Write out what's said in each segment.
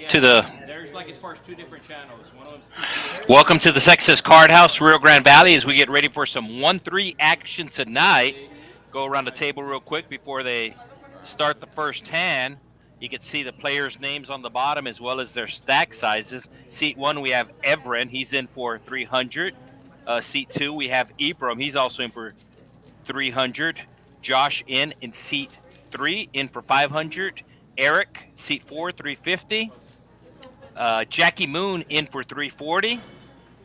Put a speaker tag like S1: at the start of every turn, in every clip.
S1: To the welcome to the Texas Card House, Rio Grande Valley, as we get ready for some 1-3 action tonight. Go around the table real quick before they start the first hand. You can see the players' names on the bottom as well as their stack sizes. Seat 1, we have Evren. He's in for 300. Seat 2, we have Ibram. He's also in for 300. Josh in seat 3, in for 500. Eric, seat 4, 350. Jackie Moon in for 340.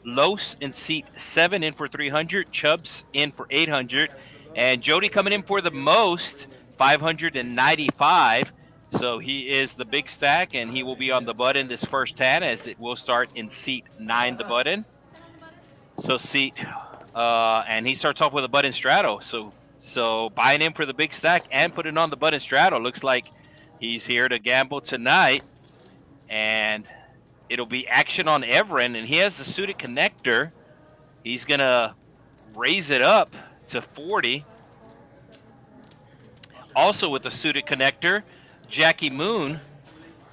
S1: Los in seat 7 in for 300. Chubbs in for 800. And Jody coming in for the most, 595. So he is the big stack, and he will be on the button this first hand, as it will start in seat 9, the button. So and he starts off with a button straddle. So buying in for the big stack and putting on the button straddle. Looks like he's here to gamble tonight. And it'll be action on Everin, and he has the suited connector. He's going to raise it up to 40. Also with the suited connector, Jackie Moon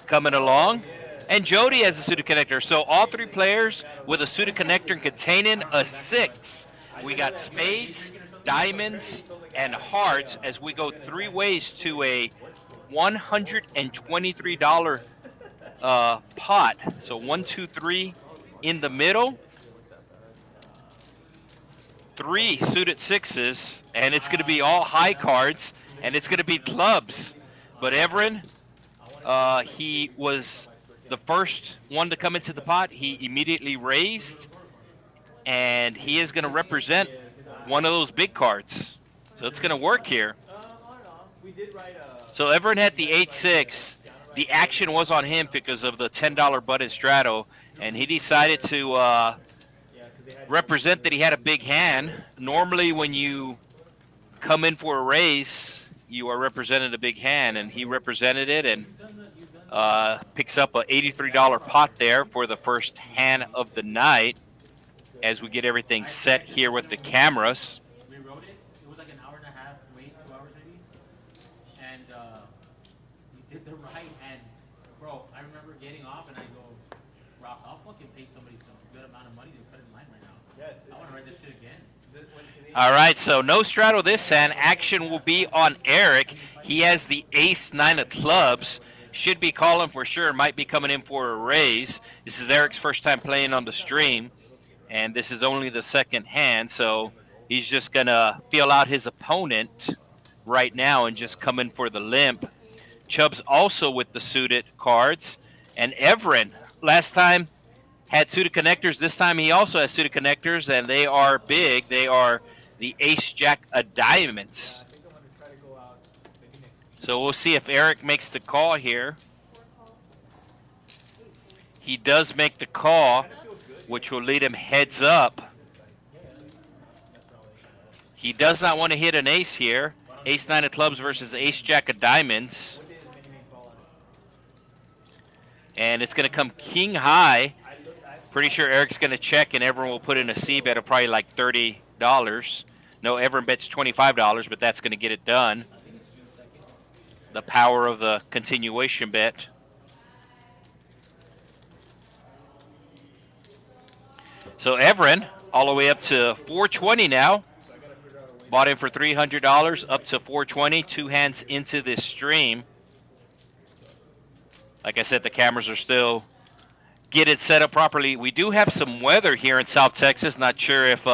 S1: coming along. And Jody has a suited connector. So all three players with a suited connector containing a 6. We got spades, diamonds, and hearts as we go 3 ways to a $123 pot. So 1, 2, 3 in the middle. 3 suited 6s, and it's going to be all high cards, and it's going to be clubs. But Everin, he was the first one to come into the pot. He immediately raised, and he is going to represent one of those big cards. So it's going to work here. So Everin had the 8-6. The action was on him because of the $10 button straddle, and he decided to represent that he had a big hand. Normally when you come in for a raise, you are representing a big hand, and he represented it and picks up a $83 pot there for the first hand of the night as we get everything set here with the cameras.
S2: We rode it. It was like an hour and a half wait, 2 hours maybe. And we did the ride, and bro, I remember getting off and I go, Ross, I'll fucking pay somebody some good amount of money to put in line right now. Yes. I want to ride this shit again.
S1: All right, so no straddle this hand. Action will be on Eric. He has the ace-9 of clubs. Should be calling for sure. Might be coming in for a raise. This is Eric's first time playing on the stream, and this is only the second hand, so he's just going to feel out his opponent right now and just come in for the limp. Chubb's also with the suited cards. And Everin, last time, had suited connectors. This time he also has suited connectors, and they are big. They are the ace-jack of diamonds. So we'll see if Eric makes the call here. He does make the call, which will lead him heads up. He does not want to hit an ace here. Ace-9 of clubs versus ace-jack of diamonds. And it's going to come king high. Pretty sure Eric's going to check, and everyone will put in a C bet of probably like $30. No, everyone bets $25, but that's going to get it done. The power of the continuation bet. So Everin, all the way up to $420 now. Bought in for $300, up to $420. 2 hands into this stream. Like I said, the cameras are still getting set up properly. We do have some weather here in South Texas. Not sure if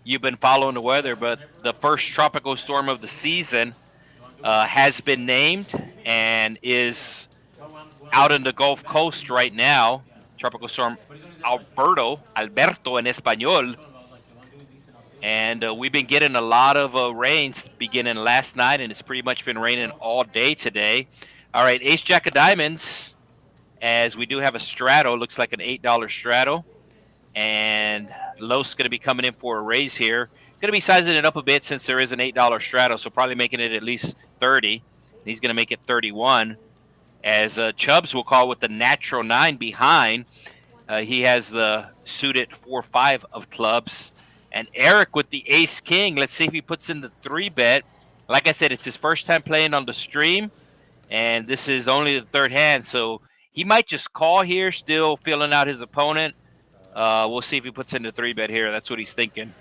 S1: you've been following the weather, but the first tropical storm of the season has been named and is out in the Gulf Coast right now. Tropical storm Alberto en español. And we've been getting a lot of rains beginning last night, and it's pretty much been raining all day today. All right, ace-jack of diamonds, as we do have a straddle. Looks like an $8 straddle. And Los going to be coming in for a raise here. Going to be sizing it up a bit since there is an $8 straddle, so probably making it at least 30. He's going to make it 31. As Chubbs will call with the natural 9 behind. He has the suited 4-5 of clubs. And Eric with the ace-king. Let's see if he puts in the 3-bet. Like I said, it's his first time playing on the stream. and this is only the third hand, so he might just call here, still feeling out his opponent. We'll see if he puts in the 3-bet here. That's what he's thinking.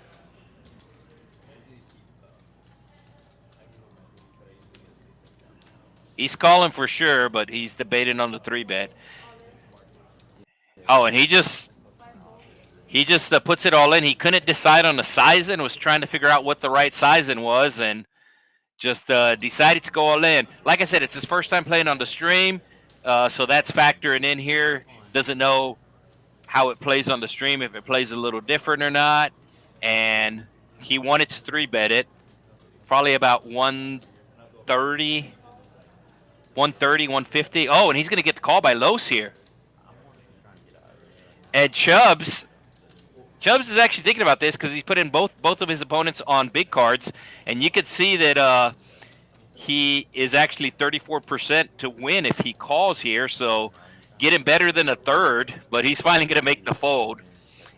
S1: He's calling for sure, but he's debating on the 3-bet. Oh, and he just puts it all in. He couldn't decide on the sizing, was trying to figure out what the right sizing was, and just decided to go all in. Like I said, it's his first time playing on the stream, so that's factoring in here. Doesn't know how it plays on the stream, if it plays a little different or not. And he wanted to 3-bet it, probably about 130, 150. Oh, and he's going to get the call by Los here. And Chubbs is actually thinking about this because he's put in both of his opponents on big cards, and you could see that he is actually 34% to win if he calls here, so getting better than a third, but he's finally going to make the fold.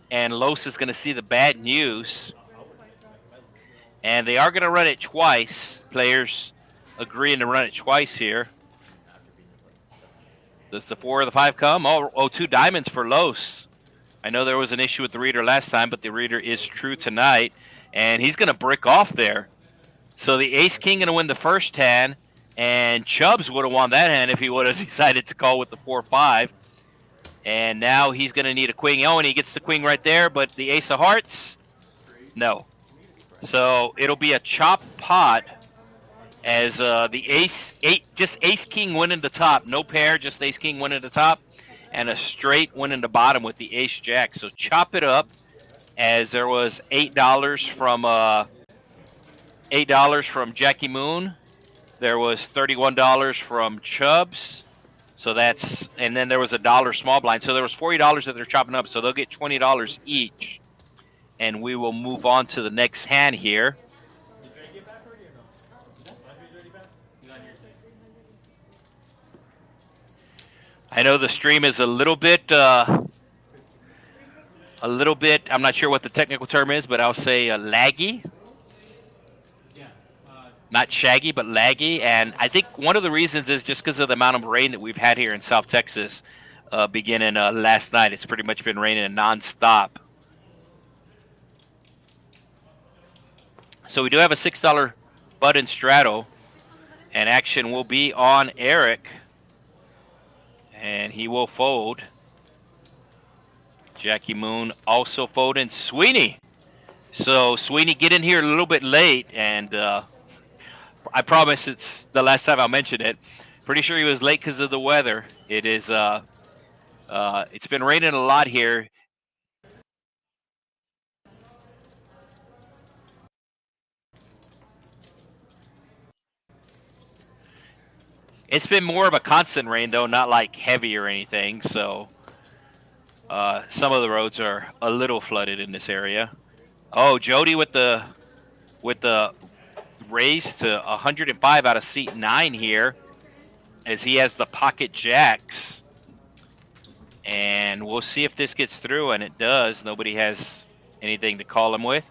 S1: And Los is going to see the bad news. And they are going to run it twice. Players agreeing to run it twice here. Does the 4 or the 5 come? Oh, 2 diamonds for Los. I know there was an issue with the reader last time, but the reader is true tonight. And he's going to brick off there. So the ace-king going to win the first hand. And Chubbs would have won that hand if he would have decided to call with the 4-5. And now he's going to need a queen. Oh, and he gets the queen right there, but the ace of hearts, no. So it'll be a chop pot as the ace-king winning the top. No pair, just ace-king winning the top. And a straight winning the bottom with the ace-jack. So chop it up as there was $8 from Jackie Moon. There was $31 from Chubbs. So that's, and then there was $1 small blind. So there was $40 that they're chopping up. So they'll get $20 each. And we will move on to the next hand here. I know the stream is a little bit, I'm not sure what the technical term is, but I'll say laggy. Not shaggy, but laggy. And I think one of the reasons is just because of the amount of rain that we've had here in South Texas beginning last night. It's pretty much been raining nonstop. So we do have a $6 button straddle. And action will be on Eric. And he will fold. Jackie Moon also folding Sweeney. So Sweeney get in here a little bit late, and I promise it's the last time I'll mention it. Pretty sure he was late because of the weather. It is it's been raining a lot here. It's been more of a constant rain though, not like heavy or anything. So some of the roads are a little flooded in this area. Oh, Jody with the raise to 105 out of seat 9 here, as he has the pocket jacks. And we'll see if this gets through, and it does. Nobody has anything to call him with.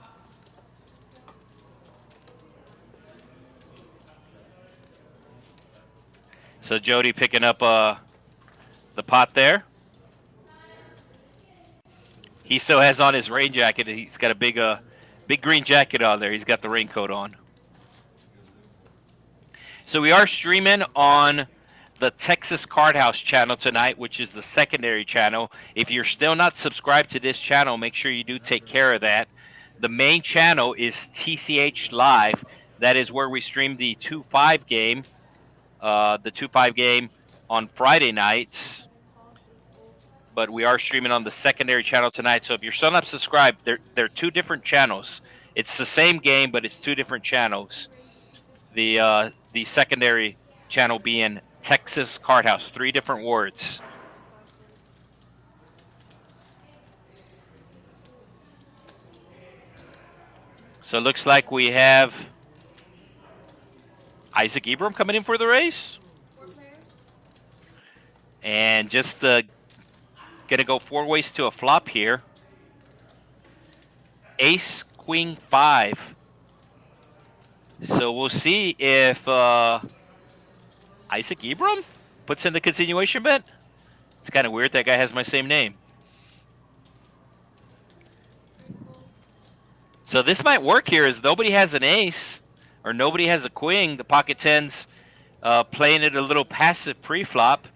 S1: So Jody picking up the pot there. He still has on his rain jacket. He's got a big green jacket on there. He's got the raincoat on. So we are streaming on the Texas Card House channel tonight, which is the secondary channel. If you're still not subscribed to this channel, make sure you do take care of that. The main channel is TCH Live. That is where we stream the 2-5 game. The 2-5 game on Friday nights. But we are streaming on the secondary channel tonight. So if you're still not subscribed, they're 2 different channels. It's the same game, but it's 2 different channels. The secondary channel being Texas Card House, 3 different words. So it looks like we have Isaac Ebram coming in for the race. And just going to go 4 ways to a flop here. Ace, Queen, 5. So we'll see if Isaac Ebram puts in the continuation bet. It's kind of weird. That guy has my same name. So this might work here as nobody has an ace or nobody has a queen. The pocket tens playing it a little passive pre-flop.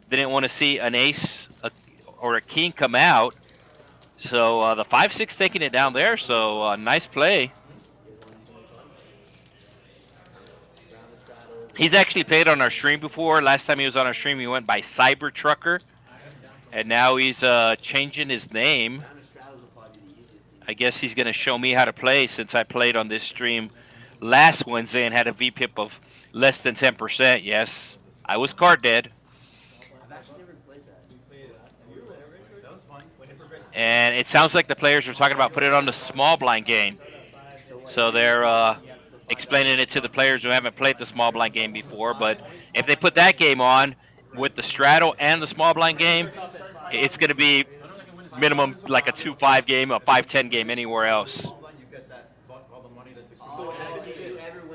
S1: Didn't want to see an ace or a king come out. So the 5-6 taking it down there. So nice play. He's actually played on our stream before. Last time he was on our stream, he went by Cyber Trucker. And now he's changing his name. I guess he's going to show me how to play since I played on this stream last Wednesday and had a VPIP of less than 10%. Yes, I was card dead. And it sounds like the players are talking about putting it on the small blind game. So they're explaining it to the players who haven't played the small blind game before. But if they put that game on with the straddle and the small blind game, it's going to be minimum like a 2-5 game, a 5-10 game anywhere else.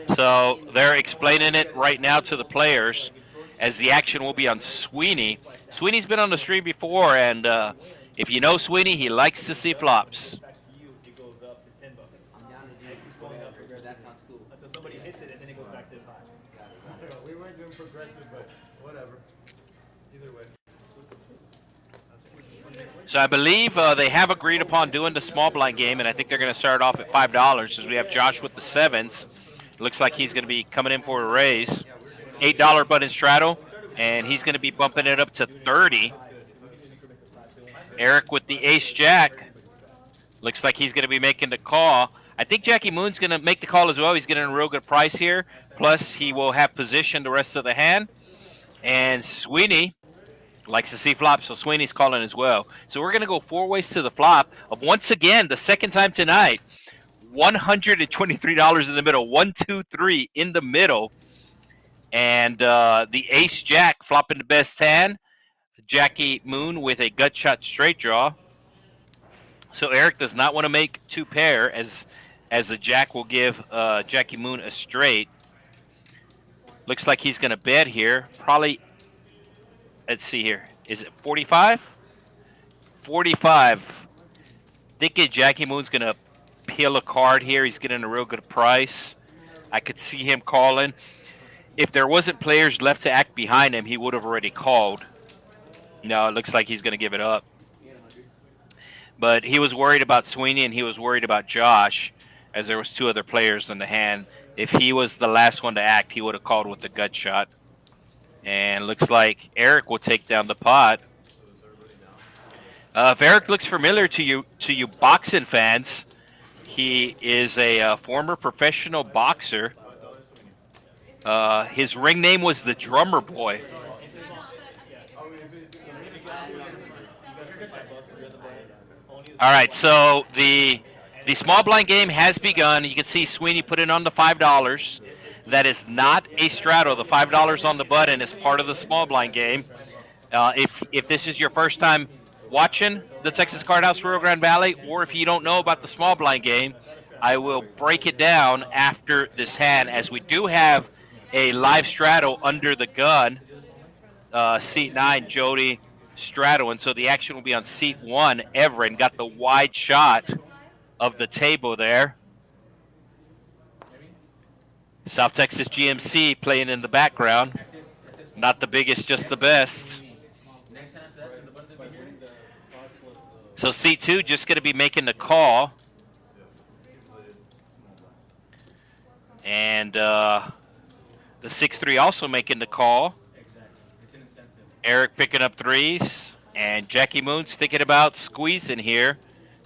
S1: So they're explaining it right now to the players as the action will be on Sweeney. Sweeney's been on the stream before, and if you know Sweeney, he likes to see flops.
S3: We weren't doing progressive, but whatever. Either way.
S1: So I believe they have agreed upon doing the small blind game, and I think they're going to start off at $5 as we have Josh with the sevens. Looks like he's going to be coming in for a raise. $8 button straddle, and he's going to be bumping it up to 30. Eric with the ace-jack. Looks like he's going to be making the call. I think Jackie Moon's going to make the call as well. He's getting a real good price here. Plus, he will have position the rest of the hand. And Sweeney likes to see flops, so Sweeney's calling as well. So we're going to go 4 ways to the flop of, once again, the second time tonight, $123 in the middle, 1, 2, 3 in the middle. And the ace-jack flopping the best hand. Jackie Moon with a gut shot straight draw. So Eric does not want to make 2 pair as a jack will give Jackie Moon a straight. Looks like he's going to bet here. Probably, let's see here. Is it 45? 45. Thinking Jackie Moon's going to peel a card here. He's getting a real good price. I could see him calling. If there wasn't players left to act behind him, he would have already called. No, it looks like he's going to give it up. But he was worried about Sweeney and he was worried about Josh, as there was 2 other players in the hand. If he was the last one to act, he would have called with the gut shot. And looks like Eric will take down the pot. If Eric looks familiar to you boxing fans, he is a former professional boxer. His ring name was the Drummer Boy. All right, so the small blind game has begun. You can see Sweeney put in on the $5. That is not a straddle. The $5 on the button is part of the small blind game. If this is your first time watching the Texas Card House Rio Grande Valley, or if you don't know about the small blind game, I will break it down after this hand, as we do have a live straddle under the gun. Seat 9, Jody straddle, and so the action will be on seat 1. Everin got the wide shot of the table there. South Texas GMC playing in the background. Not the biggest, just the best. So seat 2 just going to be making the call. And the 6-3 also making the call. Eric picking up 3s. And Jackie Moon's thinking about squeezing here.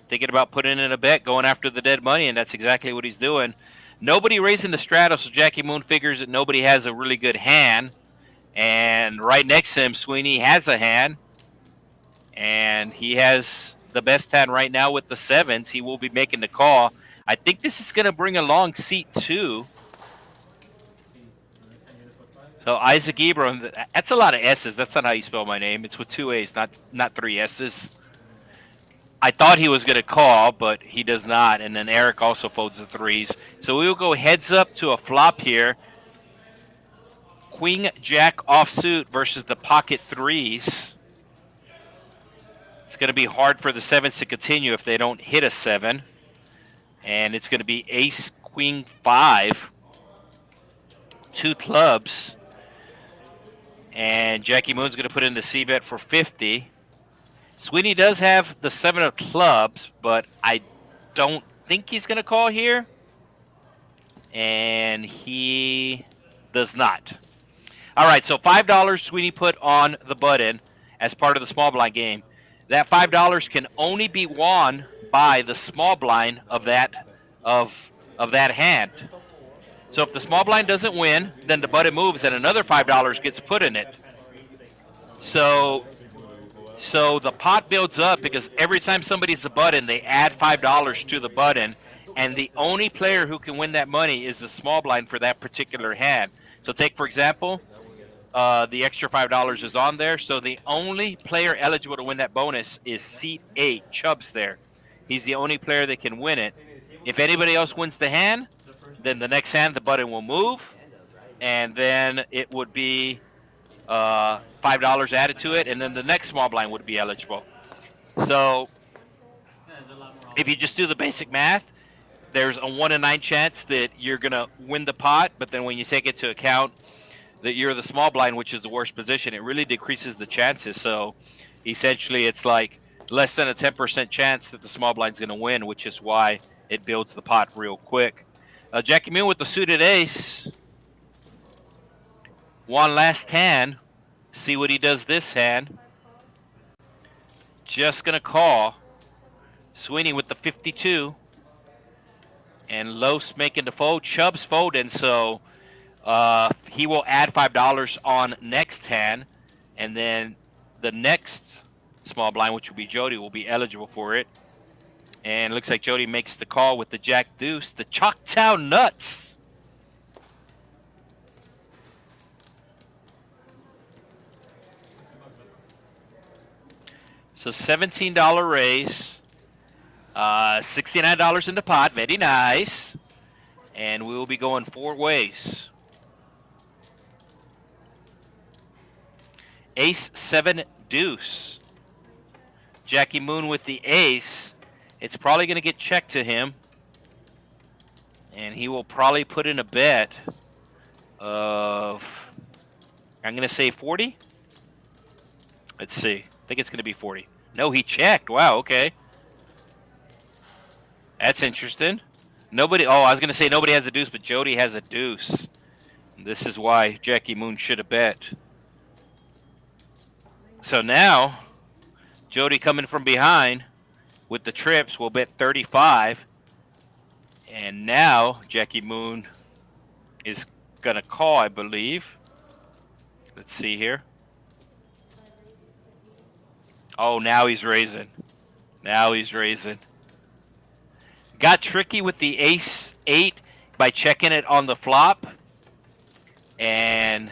S1: Thinking about putting in a bet, going after the dead money, and that's exactly what he's doing. Nobody raising the straddle, so Jackie Moon figures that nobody has a really good hand. And right next to him, Sweeney has a hand. And he has the best hand right now with the 7s. He will be making the call. I think this is going to bring along seat 2. So Isaac Ebram, that's a lot of S's. That's not how you spell my name. It's with 2 A's, not 3 S's. I thought he was going to call, but he does not. And then Eric also folds the 3s. So we will go heads up to a flop here. queen jack offsuit versus the pocket threes. It's going to be hard for the sevens to continue if they don't hit a 7. And it's going to be ace queen 5, 2 clubs. And Jackie Moon's going to put in the c-bet for 50. Sweeney does have the 7 of clubs, but I don't think he's going to call here. And he does not. All right, so $5 Sweeney put on the button as part of the small blind game. That $5 can only be won by the small blind of that hand. So if the small blind doesn't win, then the button moves and another $5 gets put in it. So the pot builds up because every time somebody's the button, they add $5 to the button, and the only player who can win that money is the small blind for that particular hand. So take, for example, the extra $5 is on there, so the only player eligible to win that bonus is seat 8, Chubbs there. He's the only player that can win it. If anybody else wins the hand, then the next hand the button will move, and then it would be $5 added to it, and then the next small blind would be eligible. So if you just do the basic math, there's a 1 in 9 chance that you're going to win the pot, but then when you take into account that you're the small blind, which is the worst position, it really decreases the chances. So essentially it's like less than a 10% chance that the small blind's going to win, which is why it builds the pot real quick. Jackie Moon with the suited ace. One last hand. See what he does this hand. Just going to call. Sweeney with the 52. And Los making the fold. Chubb's folding, so he will add $5 on next hand. And then the next small blind, which will be Jody, will be eligible for it. And it looks like Jody makes the call with the Jack Deuce, the Choctaw Nuts. So $17 raise, $69 in the pot, very nice. And we will be going 4 ways. Ace 7 deuce. Jackie Moon with the ace. It's probably going to get checked to him. And he will probably put in a bet of, I'm going to say 40. Let's see. I think it's going to be 40. No, he checked. Wow, okay. That's interesting. Nobody, I was going to say nobody has a deuce, but Jody has a deuce. This is why Jackie Moon should have bet. So now, Jody coming from behind with the trips will bet 35. And now, Jackie Moon is going to call, I believe. Let's see here. Oh, now he's raising. Now he's raising. Got tricky with the ace 8 by checking it on the flop. And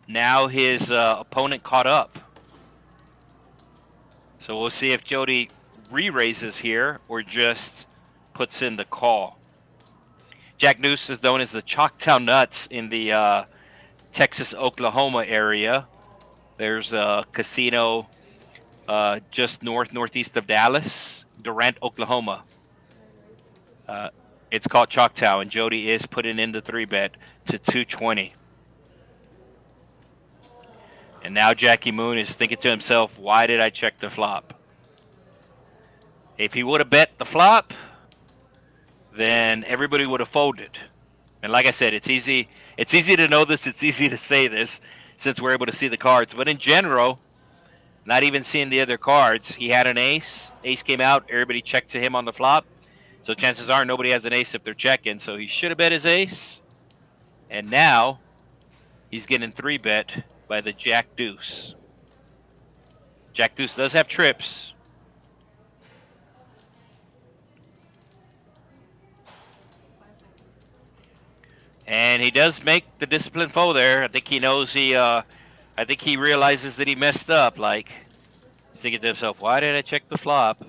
S1: now his opponent caught up. So we'll see if Jody re-raises here or just puts in the call. Jack Deuce is known as the Choctaw Nuts in the Texas-Oklahoma area. There's a casino just northeast of Dallas, Durant, Oklahoma. It's called Choctaw, and Jody is putting in the 3-bet to 220. And now Jackie Moon is thinking to himself, why did I check the flop? If he would have bet the flop, then everybody would have folded. And like I said, it's easy to know this, it's easy to say this, since we're able to see the cards. But in general, not even seeing the other cards, he had an ace. Ace came out, everybody checked to him on the flop. So chances are nobody has an ace if they're checking. So he should have bet his ace. And now he's getting 3-bet by the Jack Deuce. Jack Deuce does have trips. And he does make the disciplined fold there. I think he knows I think he realizes that he messed up. Like, he's thinking to himself, why did I check the flop?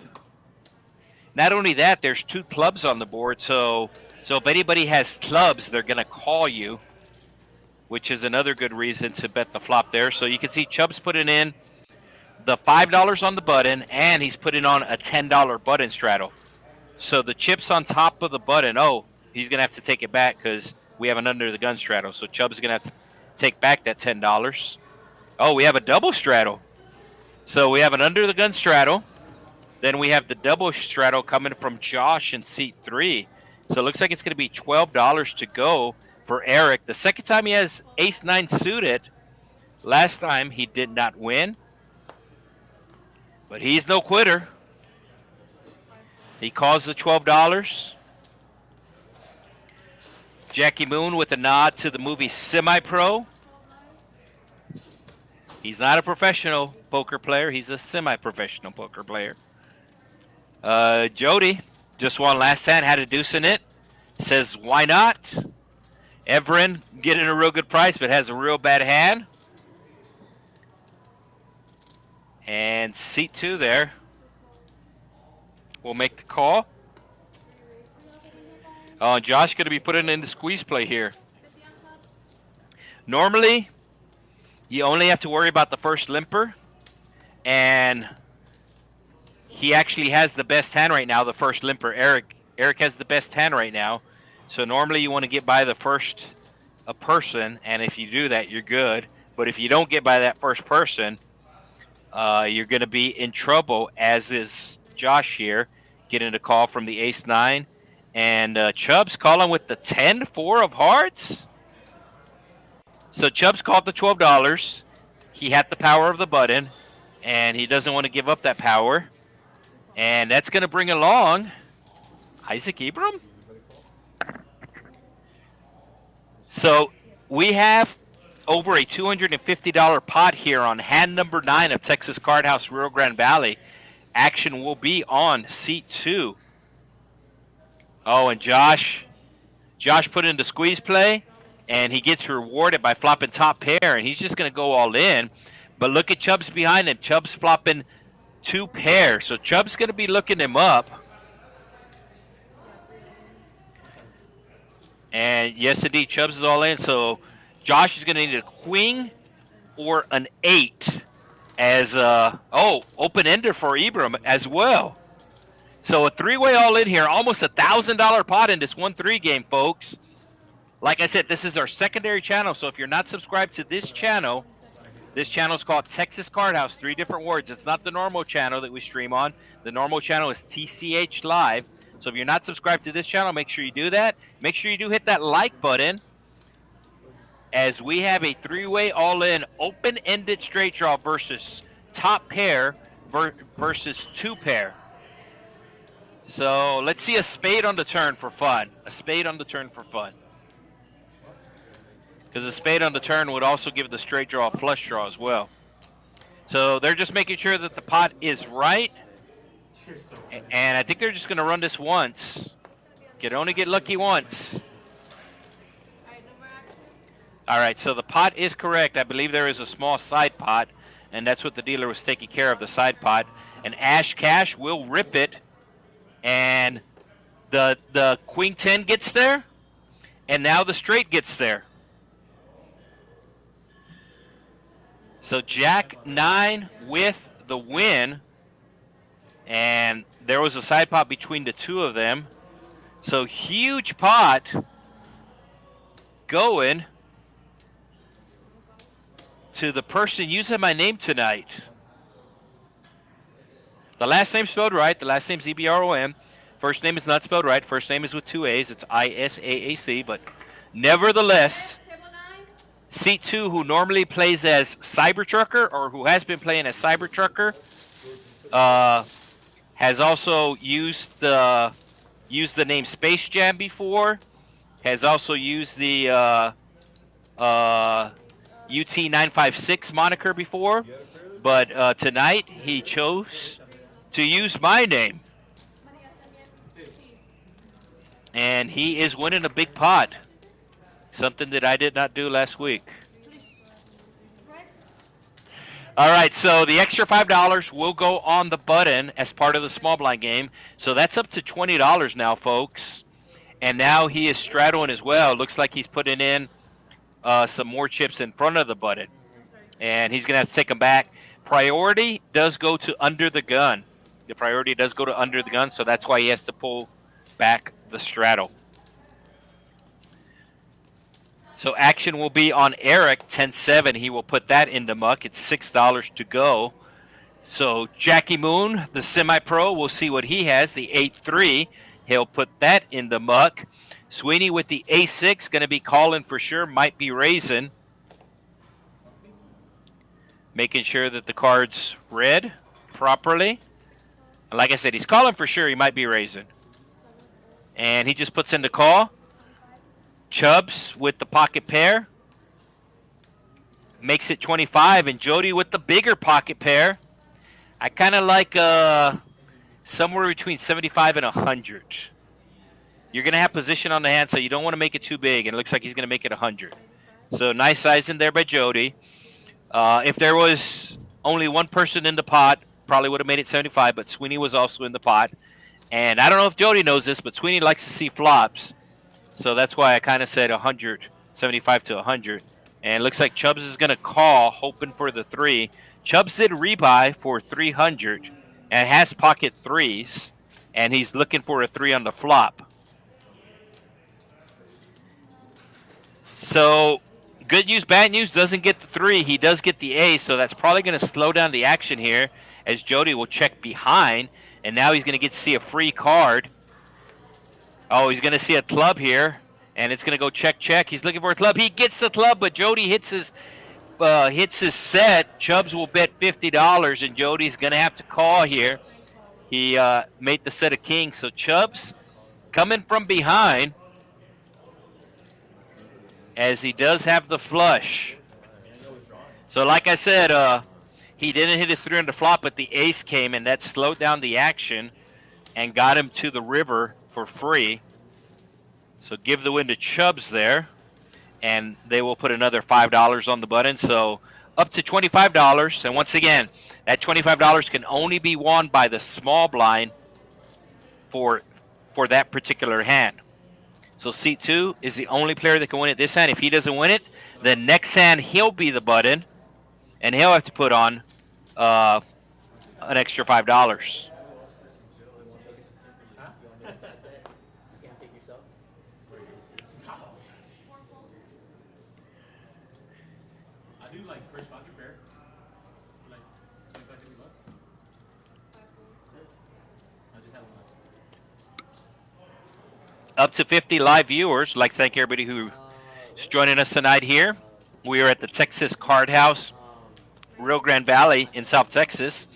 S1: Not only that, there's 2 clubs on the board. So if anybody has clubs, they're going to call you. which is another good reason to bet the flop there. So you can see Chubb's putting in the $5 on the button, and he's putting on a $10 button straddle. So the chips on top of the button, oh, he's going to have to take it back because we have an under the gun straddle. So Chubb's going to have to take back that $10. Oh, we have a double straddle. So we have an under the gun straddle. Then we have the double straddle coming from Josh in seat 3. So it looks like it's going to be $12 to go for Eric. The second time he has ace-9 suited. Last time he did not win. But he's no quitter. He calls the $12. Jackie Moon with a nod to the movie Semi-Pro. He's not a professional poker player. He's a semi-professional poker player. Jody just won last hand, had a deuce in it. Says, why not? Everin getting a real good price, but has a real bad hand. And seat 2 there. We'll make the call. Oh, and Josh going to be putting in the squeeze play here. Normally, you only have to worry about the first limper. And he actually has the best hand right now, the first limper. Eric has the best hand right now. So normally you want to get by the first person. And if you do that, you're good. But if you don't get by that first person, you're going to be in trouble, as is Josh here, getting a call from the ace-9. And Chubb's calling with the 10-4 of hearts. So Chubb's called the $12. He had the power of the button, and he doesn't want to give up that power. And that's going to bring along Isaac Ibram. So we have over a $250 pot here on hand number 9 of Texas Card House Rio Grande Valley. Action will be on seat 2. Oh, and Josh put in the squeeze play, and he gets rewarded by flopping top pair, and he's just going to go all in. But look at Chubb's behind him. Chubb's flopping 2 pair, so Chubb's going to be looking him up. And yes, indeed, Chubb's is all in, so Josh is going to need a queen or an 8 as, open-ender for Ibram as well. So a 3-way all in here, almost $1,000 pot in this 1-3 game, folks. Like I said, this is our secondary channel, so if you're not subscribed to this channel is called Texas Card House, 3 different words. It's not the normal channel that we stream on. The normal channel is TCH Live. So if you're not subscribed to this channel, make sure you do that. Make sure you do hit that like button, as we have a 3-way all-in open-ended straight draw versus top pair versus 2 pair. So let's see a spade on the turn for fun. A spade on the turn for fun. Because a spade on the turn would also give the straight draw a flush draw as well. So they're just making sure that the pot is right. And I think they're just going to run this once. Can only get lucky once. All right, so the pot is correct. I believe there is a small side pot, and that's what the dealer was taking care of, the side pot. And Ash Cash will rip it, and the Queen 10 gets there, and now the straight gets there. So Jack 9 with the win, and there was a side pot between the two of them. So huge pot going to the person using my name tonight. The last name spelled right. The last name's Ebrom. First name is not spelled right. First name is with 2 A's. It's Isaac, but nevertheless, seat 2, who normally plays as Cybertrucker, or who has been playing as Cybertrucker, has also used the name Space Jam before. Has also used the UT956 moniker before, but tonight he chose to use my name, and he is winning a big pot, something that I did not do last week. All right, so the extra $5 will go on the button as part of the small blind game, so that's up to $20 now, folks. And now he is straddling as well. Looks like he's putting in some more chips in front of the button, and he's going to have to take them back. Priority does go to under the gun. The priority does go to under the gun, so that's why he has to pull back the straddle. So action will be on Eric, 10-7. He will put that in the muck. It's $6 to go. So Jackie Moon, the semi-pro, we'll see what he has, the 8-3. He'll put that in the muck. Sweeney with the A6, going to be calling for sure, might be raising. Making sure that the card's read properly. And like I said, he's calling for sure, he might be raising. And he just puts in the call. Chubbs with the pocket pair. Makes it 25, and Jody with the bigger pocket pair. I kind of like somewhere between 75 and 100. You're going to have position on the hand, so you don't want to make it too big, and it looks like he's going to make it 100. So nice size in there by Jody. If there was only one person in the pot, probably would have made it 75, but Sweeney was also in the pot. And I don't know if Jody knows this, but Sweeney likes to see flops. So that's why I kind of said 100, 75 to 100. And it looks like Chubbs is going to call, hoping for the 3. Chubbs did rebuy for 300 and has pocket 3s, and he's looking for a 3 on the flop. So good news, bad news, doesn't get the 3. He does get the ace, so that's probably going to slow down the action here as Jody will check behind, and now he's going to get to see a free card. Oh, he's going to see a club here, and it's going to go check, check. He's looking for a club. He gets the club, but Jody hits his set. Chubbs will bet $50, and Jody's going to have to call here. He made the set of kings, so Chubbs coming from behind as he does have the flush. So like I said, he didn't hit his 3 on the flop, but the ace came, and that slowed down the action and got him to the river for free. So give the win to Chubbs there, and they will put another $5 on the button. So up to $25, and once again, that $25 can only be won by the small blind for that particular hand. So seat 2 is the only player that can win it this hand. If he doesn't win it, the next hand he'll be the button, and he'll have to put on an extra $5. Up to 50 live viewers. I'd like to thank everybody who's joining us tonight here. We are at the Texas Card House, Rio Grande Valley in South Texas.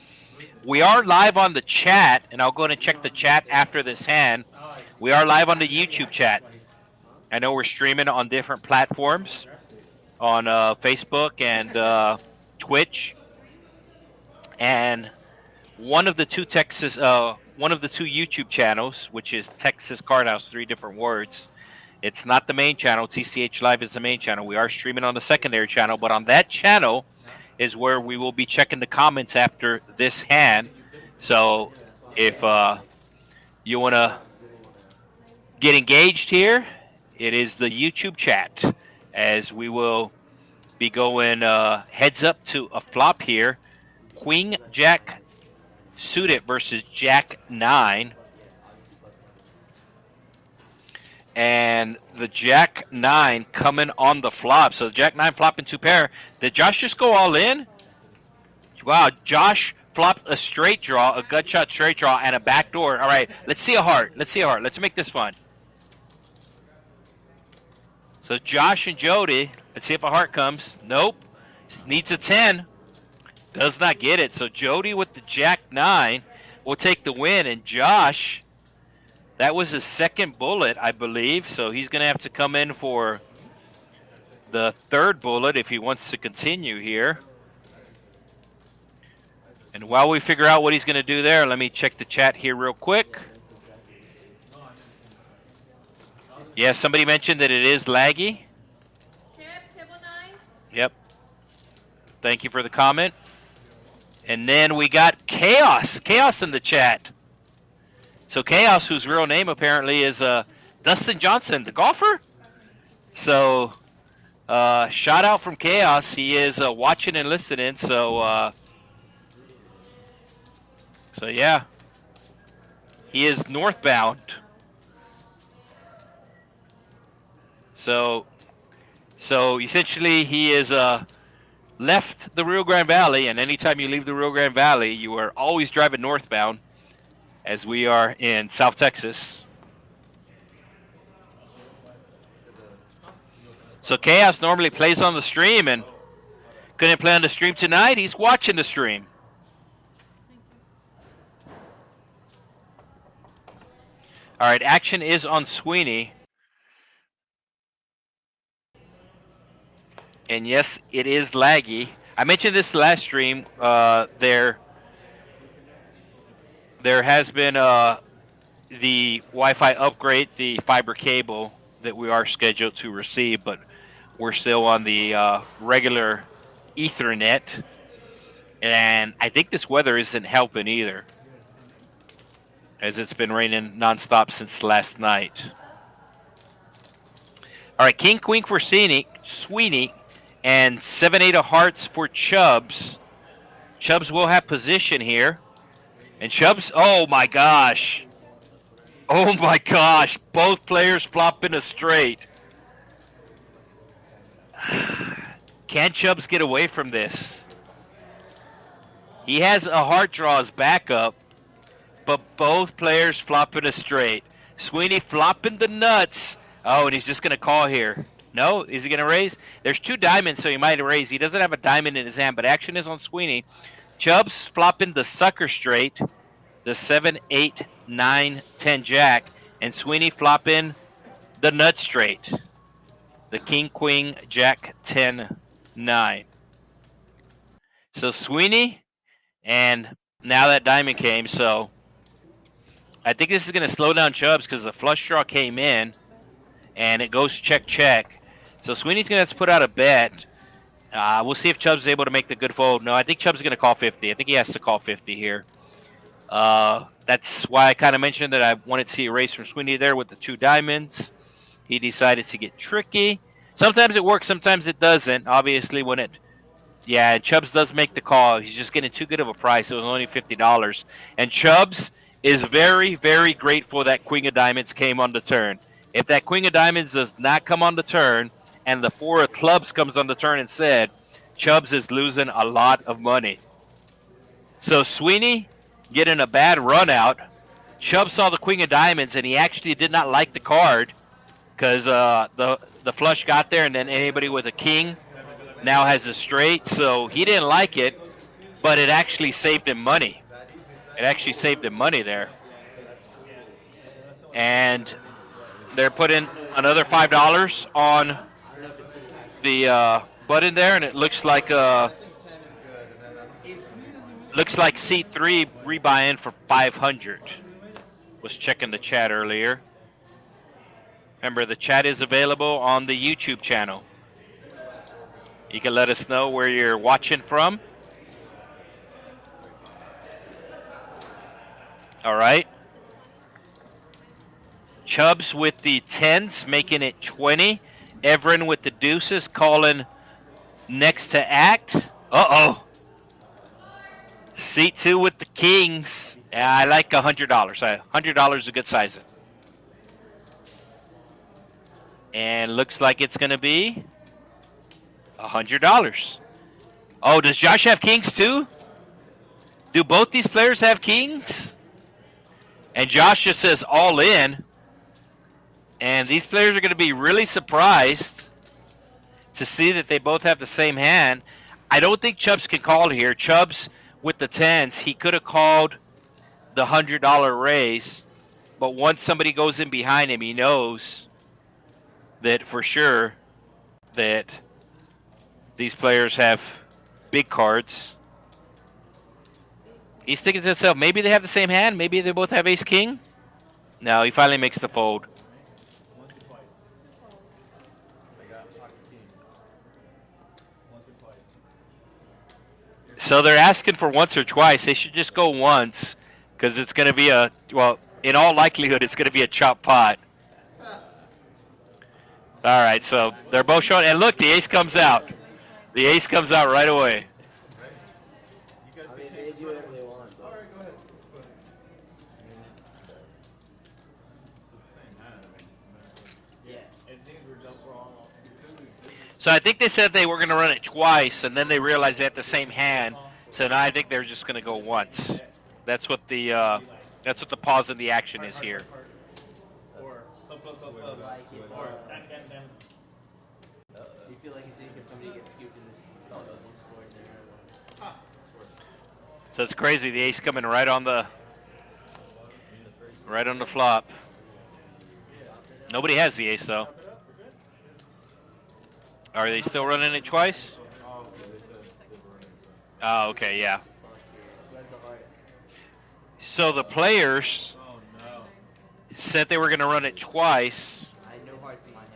S1: We are live on the chat, and I'll go and check the chat after this hand. We are live on the YouTube chat. I know we're streaming on different platforms, on Facebook and Twitch. And one of the two YouTube channels, which is Texas Card House, 3 different words. It's not the main channel. TCH Live is the main channel. We are streaming on the secondary channel, but on that channel is where we will be checking the comments after this hand. So if you want to get engaged here, it is the YouTube chat, as we will be going heads up to a flop here. Queen Jack suited versus Jack 9. And the Jack 9 coming on the flop. So the Jack 9 flopping 2 pair. Did Josh just go all in? Wow, Josh flopped a straight draw, a gut shot straight draw, and a backdoor. All right, let's see a heart. Let's see a heart. Let's make this fun. So Josh and Jody, let's see if a heart comes. Nope. Needs a 10. Does not get it. So Jody with the Jack 9 will take the win. And Josh, that was his second bullet, I believe. So he's going to have to come in for the 3rd bullet if he wants to continue here. And while we figure out what he's going to do there, let me check the chat here real quick. Yeah, somebody mentioned that it is laggy. Yep. Thank you for the comment. And then we got Chaos. Chaos in the chat. So Chaos, whose real name apparently is Dustin Johnson, the golfer. So Shout out from Chaos. He is watching and listening. So yeah, he is northbound. So essentially, he is left the Rio Grande Valley, and anytime you leave the Rio Grande Valley, you are always driving northbound, as we are in South Texas. So Chaos normally plays on the stream and couldn't play on the stream tonight. He's watching the stream. All right, action is on Sweeney. And yes, it is laggy. I mentioned this last stream. There has been the Wi-Fi upgrade, the fiber cable that we are scheduled to receive, but we're still on the regular Ethernet. And I think this weather isn't helping either, as it's been raining nonstop since last night. All right, King Queen for Sweeney, and 7-8 of hearts for Chubbs. Chubbs will have position here. And Chubbs, oh my gosh. Oh my gosh, both players flop in a straight. Can Chubbs get away from this? He has a heart draw as backup, but both players flopping a straight. Sweeney flopping the nuts. Oh, and he's just going to call here. No, is he going to raise? There's 2 diamonds, so he might raise. He doesn't have a diamond in his hand, but action is on Sweeney. Chubbs flopping the sucker straight, the 7, 8, 9, 10 jack, and Sweeney flopping the nut straight, the king, queen, jack, 10, 9. So Sweeney, and now that diamond came, so I think this is going to slow down Chubbs because the flush draw came in, and it goes check, check. So Sweeney's going to have to put out a bet. We'll see if Chubbs is able to make the good fold. No, I think Chubbs is going to call 50. I think he has to call 50 here. That's why I kind of mentioned that I wanted to see a raise from Sweeney there with the 2 diamonds. He decided to get tricky. Sometimes it works, sometimes it doesn't. Obviously, when it... Yeah, Chubbs does make the call. He's just getting too good of a price. It was only $50. And Chubbs is very, very grateful that Queen of Diamonds came on the turn. If that Queen of Diamonds does not come on the turn, and the 4 of Clubs comes on the turn instead, Chubbs is losing a lot of money. So Sweeney getting a bad run out. Chubbs saw the Queen of Diamonds, and he actually did not like the card because the flush got there, and then anybody with a king now has a straight. So he didn't like it, but it actually saved him money. It actually saved him money there. And they're putting another $5 on the button there, and it looks like seat 3 rebuy in for 500. Was checking the chat earlier. Remember, the chat is available on the YouTube channel. You can let us know where you're watching from. All right. Chubbs with the 10s, making it 20. Everin with the deuces, calling next to act. Uh-oh. Seat 2 with the kings. I like $100. $100 is a good size. And looks like it's going to be $100. Oh, does Josh have kings too? Do both these players have kings? And Josh just says all in. And these players are going to be really surprised to see that they both have the same hand. I don't think Chubbs can call here. Chubbs with the 10s, he could have called the $100 raise. But once somebody goes in behind him, he knows that for sure that these players have big cards. He's thinking to himself, maybe they have the same hand. Maybe they both have ace-king. No, he finally makes the fold. So they're asking for once or twice. They should just go once because it's going to be a, well, in all likelihood, it's going to be a chop pot. All right, so they're both showing, and look, the ace comes out. The ace comes out right away.
S3: Right? You guys
S4: I
S3: can
S4: mean,
S3: take
S4: they
S3: this
S4: do
S3: one.
S4: whatever they want.
S3: All
S4: But
S3: right, go ahead. Go ahead. Same hand. I mean,
S4: yeah,
S2: And things were done wrong.
S1: So I think they said they were going to run it twice, and then they realized they had the same hand. So now I think they're just going to go once. That's what the pause in the action is here.
S2: Or
S4: like if you feel like if somebody gets scooped in this, one score in there.
S1: So it's crazy. The ace coming right on the flop. Nobody has the ace though. Are they still running it twice?
S3: oh, okay. They said they were running it.
S1: Oh, okay, yeah.
S4: Where's the heart?
S1: So the players
S2: oh no.
S1: said they were going to run it twice,
S4: I had no hearts in my hand.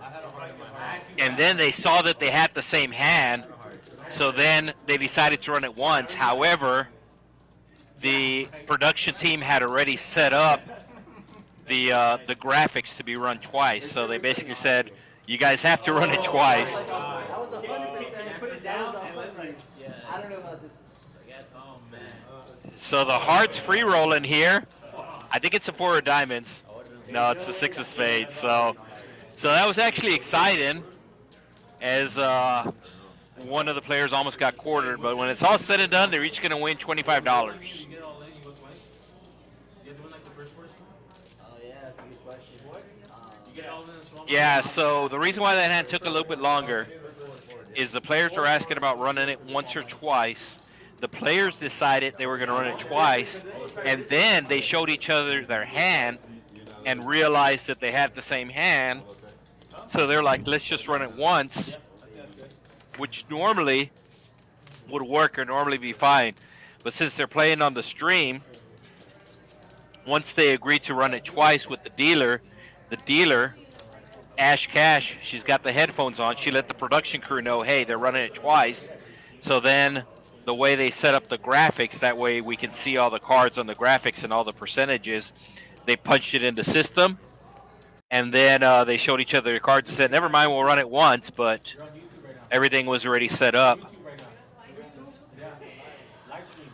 S3: I had a heart in my hand.
S1: and then they saw that they had the same hand, so then they decided to run it once. However, the production team had already set up the graphics to be run twice, so they basically said, you guys have to run it twice.
S4: That was 100%. Put it down. I don't know about this.
S2: Oh man.
S1: So the hearts free rolling here. I think it's a 4 of diamonds. No, it's the 6 of spades. So that was actually exciting, as one of the players almost got quartered. But when it's all said and done, they're each going to win $25.
S2: You get it all in, you go twice? You have to win like the first person?
S4: Oh yeah, that's a good question.
S2: You get it all in a small
S1: Yeah. So the reason why that hand took a little bit longer is the players were asking about running it once or twice. The players decided they were going to run it twice, and then they showed each other their hand and realized that they had the same hand. So they're like, let's just run it once, which normally would work or normally be fine. But since they're playing on the stream, once they agreed to run it twice with the dealer, Ash Cash, she's got the headphones on. She let the production crew know, hey, they're running it twice. So then the way they set up the graphics, that way we can see all the cards on the graphics and all the percentages, they punched it in the system. And then they showed each other their cards and said, never mind, we'll run it once, but
S2: You're on YouTube right now.
S1: everything was already set up.
S2: YouTube right now. Yeah. Live stream.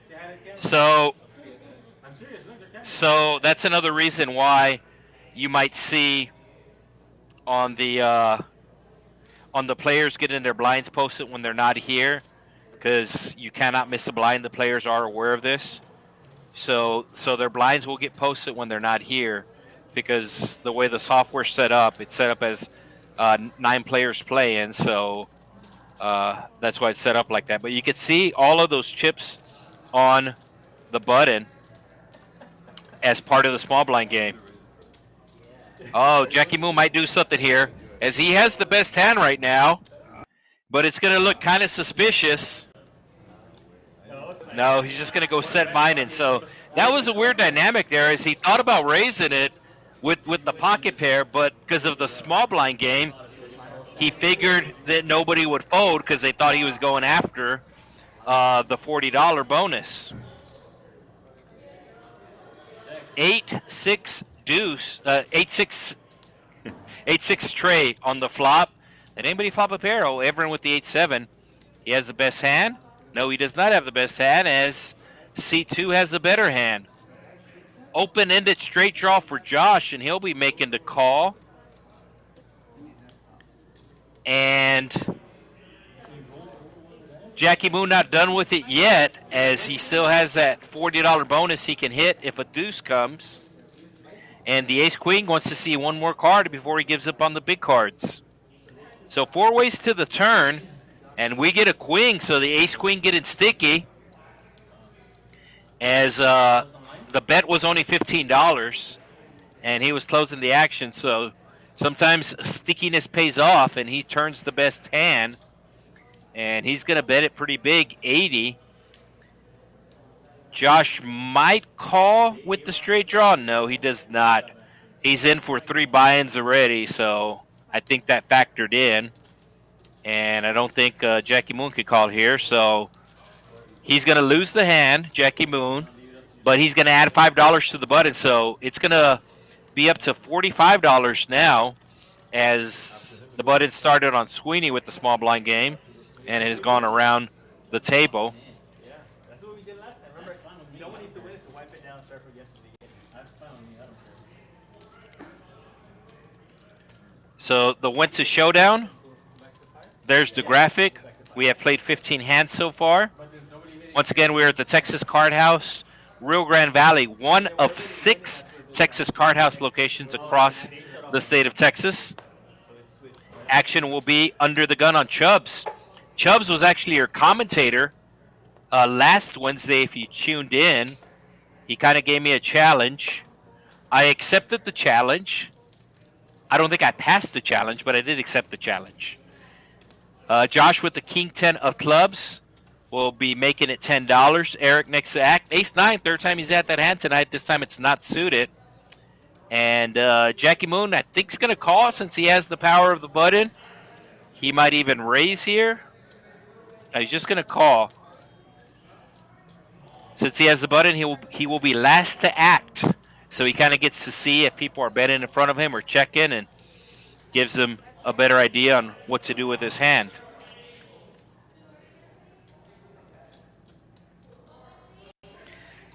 S2: Say hi to the camera.
S1: So
S2: I'm serious, look, they're camera.
S1: So that's another reason why you might see on the players getting their blinds posted when they're not here, because you cannot miss a blind. The players are aware of this, so their blinds will get posted when they're not here, because the way the software's set up, it's set up as 9 players playing, so that's why it's set up like that. But you can see all of those chips on the button as part of the small blind game. Oh, Jackie Moon might do something here, as he has the best hand right now, but it's going to look kind of suspicious. No, he's just going to go set mine in. So that was a weird dynamic there, as he thought about raising it with the pocket pair, but because of the small blind game, he figured that nobody would fold because they thought he was going after the $40 bonus. 8-6 deuce, 8-6 tray on the flop. Did anybody flop a pair? Oh, Everin with the 8-7. He has the best hand. No, he does not have the best hand, as C2 has a better hand. Open-ended straight draw for Josh, and he'll be making the call. And Jackie Moon not done with it yet, as he still has that $40 bonus he can hit if a deuce comes. And the ace-queen wants to see one more card before he gives up on the big cards. So 4 ways to the turn, and we get a queen, so the ace-queen getting sticky, as the bet was only $15, and he was closing the action. So sometimes stickiness pays off, and he turns the best hand, and he's going to bet it pretty big, 80. Josh might call with the straight draw. No, he does not. He's in for 3 buy-ins already, so I think that factored in. And I don't think Jackie Moon could call here, so he's going to lose the hand, Jackie Moon, but he's going to add $5 to the button, so it's going to be up to $45 now, as the button started on Sweeney with the small blind game, and it has gone around the table.
S3: Yeah, that's what we did last time. Remember,
S2: That's fine with me.
S3: someone needs to win it to wipe it down and start from yesterday.
S2: That's fine with me. I don't care.
S1: So the went to showdown. There's the graphic. We have played 15 hands so far. Once again, we're at the Texas Card House, Rio Grande Valley, one of 6 Texas Card House locations across the state of Texas. Action will be under the gun on Chubbs. Chubbs was actually your commentator last Wednesday. If you tuned in, he kind of gave me a challenge. I accepted the challenge. I don't think I passed the challenge, but I did accept the challenge. Josh with the King 10 of clubs will be making it $10. Eric next to act. Ace-9, third time he's at that hand tonight. This time it's not suited. And Jackie Moon, I think, is going to call since he has the power of the button. He might even raise here. He's just going to call. Since he has the button, he will be last to act. So he kind of gets to see if people are betting in front of him or checking, and gives him a better idea on what to do with his hand.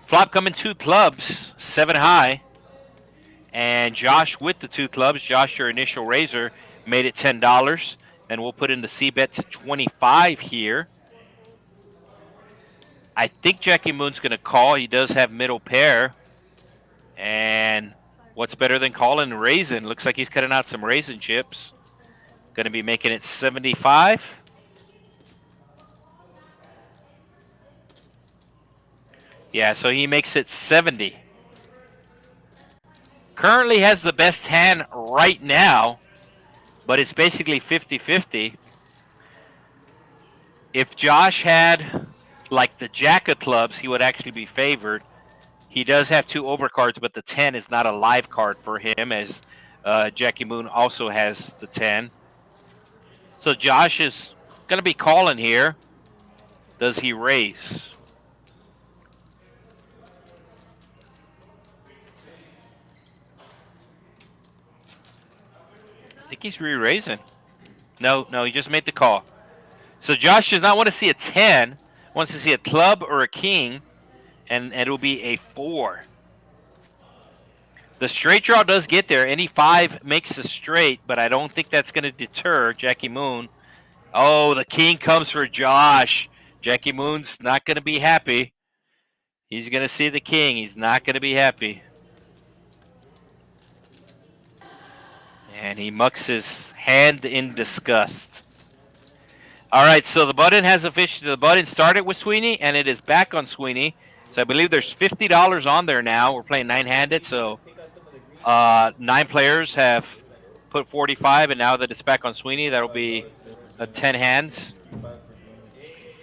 S1: Flop coming 2 clubs, 7 high. And Josh with the 2 clubs. Josh, your initial raiser, made it $10. And we'll put in the C-bet to 25 here. I think Jackie Moon's going to call. He does have middle pair. And what's better than calling raisin? Looks like he's cutting out some raisin chips. Going to be making it 75. Yeah, so he makes it 70. Currently has the best hand right now, but it's basically 50-50. If Josh had, like, the jack of clubs, he would actually be favored. He does have 2 overcards, but the 10 is not a live card for him, as Jackie Moon also has the 10. So Josh is going to be calling here. Does he raise? I think he's re-raising. No, he just made the call. So Josh does not want to see a 10. Wants to see a club or a king, and it'll be a 4. The straight draw does get there. Any 5 makes a straight, but I don't think that's going to deter Jackie Moon. Oh, the king comes for Josh. Jackie Moon's not going to be happy. He's going to see the king. He's not going to be happy. And he mucks his hand in disgust. All right, so the button has officially, the button started with Sweeney, and it is back on Sweeney. So I believe there's $50 on there now. We're playing 9-handed, so 9 players have put 45, and now that it's back on Sweeney, that'll be 10 hands.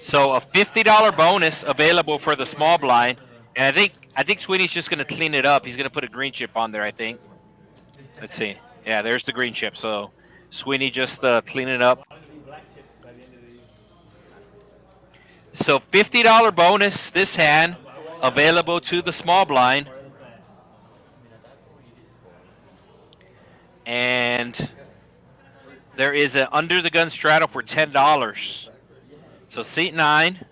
S1: So a $50 bonus available for the small blind, and I think Sweeney's just going to clean it up. He's going to put a green chip on there, I think. Let's see. Yeah, there's the green chip. So Sweeney just cleaning it up. So $50 bonus this hand available to the small blind. And there is an under the gun straddle for $10. So seat 9.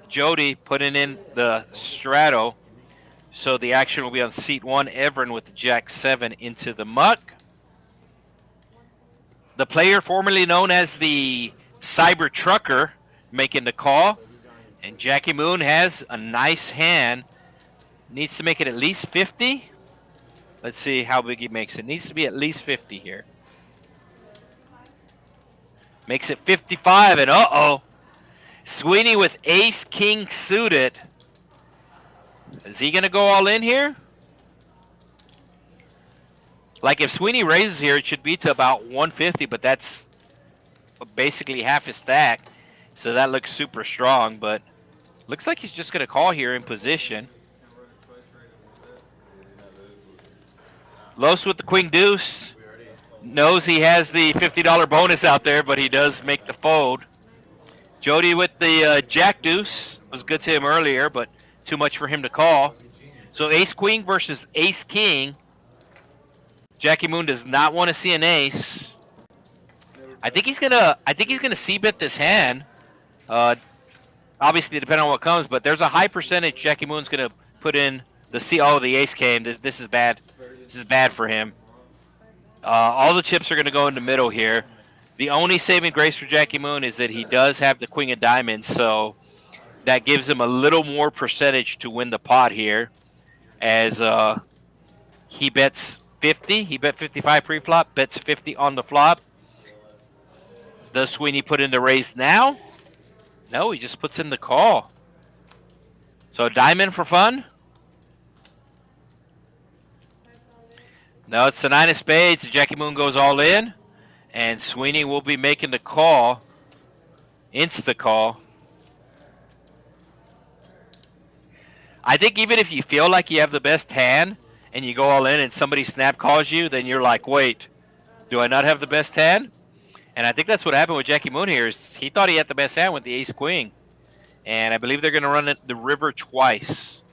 S1: Jody putting in the straddle. So the action will be on seat 1. Everin with the jack 7 into the muck. The player formerly known as the Cyber Trucker making the call. And Jackie Moon has a nice hand. Needs to make it at least 50. Let's see how big he makes it. Needs to be at least 50 here. Makes it 55, and uh-oh. Sweeney with ace-king suited. Is he going to go all in here? Like, if Sweeney raises here, it should be to about 150, but that's basically half his stack. So that looks super strong, but looks like he's just going to call here in position. Los with the queen deuce. Knows he has the $50 bonus out there, but he does make the fold. Jody with the jack deuce. Was good to him earlier, but too much for him to call. So ace queen versus ace king. Jackie Moon does not want to see an ace. I think he's gonna c-bet this hand. Obviously depending on what comes, but there's a high percentage Jackie Moon's gonna put in the C. Oh, the ace came. This is bad. This is bad for him. All the chips are gonna go in the middle here. The only saving grace for Jackie Moon is that he does have the queen of diamonds, so that gives him a little more percentage to win the pot here. As he bets 50, he bet 55 pre-flop, bets 50 on the flop. Does Sweeney put in the raise now? No, he just puts in the call. So diamond for fun? No, it's the 9 of spades. Jackie Moon goes all in. And Sweeney will be making the call. Insta call. I think even if you feel like you have the best hand and you go all in and somebody snap calls you, then you're like, wait, do I not have the best hand? And I think that's what happened with Jackie Moon here. Is he thought he had the best hand with the ace queen. And I believe they're going to run the river twice.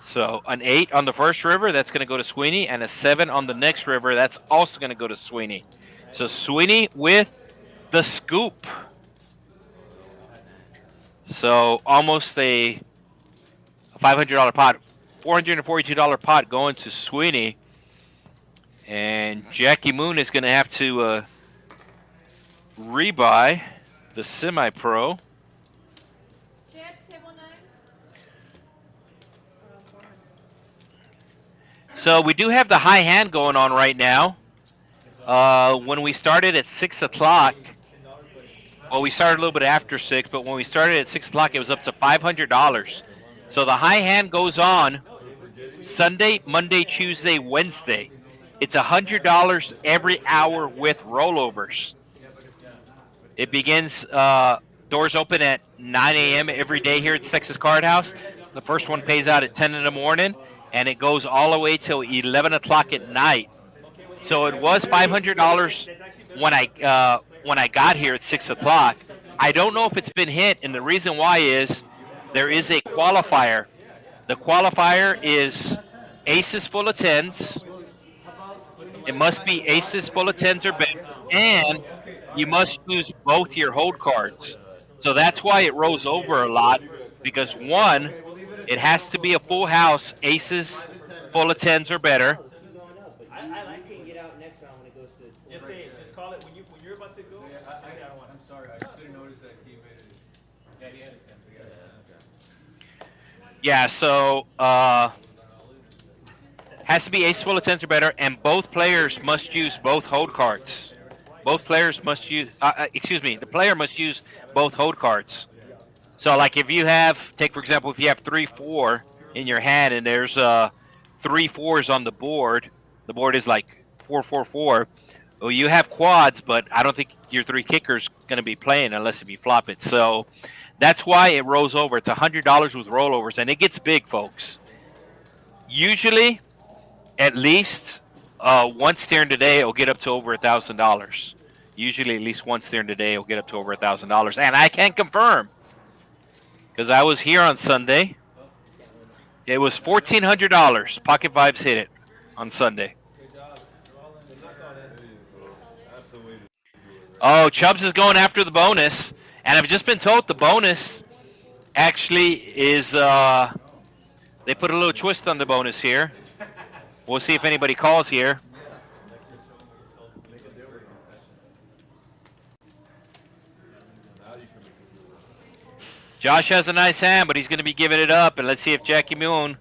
S1: So an 8 on the first river, that's going to go to Sweeney. And a 7 on the next river, that's also going to go to Sweeney. So Sweeney with the scoop. So almost a $500 pot. $442 pot going to Sweeney. And Jackie Moon is going to have to rebuy the semi-pro. So we do have the high hand going on right now. When we started at 6 o'clock, well, we started a little bit after 6, but when we started at 6 o'clock, it was up to $500. So the high hand goes on Sunday, Monday, Tuesday, Wednesday. It's $100 every hour with rollovers. It begins, doors open at 9 a.m. every day here at Texas Card House. The first one pays out at 10 in the morning, and it goes all the way till 11 o'clock at night. So it was $500 when I got here at 6 o'clock. I don't know if it's been hit, and the reason why is there is a qualifier. The qualifier is aces full of 10s. It must be aces full of 10s or better, and you must use both your hold cards. So that's why it rolls over a lot, because one, it has to be a full house, aces full of 10s or better.
S3: Just call it when you're about to go. I'm sorry, I just didn't notice that he made it. Yeah, he had a 10.
S1: Yeah, so has to be ace full of 10s or better, and both players must use both hold cards. Both players must use, the player must use both hold cards. So, like if you have, take for example, if you have 3-4 in your hand and there's 3 4s on the board is like 4-4-4. Well, you have quads, but I don't think your 3 kickers going to be playing unless if you flop it. So that's why it rolls over. It's $100 with rollovers, and it gets big, folks. Usually, at least once during the day, it'll get up to over $1,000. Usually, at least once during the day, it'll get up to over $1,000. And I can confirm, because I was here on Sunday. It was $1,400. Pocket Vibes hit it on Sunday. Oh, Chubbs is going after the bonus. And I've just been told the bonus actually is, they put a little twist on the bonus here. We'll see if anybody calls here. Josh has a nice hand, but he's going to be giving it up. And let's see if Jackie Moon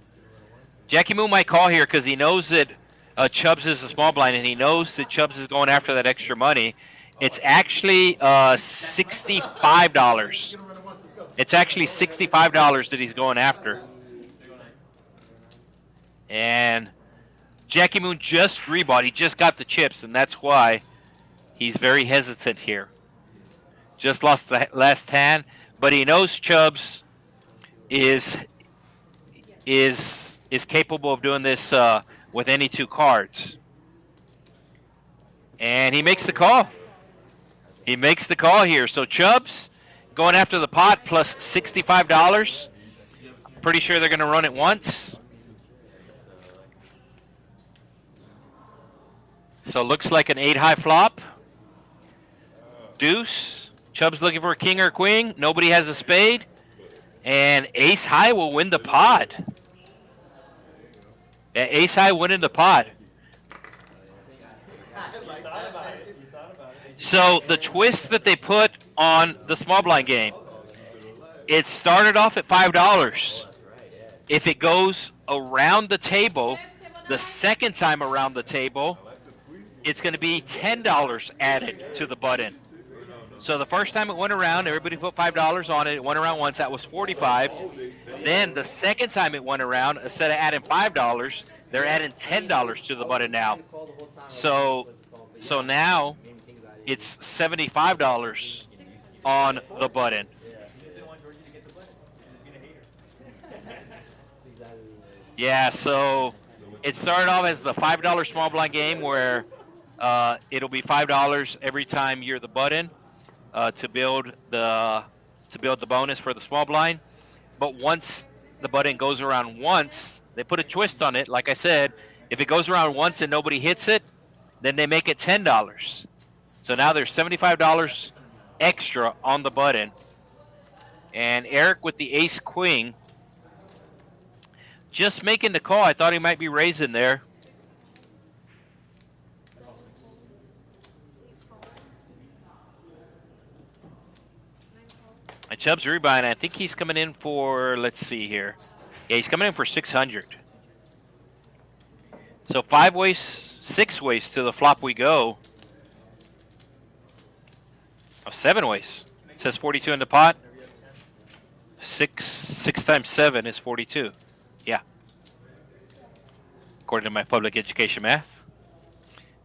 S1: might call here because he knows that Chubbs is a small blind, and he knows that Chubbs is going after that extra money. It's actually $65. It's actually $65 that he's going after. And Jackie Moon just rebought. He just got the chips, and that's why he's very hesitant here. Just lost the last hand, but he knows Chubbs is capable of doing this with any 2 cards. And he makes the call. He makes the call here. So Chubbs going after the pot plus $65. Pretty sure they're going to run it once. So looks like an 8 high flop. Deuce. Chubb's looking for a king or queen. Nobody has a spade. And ace high will win the pot. Yeah, ace high winning the pot. So the twist that they put on the small blind game, it started off at $5. If it goes around the table, the second time around the table, it's going to be $10 added to the button. So the first time it went around, everybody put $5 on it. It went around once. That was $45. Then the second time it went around, instead of adding $5, they're adding $10 to the button now. So now it's $75 on the button. Yeah, so it started off as the $5 small blind game where it'll be $5 every time you're the button to build the bonus for the small blind. But once the button goes around once, they put a twist on it. Like I said, if it goes around once and nobody hits it, then they make it $10. So now there's $75 extra on the button. And Eric with the ace queen, just making the call. I thought he might be raising there. And Chubb's rebuying. I think he's coming in for, let's see here. Yeah, he's coming in for 600. So 5 ways, 6 ways to the flop we go. Oh, 7 ways. It says 42 in the pot. 6 times 7 is 42. Yeah. According to my public education math.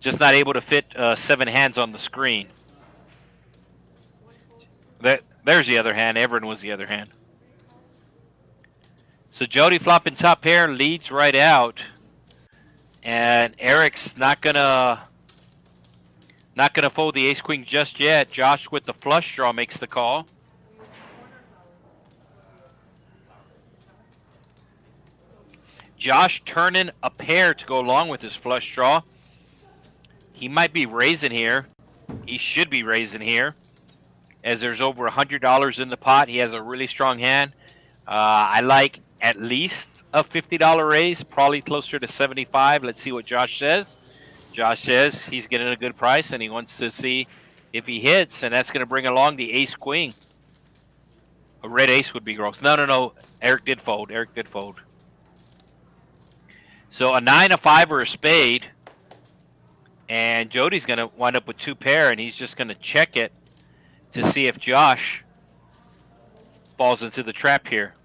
S1: Just not able to fit 7 hands on the screen. There's the other hand. Everin was the other hand. So Jody flopping top pair, leads right out. And Eric's not gonna fold the ace queen just yet. Josh with the flush draw makes the call. Josh turning a pair to go along with his flush draw. He might be raising here. He should be raising here, as there's over $100 in the pot. He has a really strong hand. I like at least a $50 raise, probably closer to 75. Let's see what Josh says. Josh says he's getting a good price and he wants to see if he hits, and that's going to bring along the ace queen. A red ace would be gross. No. Eric did fold. Eric did fold. So a 9, a 5, or a spade, and Jody's going to wind up with 2 pair, and he's just going to check it to see if Josh falls into the trap here.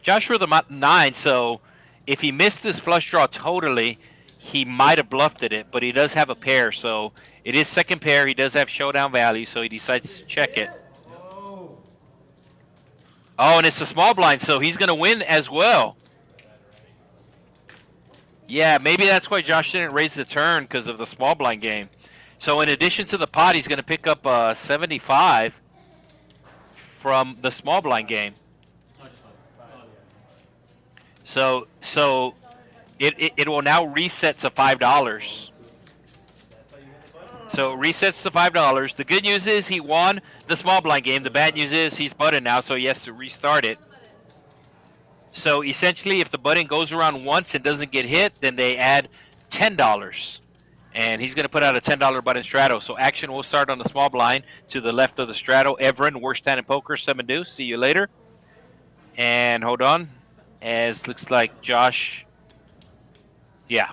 S1: Josh for the 9, so if he missed his flush draw totally, he might have bluffed it, but he does have a pair, so it is second pair. He does have showdown value, so he decides to check it. Oh, and it's a small blind, so he's going to win as well. Yeah, maybe that's why Josh didn't raise the turn, because of the small blind game. So in addition to the pot, he's going to pick up 75 from the small blind game. So it will now reset to $5. So it resets to $5. The good news is he won the small blind game. The bad news is he's button now, so he has to restart it. So essentially, if the button goes around once and doesn't get hit, then they add $10. And he's going to put out a $10 button strato. So action will start on the small blind to the left of the strato. Everin, worst hand in poker, 7 deuce. See you later. And hold on. As looks like Josh. Yeah.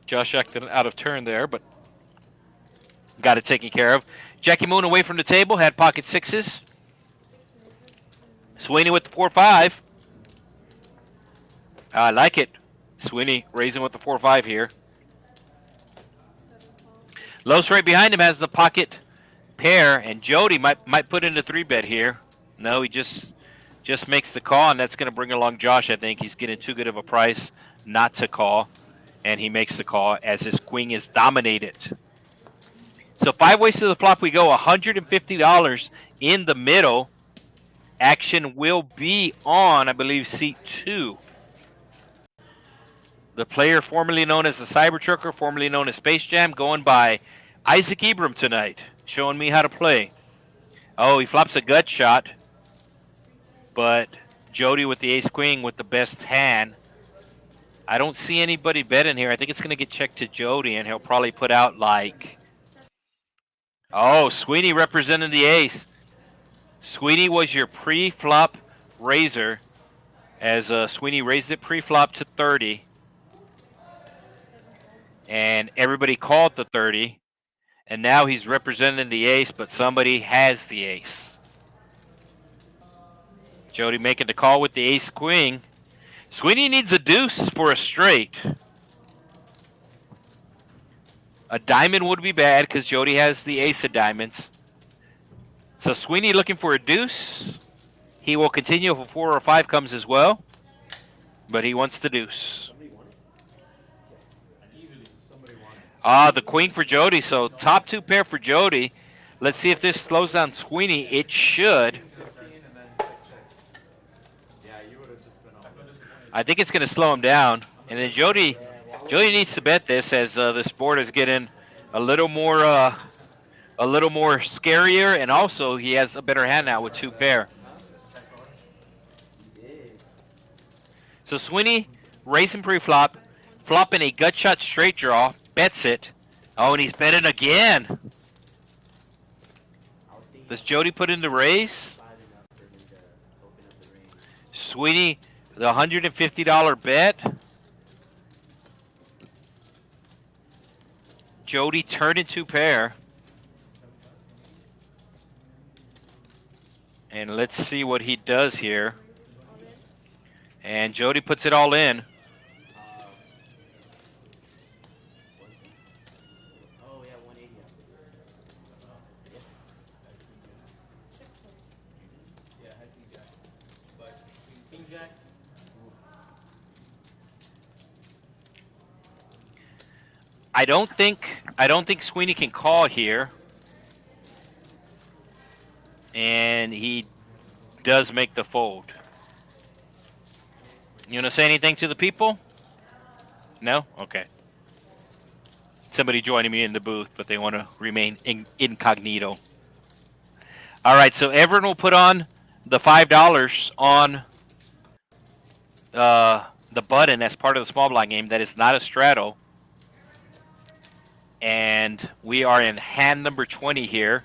S1: Josh acted out of turn there, but got it taken care of. Jackie Moon away from the table, had pocket 6s. Sweeney with the 4-5. I like it. Sweeney raising with the 4-5 here. Los right behind him has the pocket pair, and Jody might put in a 3-bet here. No, he just makes the call, and that's going to bring along Josh. I think he's getting too good of a price not to call, and he makes the call as his queen is dominated. So 5 ways to the flop we go. $150 in the middle. Action will be on, I believe, seat 2. The player formerly known as the Cybertrucker, formerly known as Space Jam, going by Isaac Ibram tonight, showing me how to play. Oh, he flops a gut shot, but Jody with the ace-queen with the best hand. I don't see anybody betting here. I think it's going to get checked to Jody, and he'll probably put out like... Oh, Sweeney representing the ace. Sweeney was your pre-flop raiser, as Sweeney raised it pre-flop to 30. And everybody called the 30. And now he's representing the ace, but somebody has the ace. Jody making the call with the ace-queen. Sweeney needs a deuce for a straight. A diamond would be bad because Jody has the ace of diamonds. So Sweeney looking for a deuce. He will continue if a 4 or 5 comes as well. But he wants the deuce. The queen for Jody. So top 2 pair for Jody. Let's see if this slows down Sweeney. It should. I think it's going to slow him down. And then Jody needs to bet this as this board is getting a little more scarier, and also he has a better hand now with 2 pair. So Sweeney racing pre-flop, flopping a gut shot straight draw, bets it. Oh, and he's betting again. Does Jody put in the raise? Sweeney, the $150 bet. Jody turned in 2 pair. And let's see what he does here. And Jody puts it all in.
S4: Oh, yeah, 180.
S3: Yeah, I think Jack. But King Jack.
S1: I don't think Sweeney can call here. And he does make the fold. You want to say anything to the people? No? Okay. Somebody joining me in the booth, but they want to remain incognito. All right, so everyone will put on the $5 on the button as part of the small blind game. That is not a straddle. And we are in hand number 20 here.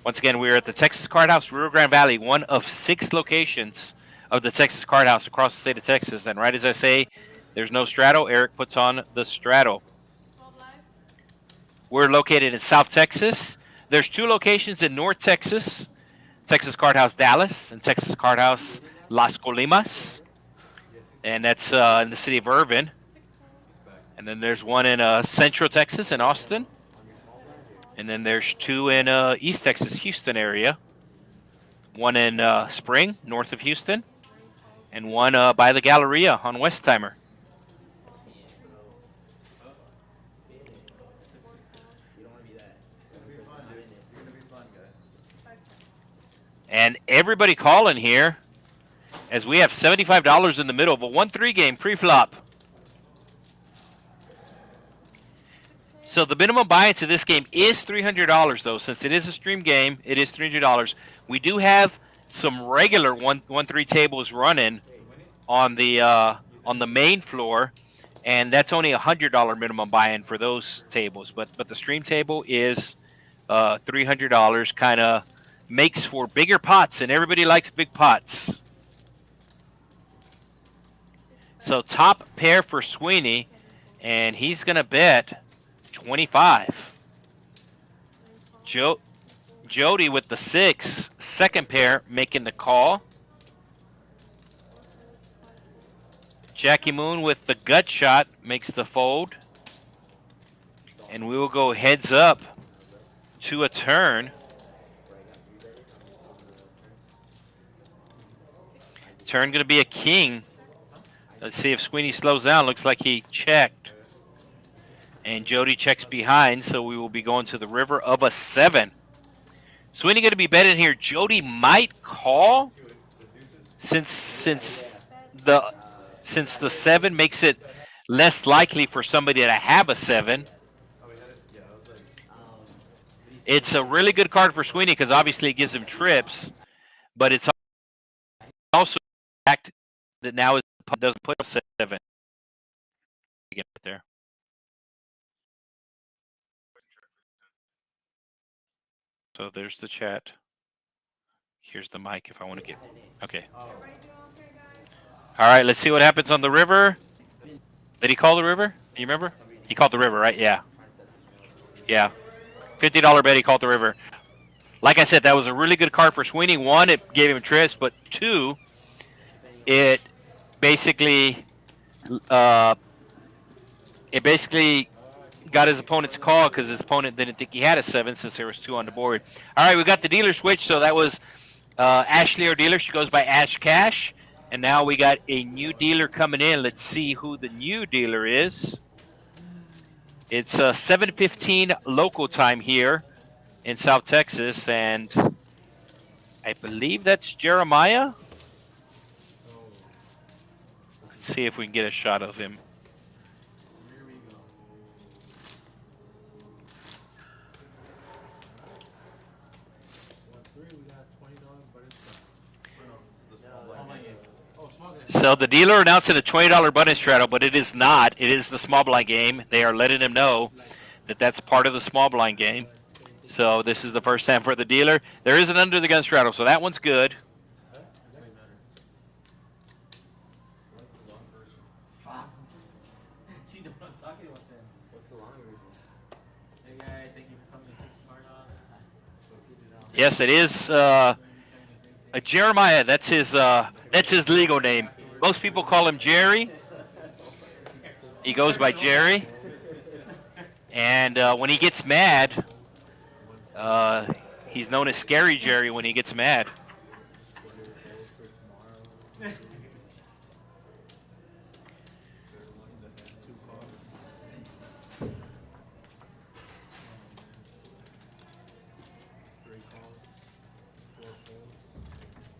S1: Once again, we're at the Texas Card House, Rio Grande Valley, one of 6 locations of the Texas Card House across the state of Texas. And right as I say, there's no straddle. Eric puts on the straddle. We're located in South Texas. There's 2 locations in North Texas, Texas Card House Dallas and Texas Card House Las Colimas. And that's in the city of Irvin. And then there's one in Central Texas in Austin. And then there's 2 in East Texas, Houston area. One in Spring, north of Houston. And one by the Galleria on Westheimer. And everybody calling here as we have $75 in the middle of a 1-3 game pre-flop. So the minimum buy into this game is $300 though. Since it is a stream game, it is $300. We do have some regular 1-3 tables running on the main floor, and that's only $100 minimum buy-in for those tables. But the stream table is $300. Kind of makes for bigger pots, and everybody likes big pots. So top pair for Sweeney, and he's gonna bet 25. Jody with the 6, second pair making the call. Jackie Moon with the gut shot makes the fold. And we will go heads up to a turn. Turn going to be a king. Let's see if Sweeney slows down. Looks like he checked. And Jody checks behind, so we will be going to the river of a 7. Sweeney going to be betting here. Jody might call since the 7 makes it less likely for somebody to have a 7. It's a really good card for Sweeney because obviously it gives him trips, but it's also the fact that now his opponent doesn't put a 7. Get it there. So there's the chat. Here's the mic if I want to get. Okay. All right, let's see what happens on the river. Did he call the river? Do you remember? He called the river, right? Yeah. Yeah. $50 bet he called the river. Like I said, that was a really good card for Sweeney. 1, it gave him trips, but 2, it basically got his opponent's call because his opponent didn't think he had a 7 since there was 2 on the board. All right, we got the dealer switch. So that was Ashley, our dealer. She goes by Ash Cash. And now we got a new dealer coming in. Let's see who the new dealer is. It's 7:15 local time here in South Texas, and I believe that's Jeremiah. Let's see if we can get a shot of him. So the dealer announced it a $20 button straddle, but it is not. It is the small blind game. They are letting him know that that's part of the small blind game. So this is the first time for the dealer. There is an under the gun straddle, so that one's good. Yes, it is Jeremiah. That's his legal name. Most people call him Jerry. He goes by Jerry. And when he gets mad, he's known as Scary Jerry when he gets mad.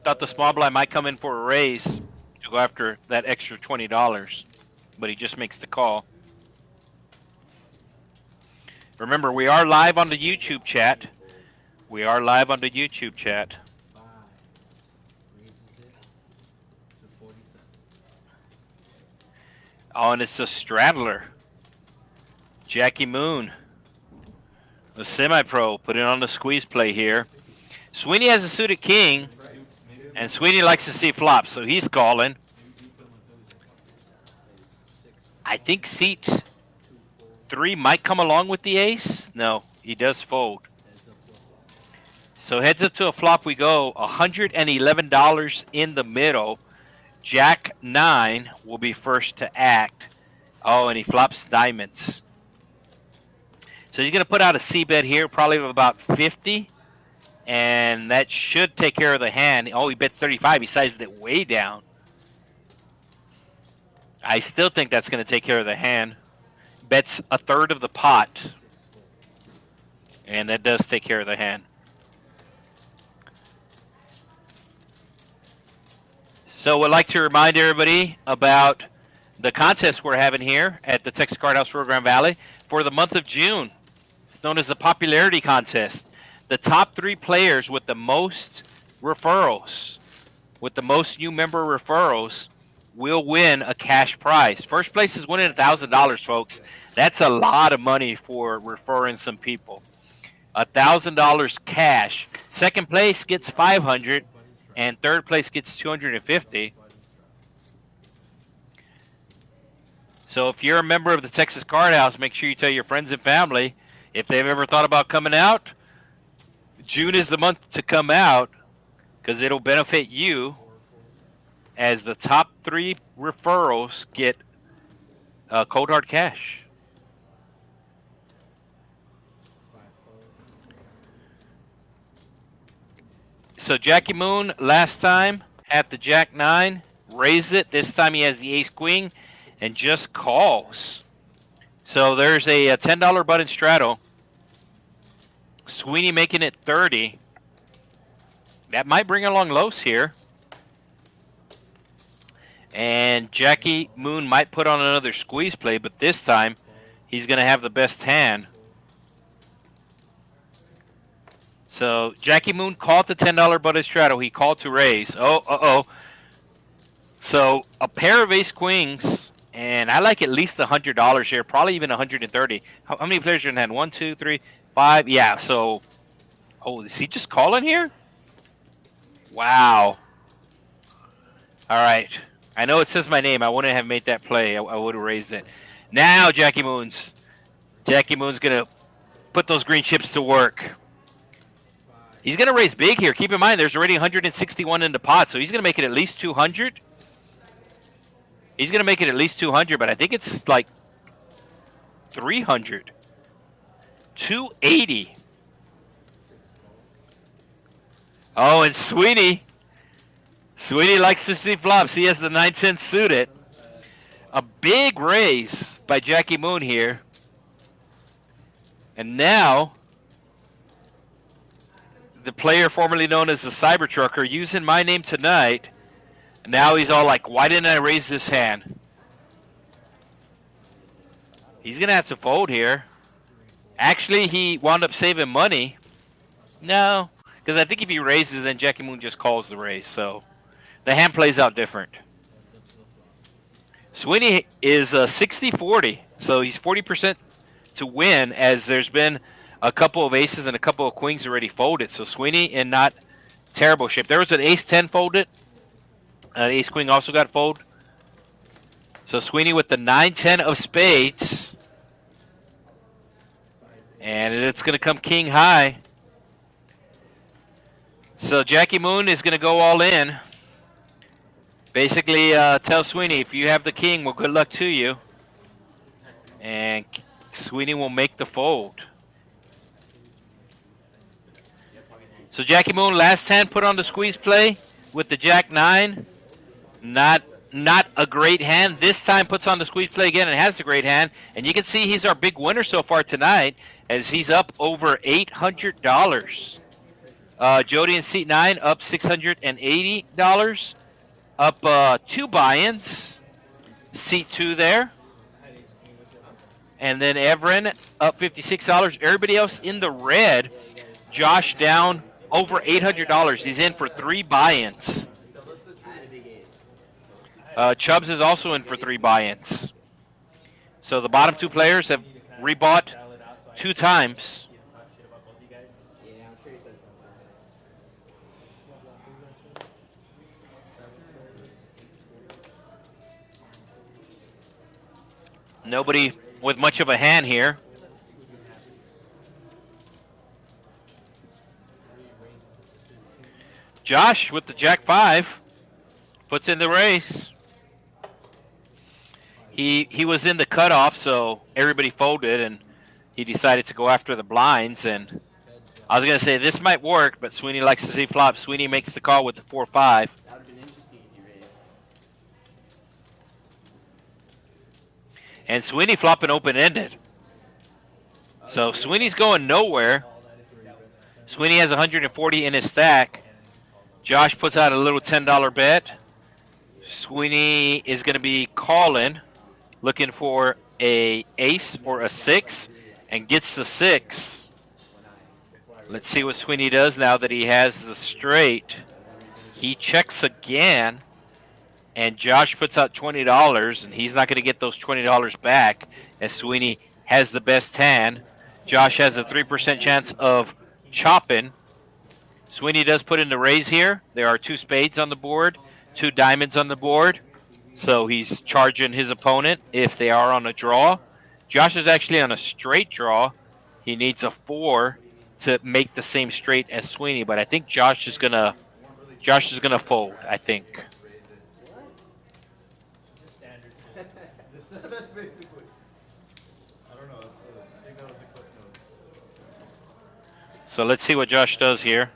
S1: Thought the small blind might come in for a raise to go after that extra $20, but he just makes the call. Remember, we are live on the YouTube chat. We are live on the YouTube chat. Oh, and it's a straddler. Jackie Moon, the semi-pro, put it on the squeeze play here. Sweeney has a suited king, and Sweeney likes to see flops, so he's calling. I think seat 3 might come along with the ace. No, he does fold. So heads up to a flop we go. $111 in the middle. Jack 9 will be first to act. Oh, and he flops diamonds. So he's going to put out a C bet here, probably of about 50. And that should take care of the hand. Oh, he bet 35. He sized it way down. I still think that's going to take care of the hand. Bets a third of the pot. And that does take care of the hand. So I'd like to remind everybody about the contest we're having here at the Texas Card House Rio Grande Valley for the month of June. It's known as the Popularity Contest. The top 3 players with the most referrals, with the most new member referrals, will win a cash prize. First place is winning $1,000, folks. That's a lot of money for referring some people. $1,000 cash. Second place gets $500, and third place gets $250. So if you're a member of the Texas Card House, make sure you tell your friends and family if they've ever thought about coming out. June is the month to come out because it'll benefit you as the top 3 referrals get cold hard cash. So Jackie Moon last time had the Jack 9, raised it. This time he has the Ace Queen and just calls. So there's a $10 button straddle. Sweeney making it 30. That might bring along Los here. And Jackie Moon might put on another squeeze play, but this time he's going to have the best hand. So Jackie Moon called the $10 button straddle. He called to raise. Oh. So a pair of ace queens, and I like at least $100 here, probably even 130. How many players are in hand? 1, 2, 3, 5. Yeah. So, is he just calling here? Wow. All right. I know it says my name. I wouldn't have made that play. I would have raised it. Now Jackie Moon's gonna put those green chips to work. He's gonna raise big here. Keep in mind, there's already 161 in the pot, so he's gonna make it at least 200. He's gonna make it at least 200, but I think it's like 300, 280. Oh, and Sweeney likes to see flops. He has the 9-10 suited. A big raise by Jackie Moon here. And now, the player formerly known as the Cybertrucker, using my name tonight, now he's all like, why didn't I raise this hand? He's going to have to fold here. Actually, he wound up saving money. No, because I think if he raises, then Jackie Moon just calls the raise. So the hand plays out different. Sweeney is 60-40, so he's 40% to win, as there's been a couple of aces and a couple of queens already folded. So Sweeney in not terrible shape. There was an ace-10 folded. An ace-queen also got folded. So Sweeney with the 9-10 of spades. And it's going to come king high. So Jackie Moon is going to go all in. Basically, tell Sweeney, if you have the king, well, good luck to you. And Sweeney will make the fold. So Jackie Moon, last hand, put on the squeeze play with the Jack-9. Not a great hand. This time puts on the squeeze play again and has the great hand. And you can see he's our big winner so far tonight, as he's up over $800. Jody in seat 9 up $680. Up 2 buy-ins. Seat 2 there. And then Everin up $56. Everybody else in the red. Josh down over $800. He's in for 3 buy-ins. Chubbs is also in for 3 buy-ins. So the bottom 2 players have rebought 2 times. Nobody with much of a hand here. Josh with the Jack-5 puts in the race. He was in the cutoff, so everybody folded, and he decided to go after the blinds. And I was going to say this might work, but Sweeney likes to see flop. Sweeney makes the call with the 4-5.
S4: That would have been interesting if you raised.
S1: And Sweeney flopping open-ended. So Sweeney's going nowhere. Sweeney has 140 in his stack. Josh puts out a little $10 bet. Sweeney is going to be calling, looking for a ace or a 6, and gets the 6. Let's see what Sweeney does now that he has the straight. He checks again, and Josh puts out $20, and he's not going to get those $20 back, as Sweeney has the best hand. Josh has a 3% chance of chopping. Sweeney does put in the raise here. There are 2 spades on the board, 2 diamonds on the board. So he's charging his opponent if they are on a draw. Josh is actually on a straight draw. He needs a 4 to make the same straight as Sweeney, but I think Josh is gonna fold, I think.
S3: That's basically. I don't know. I think that was the clip notes.
S1: So let's see what Josh does here.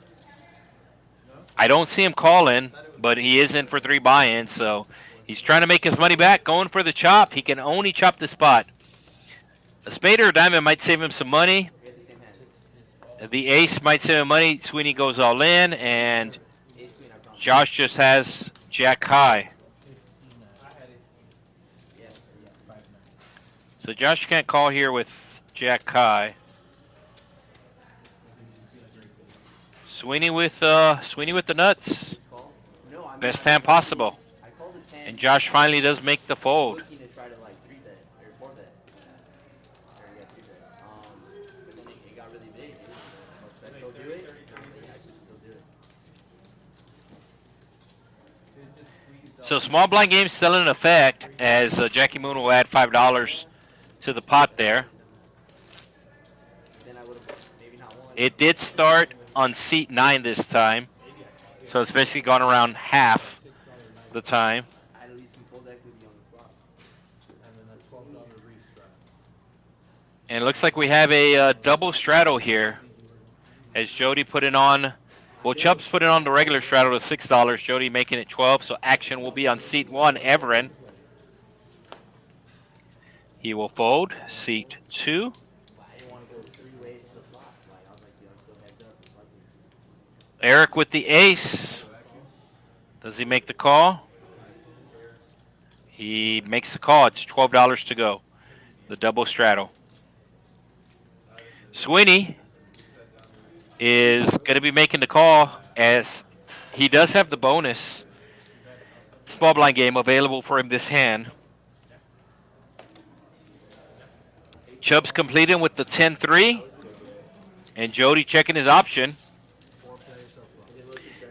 S1: I don't see him calling, but he is in for 3 buy-ins, so he's trying to make his money back, going for the chop. He can only chop the spot. A spade or a diamond might save him some money. The ace might save him money. Sweeney goes all in, and Josh just has Jack high. So Josh can't call here with Jack High. Sweeney with the nuts.
S4: Just call? No, I mean,
S1: Best
S4: I
S1: hand
S4: called
S1: possible.
S4: I called the 10.
S1: And Josh finally does make the fold.
S4: Looking to try to like 3-bet or 4-bet. Or yeah, 3-bet. But then it got really big, dude. Should I still do it? Yeah, I should still do it.
S1: So small blind game still in effect as Jackie Moon will add $5 to the pot there.
S4: Then I would have maybe not won.
S1: It did start on seat 9 this time, so it's basically gone around half the time.
S4: I had at least some full equity on the flop.
S1: And it looks like we have a double straddle here as Jody put it on. Well, Chubb's putting on the regular straddle to $6. Jody making it 12. So action will be on seat 1, Everin. He will fold. Seat 2.
S4: I didn't want to go 3 ways to the flop. Like, I was like, dude, I'm still heads up. Fuck it.
S1: Eric with the ace. Does he make the call? He makes the call. It's $12 to go. The double straddle. Sweeney is going to be making the call as he does have the bonus small blind game available for him this hand. Chubb's completing with the 10-3 and Jody checking his option.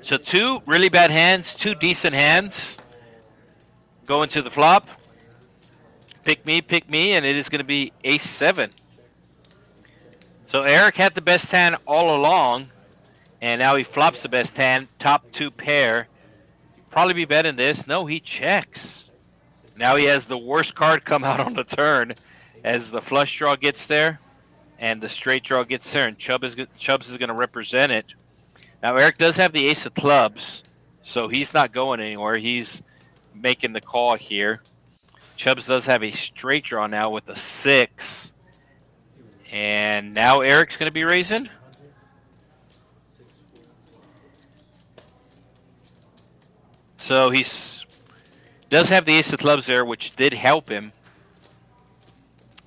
S1: So 2 really bad hands, 2 decent hands going to the flop. Pick me, and it is going to be ace-7. So Eric had the best hand all along, and now he flops the best hand, top 2 pair. Probably be betting this. No, he checks. Now he has the worst card come out on the turn as the flush draw gets there and the straight draw gets there, and Chubbs is going to represent it. Now Eric does have the ace of clubs, so he's not going anywhere. He's making the call here. Chubbs does have a straight draw now with a 6. And now Eric's going to be raising. So does have the ace of clubs there, which did help him.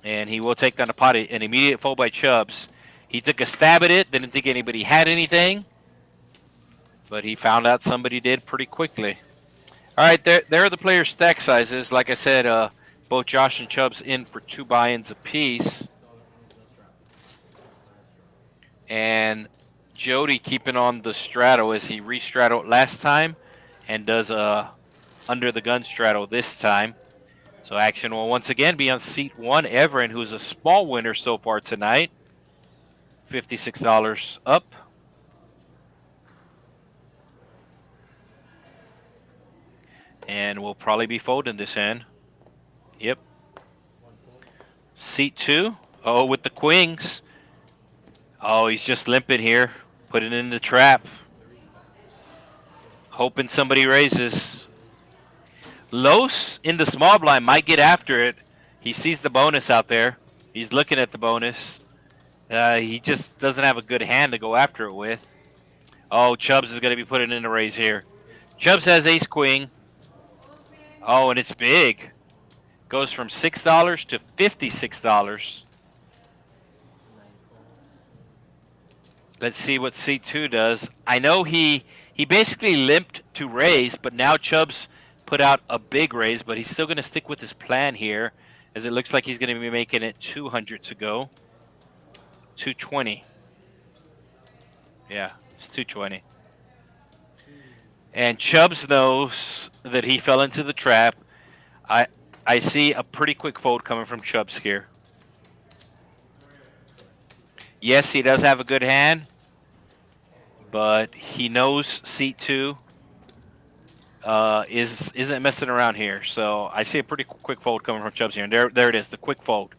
S1: And he will take down the pot. An immediate fold by Chubbs. He took a stab at it. Didn't think anybody had anything. But he found out somebody did pretty quickly. All right, there are the player stack sizes. Like I said, both Josh and Chubbs in for 2 buy-ins apiece. And Jody keeping on the straddle as he re-straddled last time and does a under the gun straddle this time. So action will once again be on seat 1, Everin, who's a small winner so far tonight. $56 up. And we'll probably be folding this hand. Yep. Seat 2. Oh, with the queens. Oh, he's just limping here. Put it in the trap. Hoping somebody raises. Los in the small blind might get after it. He sees the bonus out there. He's looking at the bonus. He just doesn't have a good hand to go after it with. Oh, Chubbs is going to be putting in a raise here. Chubbs has ace queen. Oh, and it's big. Goes from $6 to $56. Let's see what C2 does. I know he basically limped to raise, but now Chubbs put out a big raise, but he's still going to stick with his plan here, as it looks like he's going to be making it 200 to go. 220. Yeah, it's 220. And Chubbs knows that he fell into the trap. I see a pretty quick fold coming from Chubbs here. Yes, he does have a good hand, but he knows seat 2 isn't messing around here. So I see a pretty quick fold coming from Chubbs here. And there it is, the quick fold.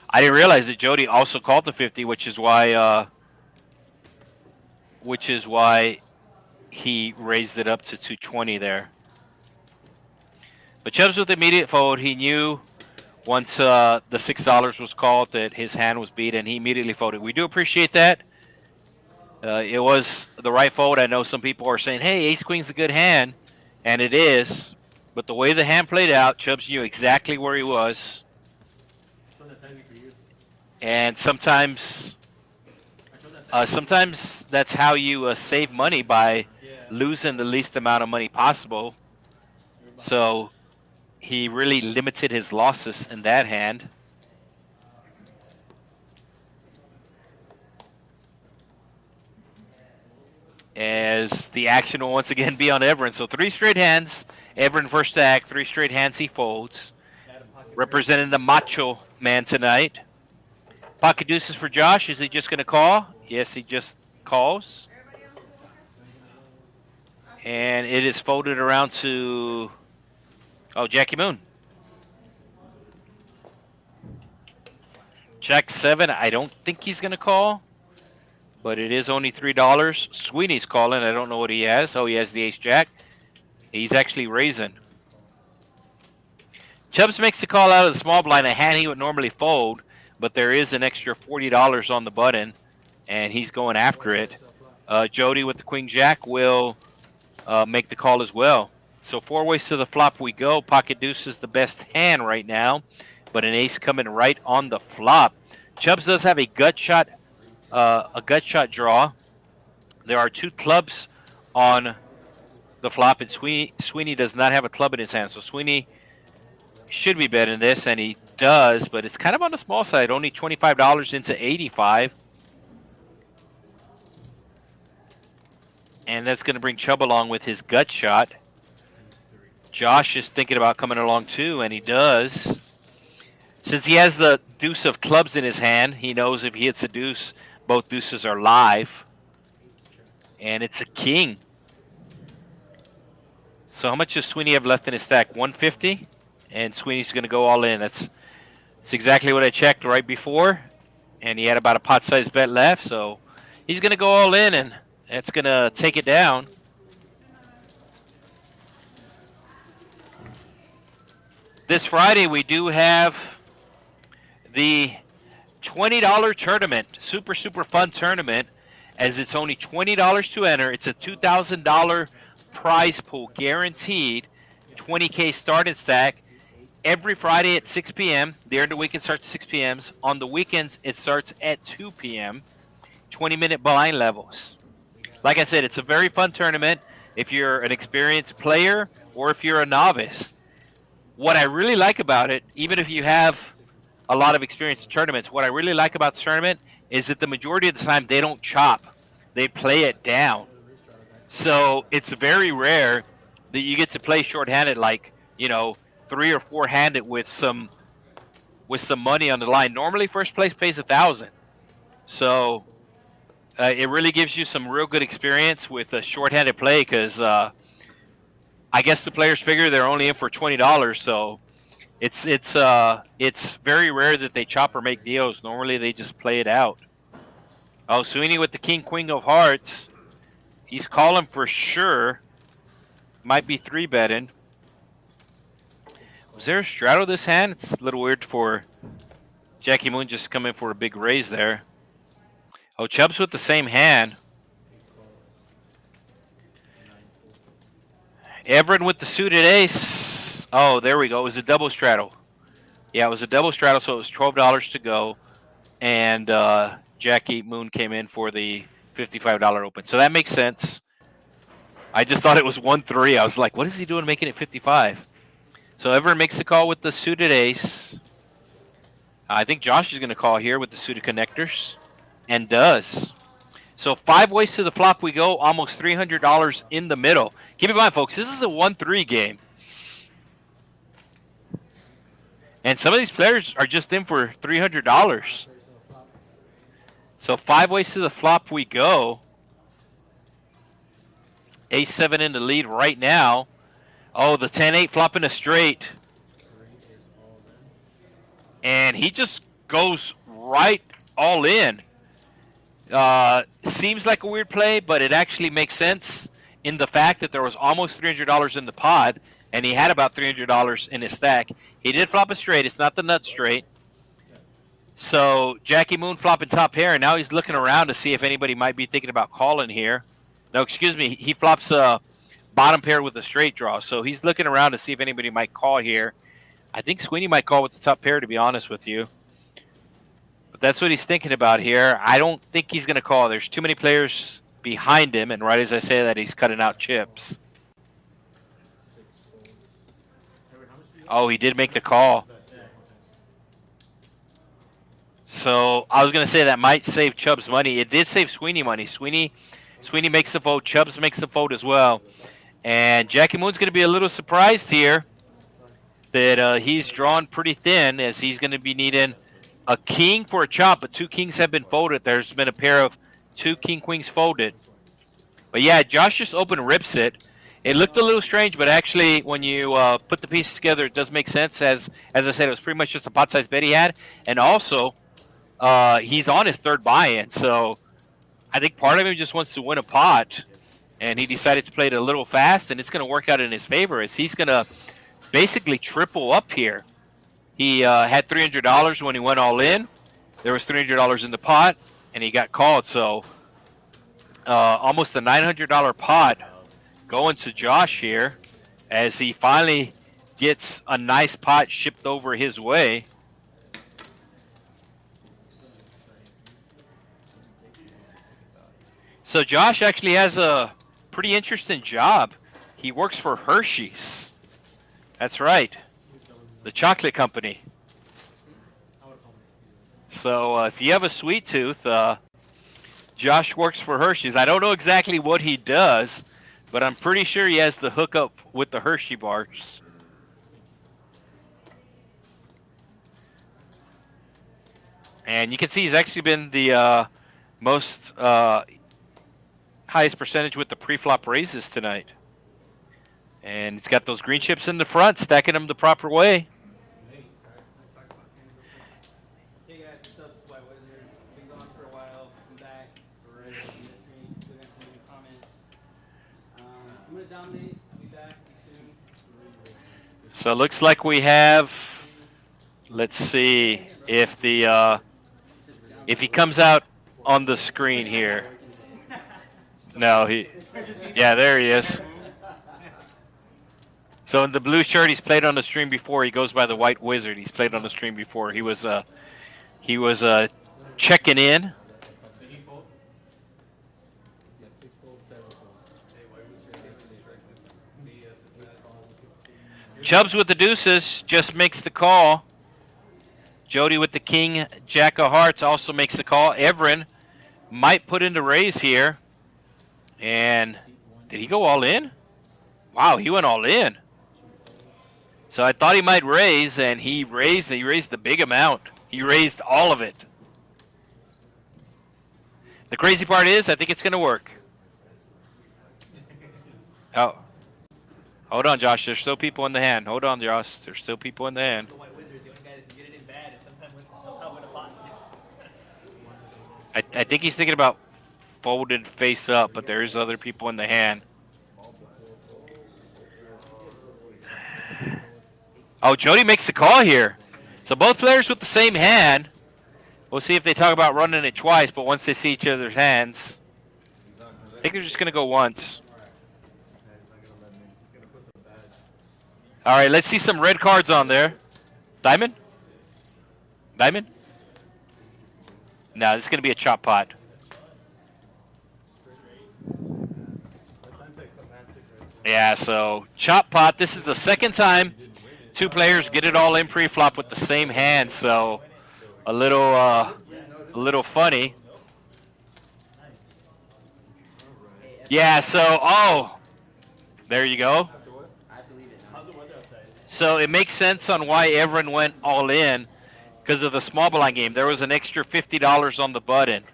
S1: I didn't realize that Jody also called the 50, which is why he raised it up to 220 there. But Chubbs with immediate fold, he knew once the $6 was called that his hand was beat, and he immediately folded. We do appreciate that. It was the right fold. I know some people are saying, hey, ace queen's a good hand, and it is. But the way the hand played out, Chubbs knew exactly where he was.
S2: Show that's heavy for you.
S1: And sometimes
S2: I showed that's heavy.
S1: sometimes that's how you save money by
S3: Yeah.
S1: losing the least amount of money possible. So he really limited his losses in that hand. As the action will once again be on Everin. So 3 straight hands. Everin first stack, 3 straight hands he folds. Representing the macho man tonight. Pocket deuces for Josh. Is he just going to call? Yes, he just calls. And it is folded around to, Jackie Moon. Jack 7, I don't think he's going to call. But it is only $3. Sweeney's calling. I don't know what he has. Oh, he has the ace-jack. He's actually raising. Chubbs makes the call out of the small blind, a hand he would normally fold, but there is an extra $40 on the button, and he's going after it. Jody with the queen-jack will make the call as well. So 4 ways to the flop we go. Pocket deuce is the best hand right now, but an ace coming right on the flop. Chubbs does have a gut shot draw. There are 2 clubs on the flop, and Sweeney does not have a club in his hand. So Sweeney should be betting this, and he does, but it's kind of on the small side, only $25 into $85. And that's going to bring Chubb along with his gut shot. Josh is thinking about coming along too, and he does. Since he has the deuce of clubs in his hand, he knows if he hits a deuce, both deuces are live. And it's a king. So how much does Sweeney have left in his stack? 150? And Sweeney's going to go all in. That's exactly what I checked right before. And he had about a pot-sized bet left. So he's going to go all in, and that's going to take it down. This Friday, we do have the $20 tournament, super fun tournament, as it's only $20 to enter. It's a $2,000 prize pool, guaranteed, 20K start and stack. Every Friday at 6 p.m. During the weekend starts at 6 p.m. On the weekends, it starts at 2 p.m. 20-minute blind levels. Like I said, it's a very fun tournament if you're an experienced player or if you're a novice. What I really like about it, even if you have a lot of experience in tournaments, what I really like about the tournament is that the majority of the time they don't chop. They play it down. So it's very rare that you get to play short-handed, like, 3 or 4-handed with some money on the line. Normally first place pays $1,000. So it really gives you some real good experience with a short-handed play, because I guess the players figure they're only in for $20, so it's very rare that they chop or make deals. Normally they just play it out. Oh, Sweeney with the king, queen of hearts. He's calling for sure. Might be 3-betting. Was there a straddle this hand? It's a little weird for Jackie Moon just coming for a big raise there. Oh, Chubbs with the same hand. Everin with the suited ace. Oh, there we go. It was a double straddle. Yeah, it was a double straddle, so it was $12 to go. And Jackie Moon came in for the $55 open. So that makes sense. I just thought it was 1-3. I was like, what is he doing making it 55? So Everin makes the call with the suited ace. I think Josh is going to call here with the suited connectors. And does. So 5 ways to the flop we go, almost $300 in the middle. Keep in mind, folks, this is a 1-3 game. And some of these players are just in for $300. So 5 ways to the flop we go. Ace-7 in the lead right now. Oh, the 10-8 flopping a straight. And he just goes right all in. Seems like a weird play, but it actually makes sense in the fact that there was almost $300 in the pot, and he had about $300 in his stack. He did flop a straight. It's not the nut straight. So Jackie Moon flopping top pair, and now he's looking around to see if anybody might be thinking about calling here. No, excuse me. He flops bottom pair with a straight draw, so he's looking around to see if anybody might call here. I think Sweeney might call with the top pair, to be honest with you. But that's what he's thinking about here. I don't think he's going to call. There's too many players behind him, and right as I say that, he's cutting out chips. Oh, he did make the call. So I was going to say that might save Chubb's money. It did save Sweeney money. Sweeney makes the vote. Chubbs makes the vote as well. And Jackie Moon's going to be a little surprised here that he's drawn pretty thin, as he's going to be needing a king for a chop, but 2 kings have been folded. There's been a pair of 2 king queens folded. But yeah, Josh just open rips it. It looked a little strange, but actually when you put the pieces together, it does make sense. As I said, it was pretty much just a pot-sized bet he had. And also, he's on his 3rd buy-in, so I think part of him just wants to win a pot, and he decided to play it a little fast, and it's going to work out in his favor, as he's going to basically triple up here. He had $300 when he went all in. There was $300 in the pot, and he got called, so almost a $900 pot going to Josh here, as he finally gets a nice pot shipped over his way. So Josh actually has a pretty interesting job. He works for Hershey's. That's right, the chocolate company. So if you have a sweet tooth, Josh works for Hershey's. I don't know exactly what he does, but I'm pretty sure he has the hookup with the Hershey bars. And you can see he's actually been the most highest percentage with the pre-flop raises tonight. And he's got those green chips in the front, stacking them the proper way.
S3: Hey guys, what's up? It's White Wizards. Been gone for a while. I'm back. Comments. I'm gonna dominate. I'll be back soon.
S1: So it looks like we have, let's see if the if he comes out on the screen here. No, yeah, there he is. So in the blue shirt, he's played on the stream before. He goes by the White Wizard. He's played on the stream before. He was checking in. Chubbs with the deuces just makes the call. Jody with the king, jack of hearts also makes the call. Everin might put in the raise here. And did he go all in? Wow, he went all in. So I thought he might raise, and he raised the big amount. He raised all of it. The crazy part is, I think it's going to work. Oh. Hold on, Josh. There's still people in the hand. Hold on, Josh. There's still people in the hand.
S3: The White Wizard, the only guy that can get it in bad is sometimes win a pot.
S1: I think he's thinking about folded face up, but there's other people in the hand. Oh, Jody makes the call here. So both players with the same hand. We'll see if they talk about running it twice, but once they see each other's hands, I think they're just going to go once. All right, let's see some red cards on there. Diamond? Diamond? No, this is going to be a chop pot. Yeah, so chop pot. This is the second time 2 players get it all in pre-flop with the same hand, so a little funny. Yeah, so there you go. So it makes sense on why everyone went all in, because of the small blind game. There was an extra $50 on the button.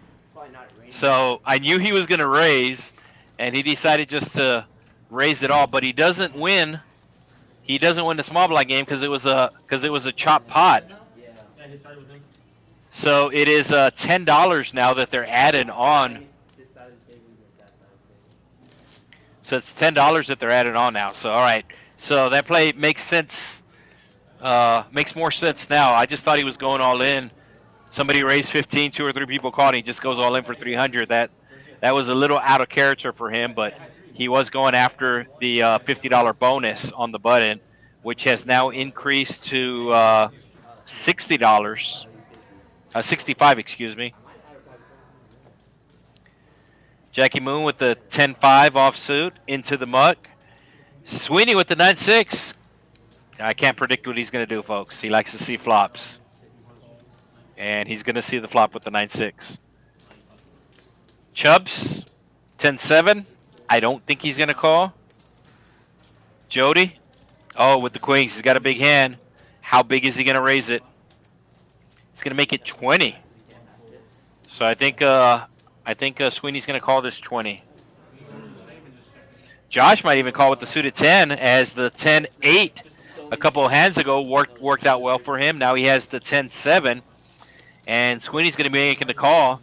S1: So I knew he was going to raise, and he decided just to raise it all, but he doesn't win. He doesn't win the small blind game because it was a chop pot. So it is $10 now that they're adding on. So it's $10 that they're adding on now. So all right. So that play makes sense. Makes more sense now. I just thought he was going all in Somebody raised 15, 2 or 3 people called, and he just goes all in for 300. That was a little out of character for him, but he was going after the $50 bonus on the button, which has now increased to $60, 65, excuse me. Jackie Moon with the 10-5 offsuit into the muck. Sweeney with the 9-6. I can't predict what he's going to do, folks. He likes to see flops. And he's going to see the flop with the 9-6. Chubbs, 10-7. I don't think he's going to call. Jody. Oh, with the queens. He's got a big hand. How big is he going to raise it? He's going to make it 20. So I think Sweeney's going to call this 20. Josh might even call with the suited 10, as the 10-8 a couple of hands ago worked out well for him. Now he has the 10-7, and Sweeney's going to be making the call.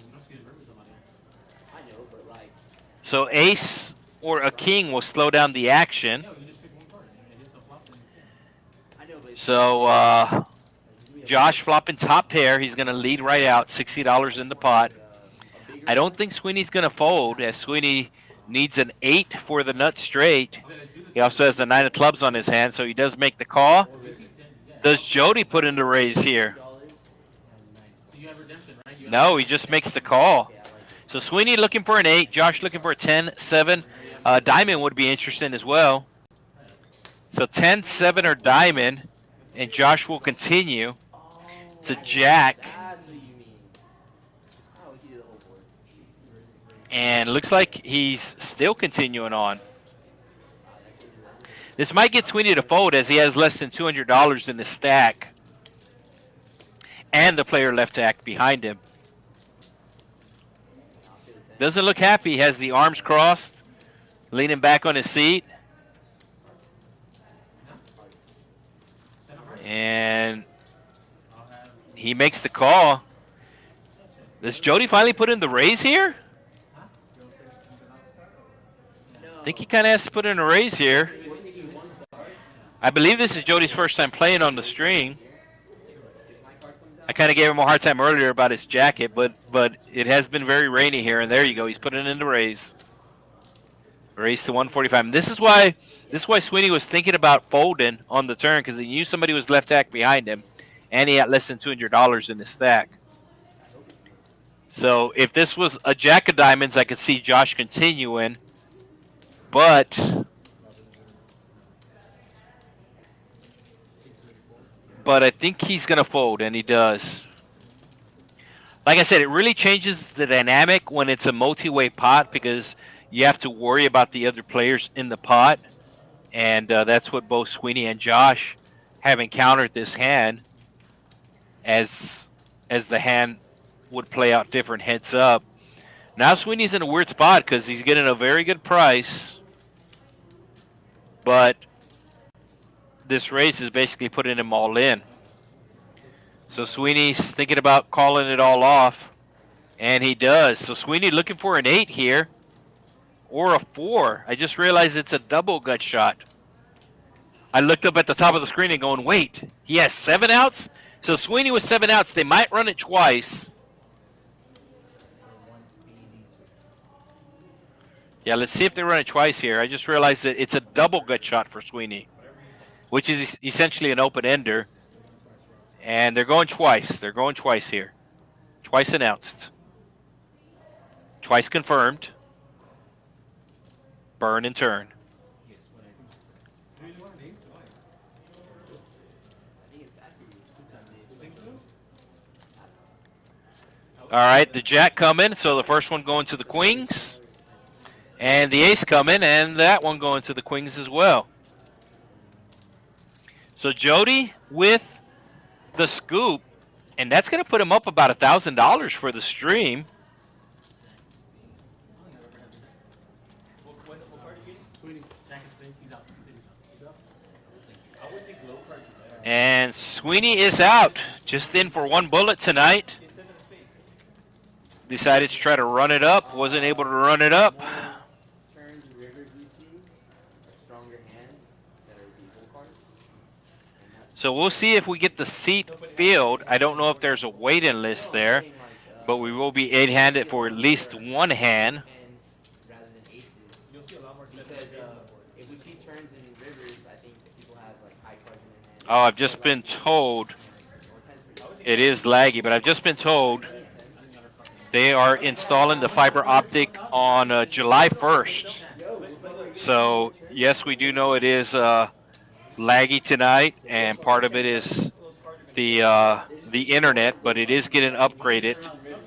S1: So ace or a king will slow down the action. So Josh flopping top pair. He's going to lead right out, $60 in the pot. I don't think Sweeney's going to fold, as Sweeney needs an 8 for the nut straight. He also has the 9 of clubs on his hand, so he does make the call. Does Jody put in the raise here? No, he just makes the call. So Sweeney looking for an 8, Josh looking for a 10-7. Diamond would be interesting as well. So 10-7 or diamond, and Josh will continue to jack. And looks like he's still continuing on. This might get Sweeney to fold, as he has less than $200 in the stack. And the player left to act behind him. Doesn't look happy. He has the arms crossed, leaning back on his seat. And he makes the call. Does Jody finally put in the raise here? I think he kind of has to put in a raise here. I believe this is Jody's first time playing on the string. I kind of gave him a hard time earlier about his jacket, but it has been very rainy here, and there you go. He's putting in the raise. Raise to 145. And this is why Sweeney was thinking about folding on the turn, because he knew somebody was left act behind him, and he had less than $200 in the stack. So if this was a jack of diamonds, I could see Josh continuing. But I think he's going to fold, and he does. Like I said, it really changes the dynamic when it's a multi-way pot, because you have to worry about the other players in the pot. And that's what both Sweeney and Josh have encountered this hand, as the hand would play out different heads up. Now Sweeney's in a weird spot, because he's getting a very good price. But this race is basically putting him all in. So Sweeney's thinking about calling it all off, and he does. So Sweeney looking for an 8 here, or a 4. I just realized it's a double gut shot. I looked up at the top of the screen and going, wait, he has 7 outs? So Sweeney with 7 outs, they might run it twice. Yeah, let's see if they run it twice here. I just realized that it's a double gut shot for Sweeney, which is essentially an open-ender. And they're going twice. They're going twice here. Twice announced. Twice confirmed. Burn and turn. All right, the jack coming. So the first one going to the queens. And the ace coming, and that one going to the queens as well. So Jody with the scoop, and that's going to put him up about $1,000 for the stream. And Sweeney is out, just in for one bullet tonight. Decided to try to run it up, wasn't able to run it up. So we'll see if we get the seat filled. I don't know if there's a waiting list there, but we will be 8-handed for at least one hand.
S4: Tens rather than aces.
S3: You'll see a lot more tens
S4: Because
S3: than aces on board.
S4: if we see turns and rivers, I think people have like high cards in their hand.
S1: Oh, I've just been told
S4: Or tens for
S1: it is laggy, but I've just been told they are installing the fiber optic on July 1st. So yes, we do know it is laggy tonight, and part of it is the internet, but it is getting upgraded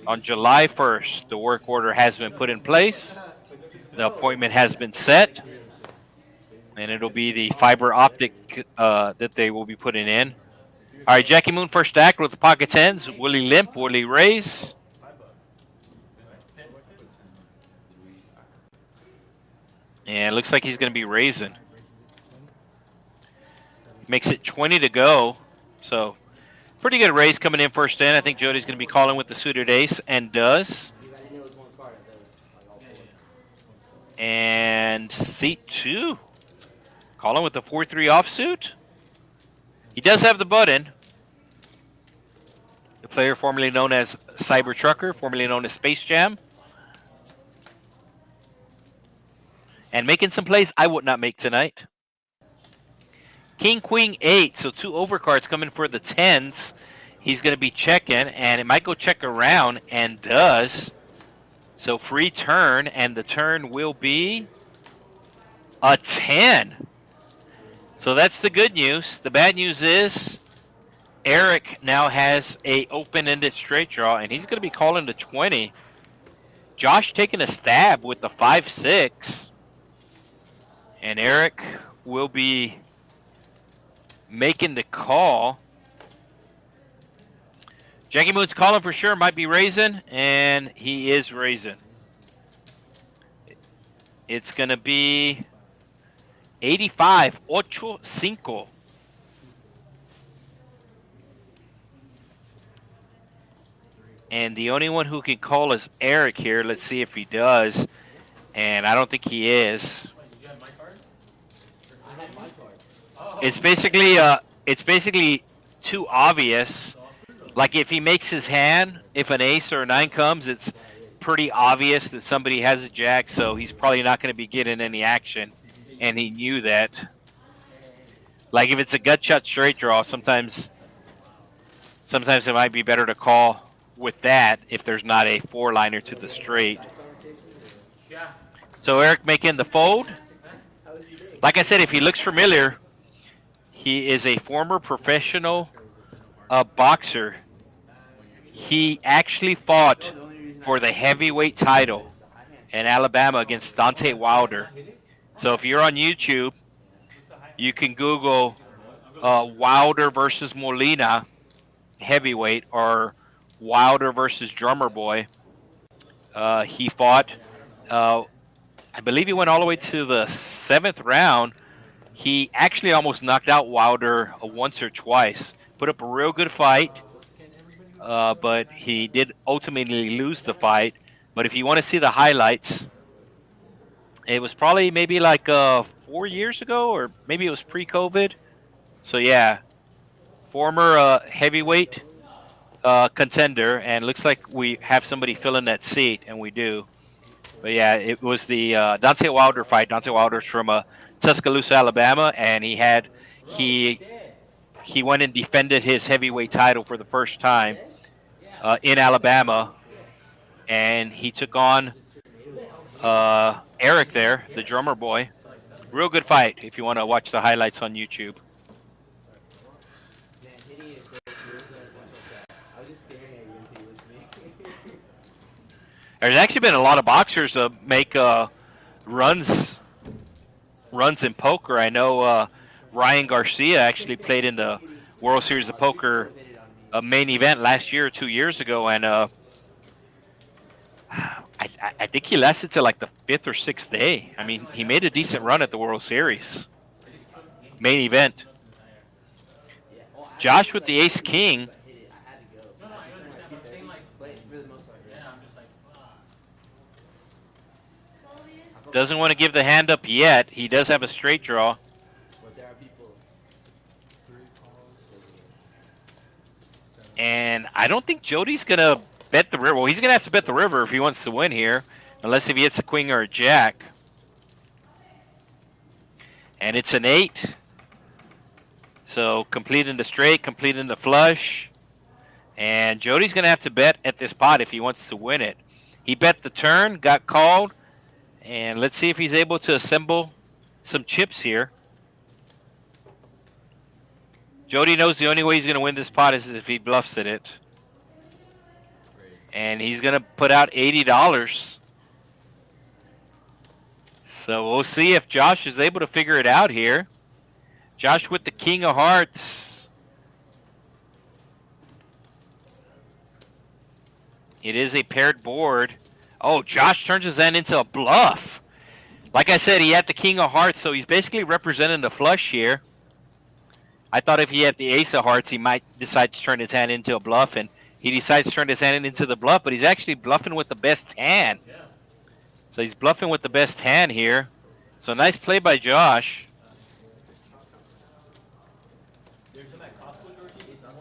S1: on July 1st. The work order has been put in place. The appointment has been set, and it'll be the fiber optic that they will be putting in. All right, Jackie Moon first act with the pocket tens. Willie limp, Willie raise. And it looks like he's going to be raising. Makes it 20 to go. So pretty good raise coming in first in. I think Jody's going to be calling with the suited ace, and does. And seat 2. Calling with the 4-3 offsuit. He does have the button. The player formerly known as Cyber Trucker, formerly known as Space Jam. And making some plays I would not make tonight. King, Queen, 8. So 2 overcards coming for the tens. He's going to be checking, and it might go check around, and does. So free turn, and the turn will be a 10. So that's the good news. The bad news is Eric now has a open-ended straight draw, and he's going to be calling the 20. Josh taking a stab with the 5-6. And Eric will be making the call. Jackie Moon's calling for sure, might be raising, and he is raising. It's going to be 85, 8-5. And the only one who can call is Eric here. Let's see if he does. And I don't think he is. It's basically too obvious. Like if he makes his hand, if an ace or a 9 comes, it's pretty obvious that somebody has a jack, so he's probably not going to be getting any action, and he knew that. Like if it's a gut shot straight draw, sometimes it might be better to call with that if there's not a 4-liner to the straight. So Eric making the fold. Like I said, if he looks familiar, he is a former professional boxer. He actually fought for the heavyweight title in Alabama against Deontay Wilder. So if you're on YouTube, you can Google Wilder versus Molina heavyweight or Wilder versus Drummer Boy. He fought, I believe he went all the way to the 7th round. He actually almost knocked out Wilder once or twice. Put up a real good fight, but he did ultimately lose the fight. But if you want to see the highlights, it was probably maybe like 4 years ago, or maybe it was pre-COVID. So yeah, former heavyweight contender, and looks like we have somebody filling that seat, and we do. But yeah, it was the Deontay Wilder fight. Deontay Wilder's from Tuscaloosa, Alabama, and he went and defended his heavyweight title for the first time in Alabama, and he took on Eric there, the Drummer Boy. Real good fight if you want to watch the highlights on YouTube. There's actually been a lot of boxers make runs in poker. I know Ryan Garcia actually played in the World Series of Poker main event last year or 2 years ago, and I think he lasted till like the 5th or 6th day. I mean, he made a decent run at the World Series main event. Josh with the Ace King. Doesn't want to give the hand up yet. He does have a straight draw. And I don't think Jody's going to bet the river. Well, he's going to have to bet the river if he wants to win here, unless if he hits a queen or a jack. And it's an 8. So completing the straight, completing the flush. And Jody's going to have to bet at this pot if he wants to win it. He bet the turn, got called. And let's see if he's able to assemble some chips here. Jody knows the only way he's going to win this pot is if he bluffs in it. And he's going to put out $80. So we'll see if Josh is able to figure it out here. Josh with the king of hearts. It is a paired board. Oh, Josh turns his hand into a bluff. Like I said, he had the king of hearts, so he's basically representing the flush here. I thought if he had the ace of hearts, he might decide to turn his hand into a bluff, and he decides to turn his hand into the bluff, but he's actually bluffing with the best hand. So he's bluffing with the best hand here. So nice play by Josh.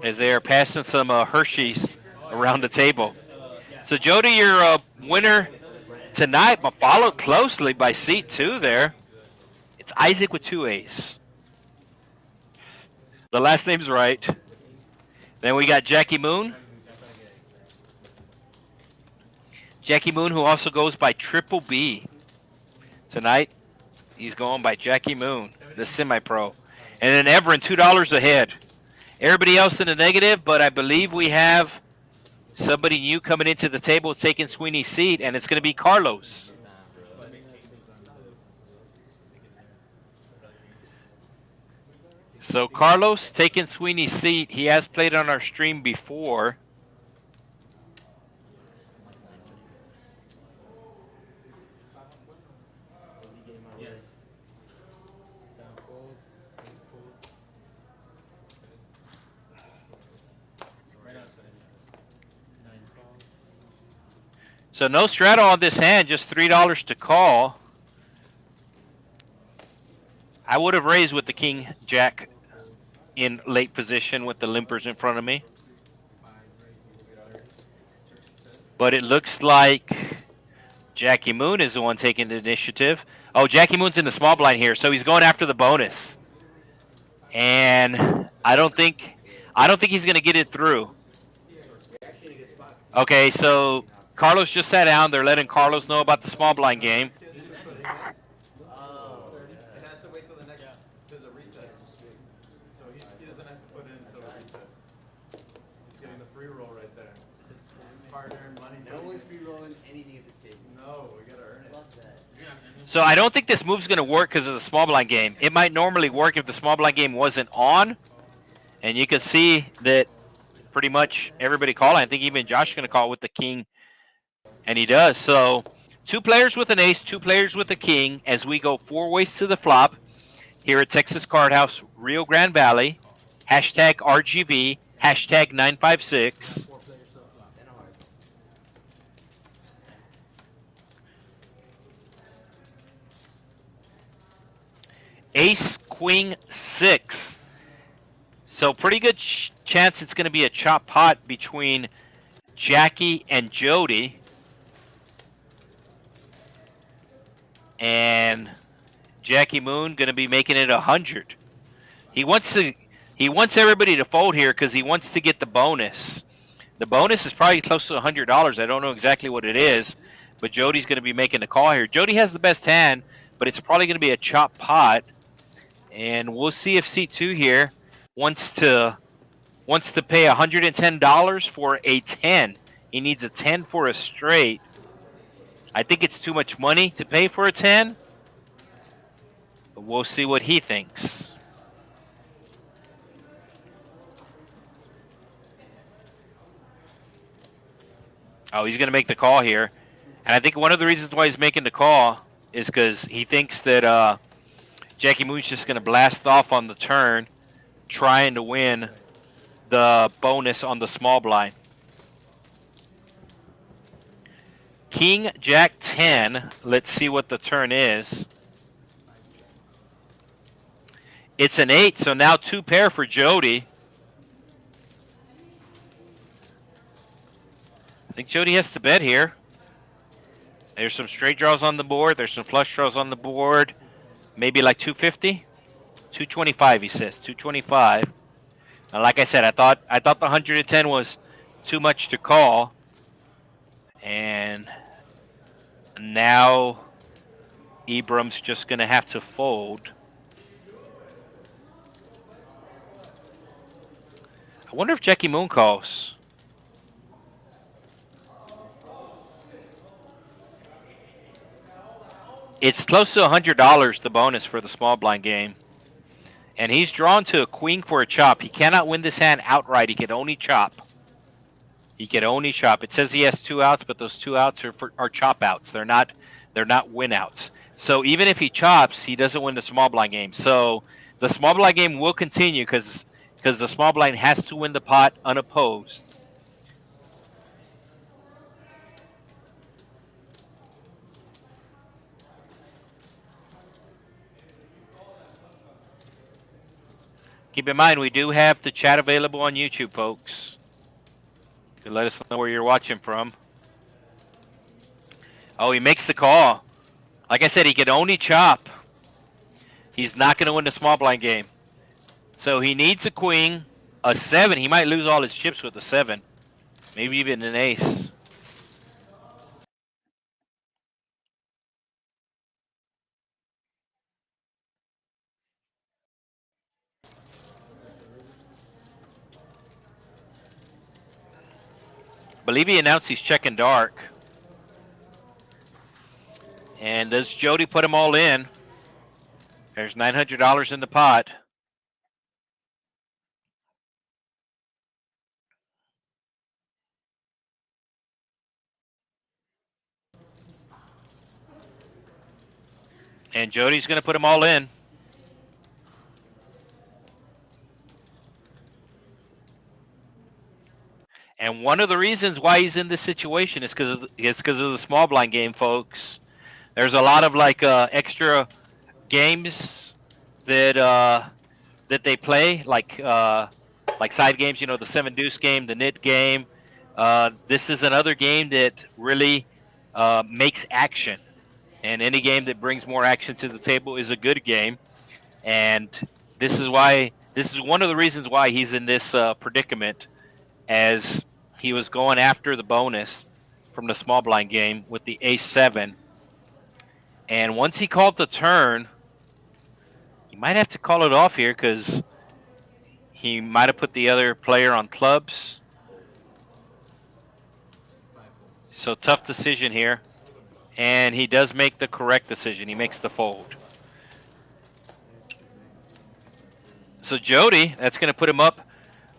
S1: As they are passing some Hershey's around the table. So Jody, your winner tonight, but followed closely by seat 2 there. It's Isaac with 2 A's. The last name's right. Then we got Jackie Moon. Jackie Moon, who also goes by Triple B. Tonight, he's going by Jackie Moon, the semi-pro. And then Everin, $2 ahead. Everybody else in the negative, but I believe we have somebody new coming into the table taking Sweeney's seat, and it's going to be Carlos. So Carlos taking Sweeney's seat. He has played on our stream before. So no straddle on this hand, just $3 to call. I would have raised with the king jack in late position with the limpers in front of me. But it looks like Jackie Moon is the one taking the initiative. Oh, Jackie Moon's in the small blind here, so he's going after the bonus. And I don't think he's going to get it through. Okay, so Carlos just sat down. They're letting Carlos know about the small blind game.
S5: It has to wait till the next, there's a reset. So he doesn't have to put in until the reset. He's getting the free roll right there. Hard-earned money.
S4: No one's free rolling anything at this table.
S5: No, we gotta earn it.
S4: Love that.
S1: So I don't think this move's going to work because of the small blind game. It might normally work if the small blind game wasn't on. And you can see that pretty much everybody called. I think even Josh is going to call with the king. And he does. So 2 players with an ace, 2 players with a king as we go 4 ways to the flop here at Texas Card House, Rio Grande Valley. Hashtag RGV, hashtag 956. Ace, queen, 6. So pretty good chance it's going to be a chop pot between Jackie and Jody. And Jackie Moon going to be making it 100. He wants everybody to fold here because he wants to get the bonus. The bonus is probably close to $100. I don't know exactly what it is, but Jody's going to be making the call here. Jody has the best hand, but it's probably going to be a chop pot. And we'll see if C2 here wants to pay $110 for a 10. He needs a 10 for a straight. I think it's too much money to pay for a 10. But we'll see what he thinks. Oh, he's going to make the call here. And I think one of the reasons why he's making the call is because he thinks that Jackie Moon's just going to blast off on the turn, trying to win the bonus on the small blind. King, Jack, 10. Let's see what the turn is. It's an 8, so now 2 pair for Jody. think Jody has to bet here. There's some straight draws on the board. There's some flush draws on the board. Maybe like 250, 225. He says 225. And like I said, I thought the 110 was too much to call, and now Ibram's just gonna have to fold. I wonder if Jackie Moon calls. It's close to $100, the bonus for the small blind game. And he's drawn to a queen for a chop. He cannot win this hand outright. He can only chop. He can only chop. It says he has 2 outs, but those 2 outs are chop outs. They're not win outs. So even if he chops, he doesn't win the small blind game. So the small blind game will continue because the small blind has to win the pot unopposed. Keep in mind, we do have the chat available on YouTube, folks. To let us know where you're watching from. Oh, he makes the call. Like I said, he can only chop. He's not going to win the small blind game. So he needs a queen, a 7. He might lose all his chips with a 7. Maybe even an ace. I believe he announced he's checking dark. And does Jody put them all in? There's $900 in the pot. And Jody's going to put them all in. And one of the reasons why he's in this situation is because of the small blind game, folks. There's a lot of like extra games that they play, like side games. You know, the 7 deuce game, the nit game. This is another game that really makes action, and any game that brings more action to the table is a good game. And this is one of the reasons why he's in this predicament, as he was going after the bonus from the small blind game with the ace-7. And once he called the turn, he might have to call it off here because he might have put the other player on clubs. So tough decision here. And he does make the correct decision. He makes the fold. So Jody, that's going to put him up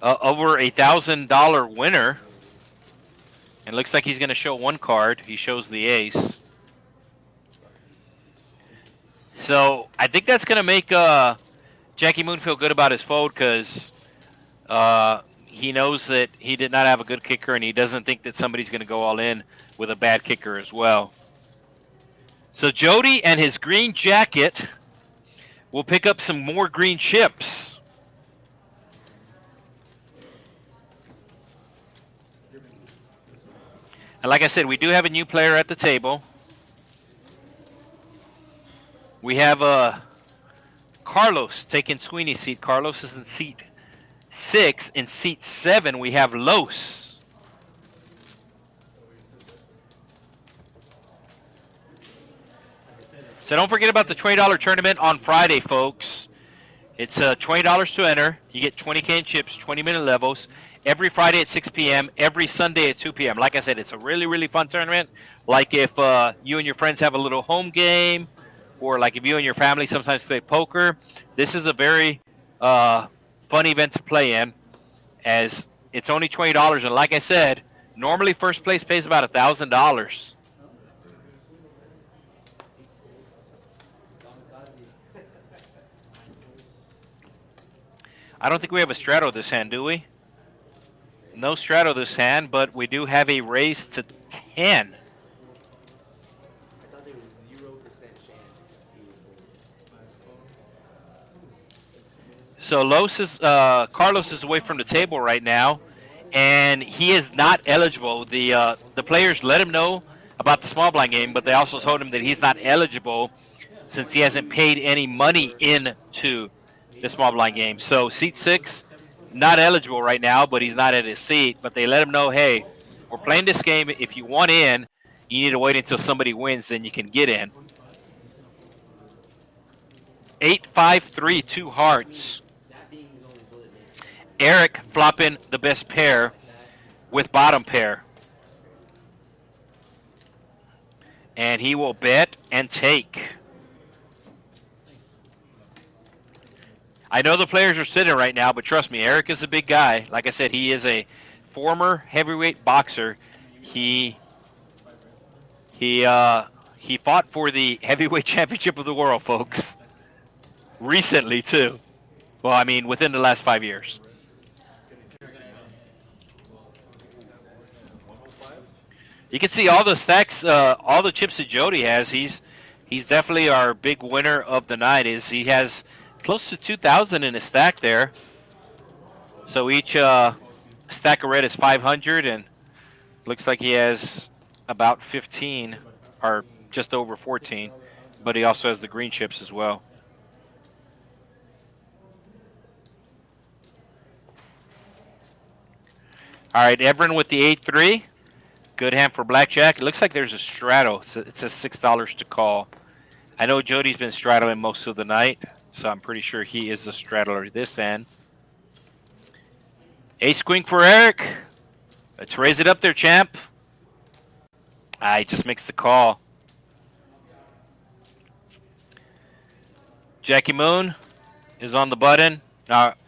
S1: over $1,000 winner. And looks like he's going to show one card. He shows the ace. So I think that's going to make Jackie Moon feel good about his fold, because he knows that he did not have a good kicker, and he doesn't think that somebody's going to go all in with a bad kicker as well. So Jody and his green jacket will pick up some more green chips. And like I said, we do have a new player at the table. We have Carlos taking Sweeney's seat. Carlos is in seat 6. In seat 7, we have Los. So don't forget about the $20 tournament on Friday, folks. It's $20 to enter. You get 20K in chips, 20-minute levels. Every Friday at 6 p.m., every Sunday at 2 p.m. Like I said, it's a really, really fun tournament. Like if you and your friends have a little home game, or like if you and your family sometimes play poker, this is a very fun event to play in, as it's only $20. And like I said, normally first place pays about $1,000. I don't think we have a straddle this hand, do we? No straddle this hand, but we do have a raise to 10.
S4: I thought there was 0% chance he was
S1: So Carlos is away from the table right now, and he is not eligible. The players let him know about the small blind game, but they also told him that he's not eligible since he hasn't paid any money into the small blind game. So seat 6, not eligible right now, but he's not at his seat. But they let him know, hey, we're playing this game. If you want in, you need to wait until somebody wins, then you can get in. 8-5-3, 2 hearts. Eric flopping the best pair with bottom pair. And he will bet and take. I know the players are sitting right now, but trust me, Eric is a big guy. Like I said, he is a former heavyweight boxer. He fought for the heavyweight championship of the world, folks. Recently, too. Well, I mean, within the last 5 years. You can see all the stacks, all the chips that Jody has. He's definitely our big winner of the night. He has close to 2,000 in his stack there. So each stack of red is 500, and looks like he has about 15, or just over 14. But he also has the green chips as well. All right, Everin with the 8-3. Good hand for blackjack. It looks like there's a straddle. It says $6 to call. I know Jody's been straddling most of the night, so I'm pretty sure he is the straddler this end. Ace queen for Eric. Let's raise it up there, champ. He just makes the call. Jackie Moon is on the button.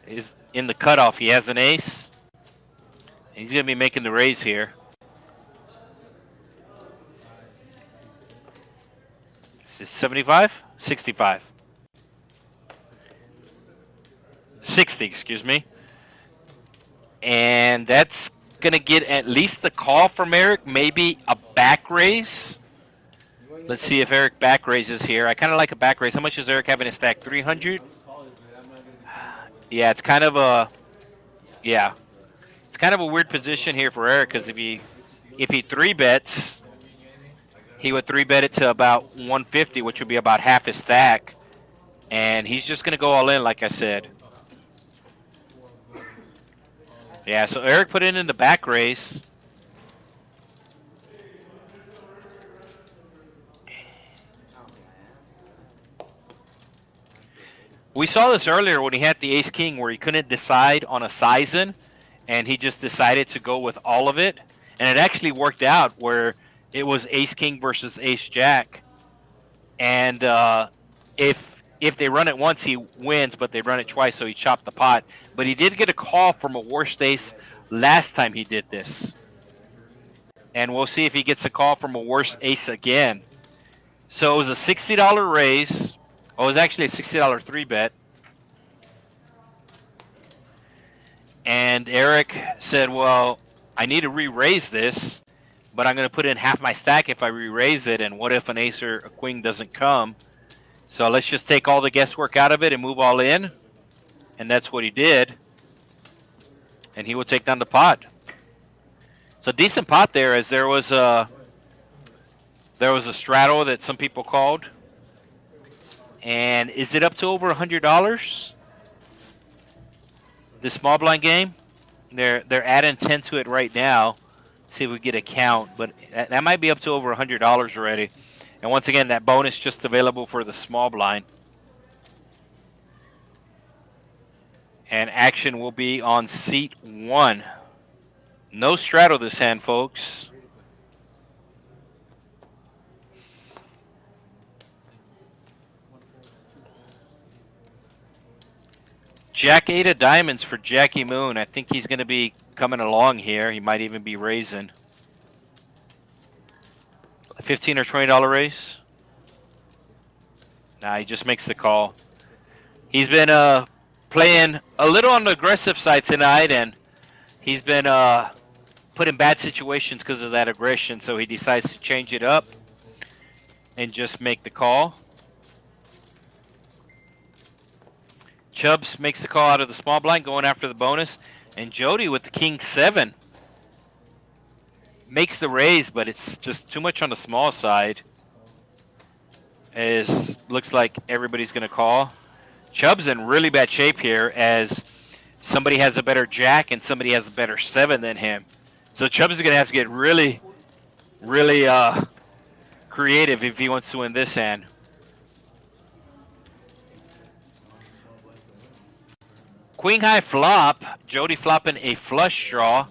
S1: Is in the cutoff. He has an ace. He's going to be making the raise here. Is this 75? 65. 60, excuse me. And that's going to get at least the call from Eric, maybe a back raise. Let's see if Eric back raises here. I kind of like a back raise. How much does Eric have in his stack? 300? Yeah, it's kind of a it's kind of a weird position here for Eric, because if he 3-bets, he would 3-bet it to about 150, which would be about half his stack. And he's just going to go all in, like I said. Yeah, so Eric put it in the back race. We saw this earlier when he had the ace-king, where he couldn't decide on a size-in, and he just decided to go with all of it. And it actually worked out where it was ace-king versus ace-jack. And if they run it once, he wins, but they run it twice, so he chopped the pot. But he did get a call from a worst ace last time he did this. And we'll see if he gets a call from a worse ace again. So it was a $60 raise. Oh, it was actually a $60 3-bet. And Eric said, well, I need to re-raise this, but I'm going to put in half my stack if I re-raise it, and what if an ace or a queen doesn't come? So let's just take all the guesswork out of it and move all in. And that's what he did. And he will take down the pot. So decent pot there, as there was a straddle that some people called. And is it up to over $100? The small blind game? They're adding 10 to it right now. See if we get a count, but that might be up to over $100 already. And once again, that bonus just available for the small blind. And action will be on seat 1. No straddle this hand, folks. Jack 8 of diamonds for Jackie Moon. I think he's going to be coming along here. He might even be raising. A $15 or $20 raise? Nah, he just makes the call. He's been playing a little on the aggressive side tonight, and he's been put in bad situations because of that aggression, so he decides to change it up and just make the call. Chubbs makes the call out of the small blind, going after the bonus. And Jody with the king 7 makes the raise, but it's just too much on the small side. As looks like everybody's going to call. Chubb's in really bad shape here as somebody has a better jack and somebody has a better 7 than him. So Chubb's going to have to get really, really creative if he wants to win this hand. Queen high flop. Jody flopping a flush draw.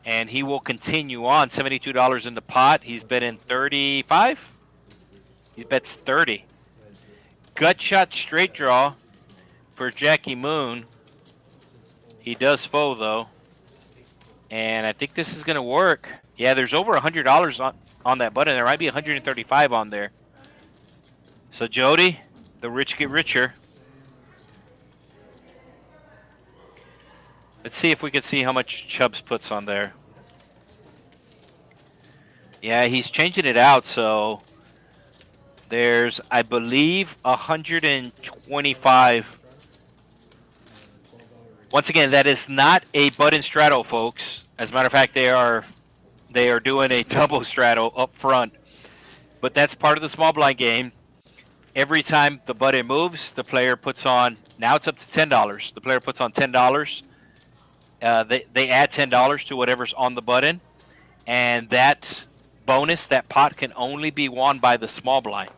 S1: And he will continue on. $72 in the pot. He's betting 35. He bets 30. Gut shot straight draw for Jackie Moon. He does fold though. And I think this is going to work. Yeah, there's over $100 on that button. There might be 135 on there. So Jody, the rich get richer. Let's see if we can see how much Chubbs puts on there. Yeah, he's changing it out, so there's, I believe, 125. Once again, that is not a button straddle, folks. As a matter of fact, they are doing a double straddle up front. But that's part of the small blind game. Every time the button moves, the player puts on, now it's up to $10. The player puts on $10. They add $10 to whatever's on the button, and that bonus, that pot, can only be won by the small blind.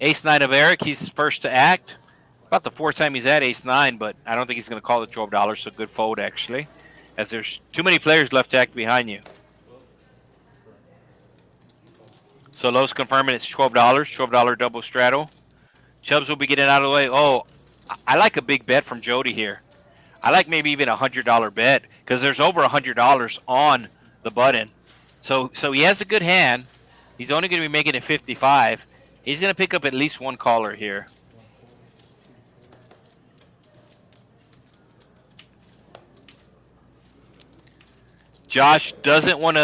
S1: Ace-9 of Eric, he's first to act. About the 4th time he's at Ace-9, but I don't think he's going to call it $12, so good fold, actually, as there's too many players left to act behind you. So Lowe's confirming it's $12, $12 double straddle. Chubbs will be getting out of the way. Oh, I like a big bet from Jody here. I like maybe even a $100 bet because there's over $100 on the button. So he has a good hand. He's only going to be making it 55. He's going to pick up at least one caller here. Josh doesn't want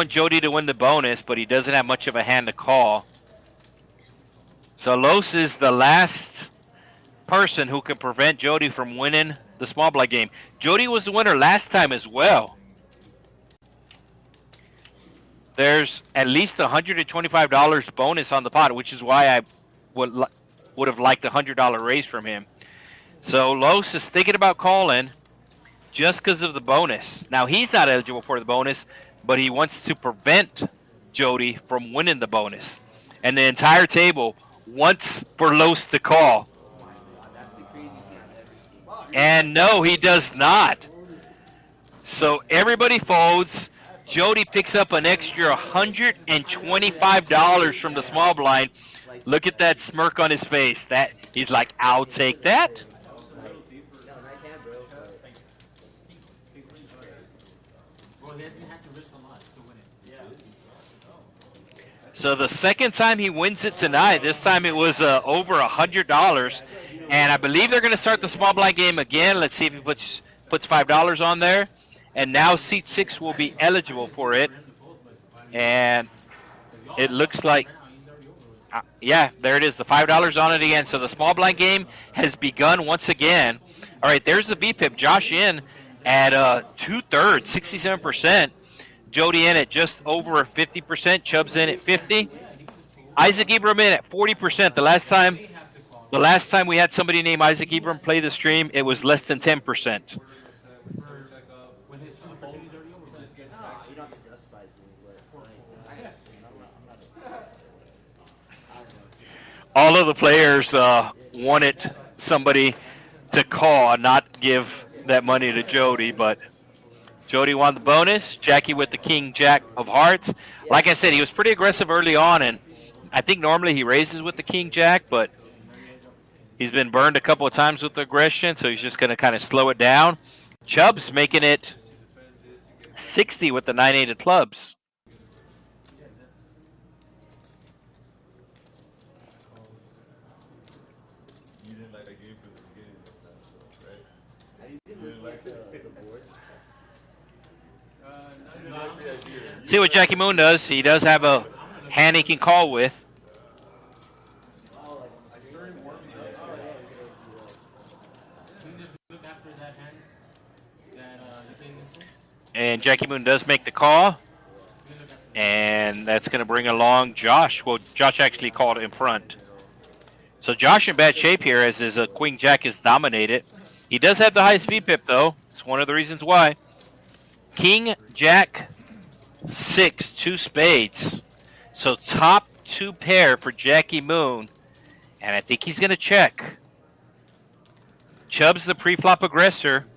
S1: Jody to win the bonus, but he doesn't have much of a hand to call. So Los is the last person who can prevent Jody from winning the small blind game. Jody was the winner last time as well. There's at least $125 bonus on the pot, which is why I would have liked a $100 raise from him. So Los is thinking about calling just because of the bonus. Now he's not eligible for the bonus, but he wants to prevent Jody from winning the bonus. And the entire table wants for Los to call. And no, he does not. So everybody folds. Jody picks up an extra $125 from the small blind. Look at that smirk on his face. That he's like, I'll take that. So the second time he wins it tonight, this time it was over $100. And I believe they're going to start the small blind game again. Let's see if he puts $5 on there. And now seat 6 will be eligible for it. And it looks like, yeah, there it is, the $5 on it again. So the small blind game has begun once again. All right, there's the VPIP. Josh in at 2/3, 67%. Jody in at just over 50%. Chubb's in at 50. Isaac Ibram in at 40%. The last time we had somebody named Isaac Ibram play the stream, it was less than 10%. All of the players wanted somebody to call, not give that money to Jody, but Jody won the bonus. Jackie with the king jack of hearts. Like I said, he was pretty aggressive early on, and I think normally he raises with the king jack, but he's been burned a couple of times with the aggression, so he's just going to kind of slow it down. Chubb's making it 60 with the 9-8 of clubs. See what Jackie Moon does. He does have a hand he can call with. And Jackie Moon does make the call. And that's going to bring along Josh. Well, Josh actually called in front. So Josh in bad shape here as his Queen Jack is dominated. He does have the highest VPIP, though. It's one of the reasons why. King, Jack, 6, 2 spades. So top 2 pair for Jackie Moon. And I think he's going to check. Chubb's the pre-flop aggressor.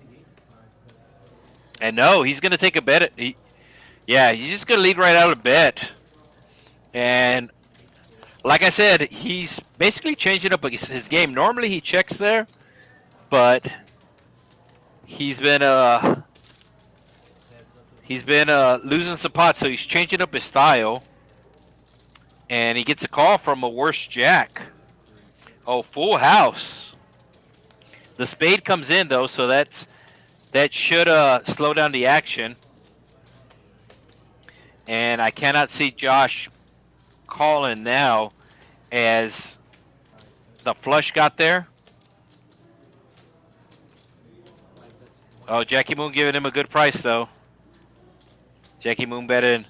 S1: And no, he's going to take a bet. Yeah, he's just going to lead right out of bet. And like I said, he's basically changing up his game. Normally he checks there, but he's been losing some pots, so he's changing up his style. And he gets a call from a worse jack. Oh, full house. The spade comes in though, so that should slow down the action. And I cannot see Josh calling now as the flush got there. Oh, Jackie Moon giving him a good price though. Jackie Moon betting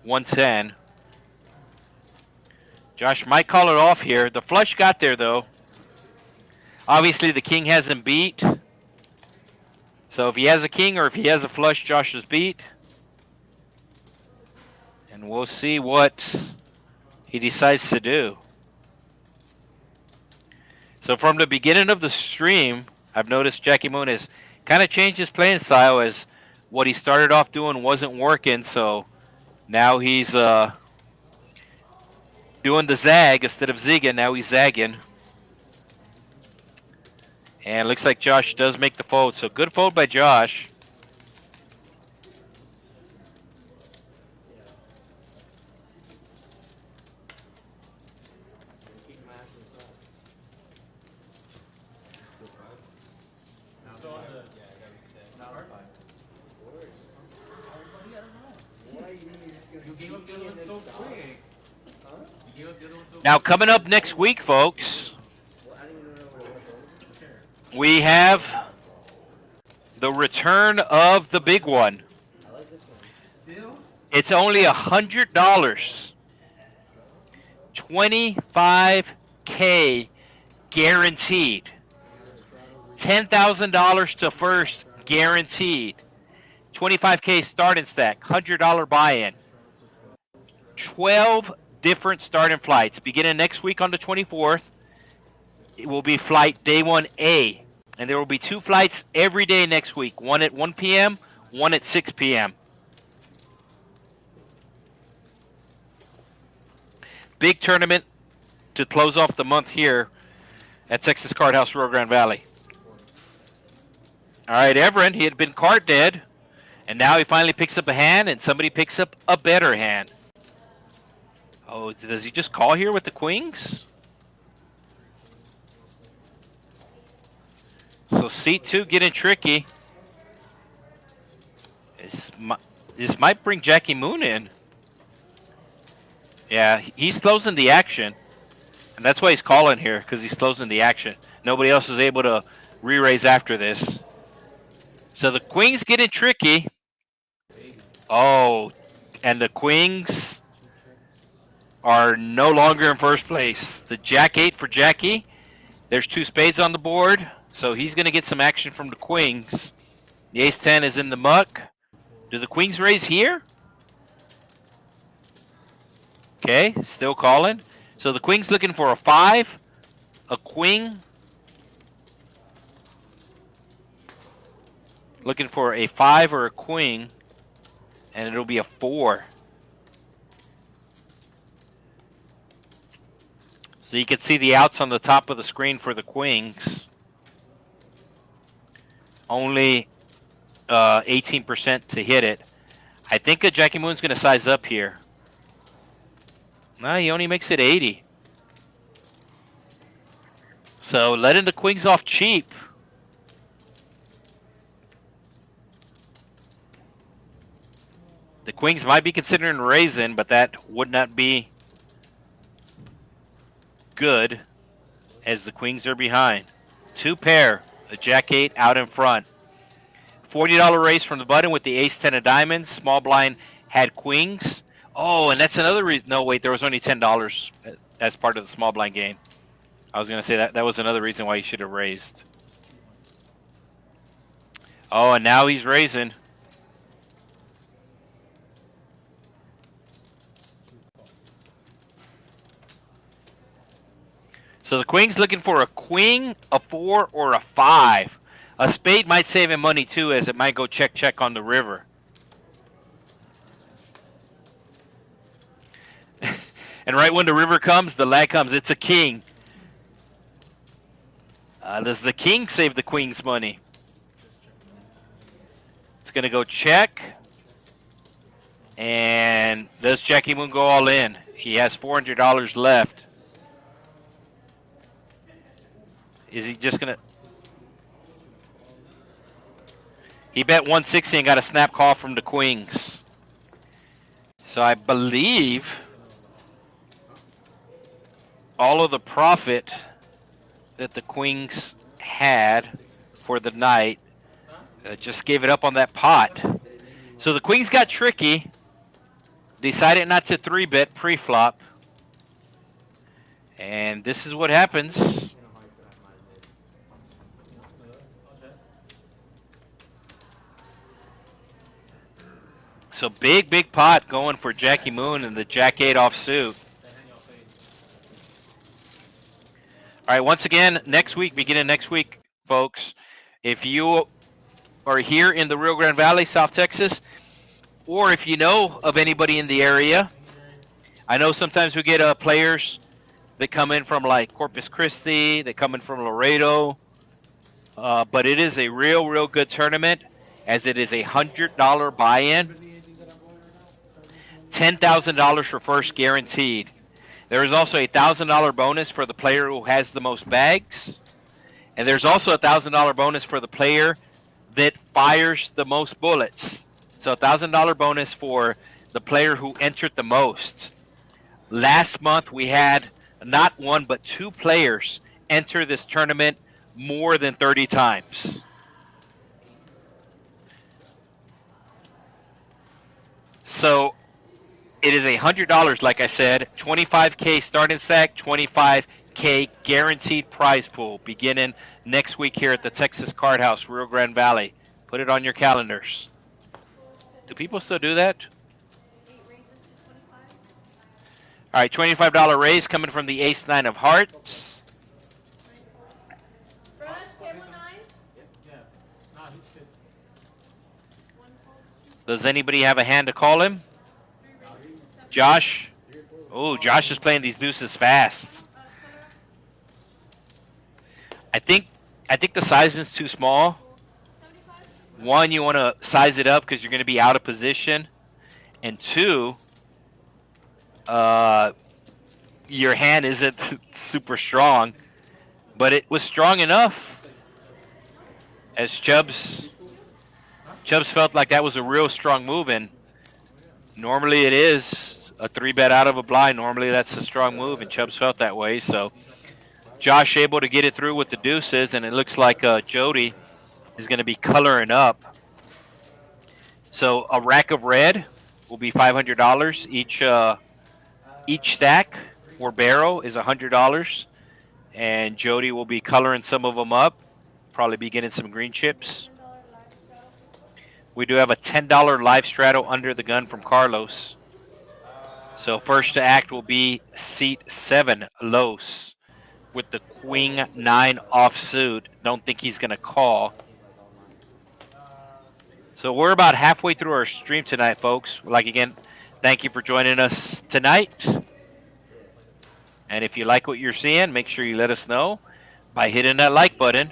S1: 110. Josh might call it off here. The flush got there though. Obviously the king hasn't beat. So if he has a king or if he has a flush, Josh is beat. And we'll see what he decides to do. So from the beginning of the stream, I've noticed Jackie Moon has kind of changed his playing style as what he started off doing wasn't working. So now he's doing the zag instead of zigging. Now he's zagging. And looks like Josh does make the fold. So good fold by Josh. Now coming up next week, folks, we have the return of the big one. It's only $100. 25K guaranteed. $10,000 to first guaranteed. 25K starting stack, $100 buy-in. 12 different starting flights. Beginning next week on the 24th, it will be flight day 1A. And there will be 2 flights every day next week. One at 1 p.m., one at 6 p.m. Big tournament to close off the month here at Texas Card House, Rio Grande Valley. All right, Everin, he had been card dead. And now he finally picks up a hand, and somebody picks up a better hand. Oh, does he just call here with the queens? So C2 getting tricky. This might bring Jackie Moon in. Yeah, he's closing the action. And that's why he's calling here, because he's closing the action. Nobody else is able to re-raise after this. So the queens getting tricky. Oh, and the queens are no longer in first place. The Jack 8 for Jackie. There's 2 spades on the board, so he's going to get some action from the queens. The Ace 10 is in the muck. Do the queens raise here? Okay, still calling. So the queen's looking for a 5, a queen. Looking for a 5 or a queen, and it'll be a 4. So you can see the outs on the top of the screen for the queens. Only 18% to hit it. I think Jackie Moon's going to size up here. No, he only makes it 80. So letting the queens off cheap. The queens might be considering raising, but that would not be good as the queens are behind. 2 pair, a Jack 8 out in front. $40 raise from the button with the ace 10 of diamonds. Small blind had queens. Oh, and that's another reason. No, wait, there was only $10 as part of the small blind game. I was going to say that was another reason why you should have raised. Oh, and now he's raising. So the queen's looking for a queen, a 4, or a 5. A spade might save him money too, as it might go check on the river. And right when the river comes, the lag comes. It's a king. Does the king save the queen's money? It's going to go check. And does Jackie Moon go all in? He has $400 left. Is he just going to... He bet 160 and got a snap call from the queens. So I believe all of the profit that the queens had for the night just gave it up on that pot. So the queens got tricky. Decided not to 3-bet pre-flop. And this is what happens. So big pot going for Jackie Moon and the Jack 8 offsuit. All right, once again, next week, beginning next week, folks, if you are here in the Rio Grande Valley, South Texas, or if you know of anybody in the area, I know sometimes we get players that come in from like Corpus Christi, they come in from Laredo, but it is a real good tournament, as it is a $100 buy-in. $10,000 for first guaranteed. There is also a $1,000 bonus for the player who has the most bags. And there's also a $1,000 bonus for the player that fires the most bullets. So a $1,000 bonus for the player who entered the most. Last month we had not one but 2 players enter this tournament more than 30 times. So it is $100, like I said, $25K starting stack, $25K guaranteed prize pool, beginning next week here at the Texas Card House, Rio Grande Valley. Put it on your calendars. Do people still do that? All right, $25 raise coming from the ace 9 of hearts. Does anybody have a hand to call him? Josh? Oh, Josh is playing these deuces fast. I think the size is too small. One, you want to size it up because you're going to be out of position. And 2, your hand isn't super strong. But it was strong enough, as Chubbs felt like that was a real strong move. And normally it is a 3-bet out of a blind. Normally that's a strong move, and Chubbs felt that way. So Josh able to get it through with the deuces, and it looks like Jody is going to be coloring up. So a rack of red will be $500 each stack, or barrel is $100, and Jody will be coloring some of them up, probably be getting some green chips. We do have a $10 live straddle under the gun from Carlos. So first to act will be seat 7, Los, with the queen 9 offsuit. Don't think he's going to call. So we're about halfway through our stream tonight, folks. Like, again, thank you for joining us tonight. And if you like what you're seeing, make sure you let us know by hitting that like button.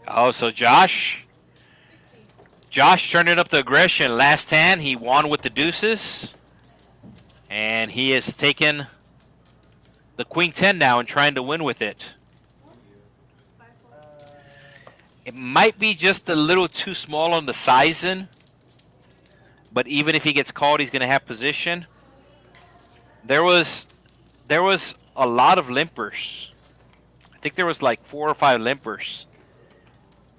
S1: Oh, so Josh turning up the aggression. Last hand, he won with the deuces. And he is taking the queen 10 now and trying to win with it. It might be just a little too small on the sizing. But even if he gets called, he's going to have position. There was a lot of limpers I think there was like 4 or 5 limpers.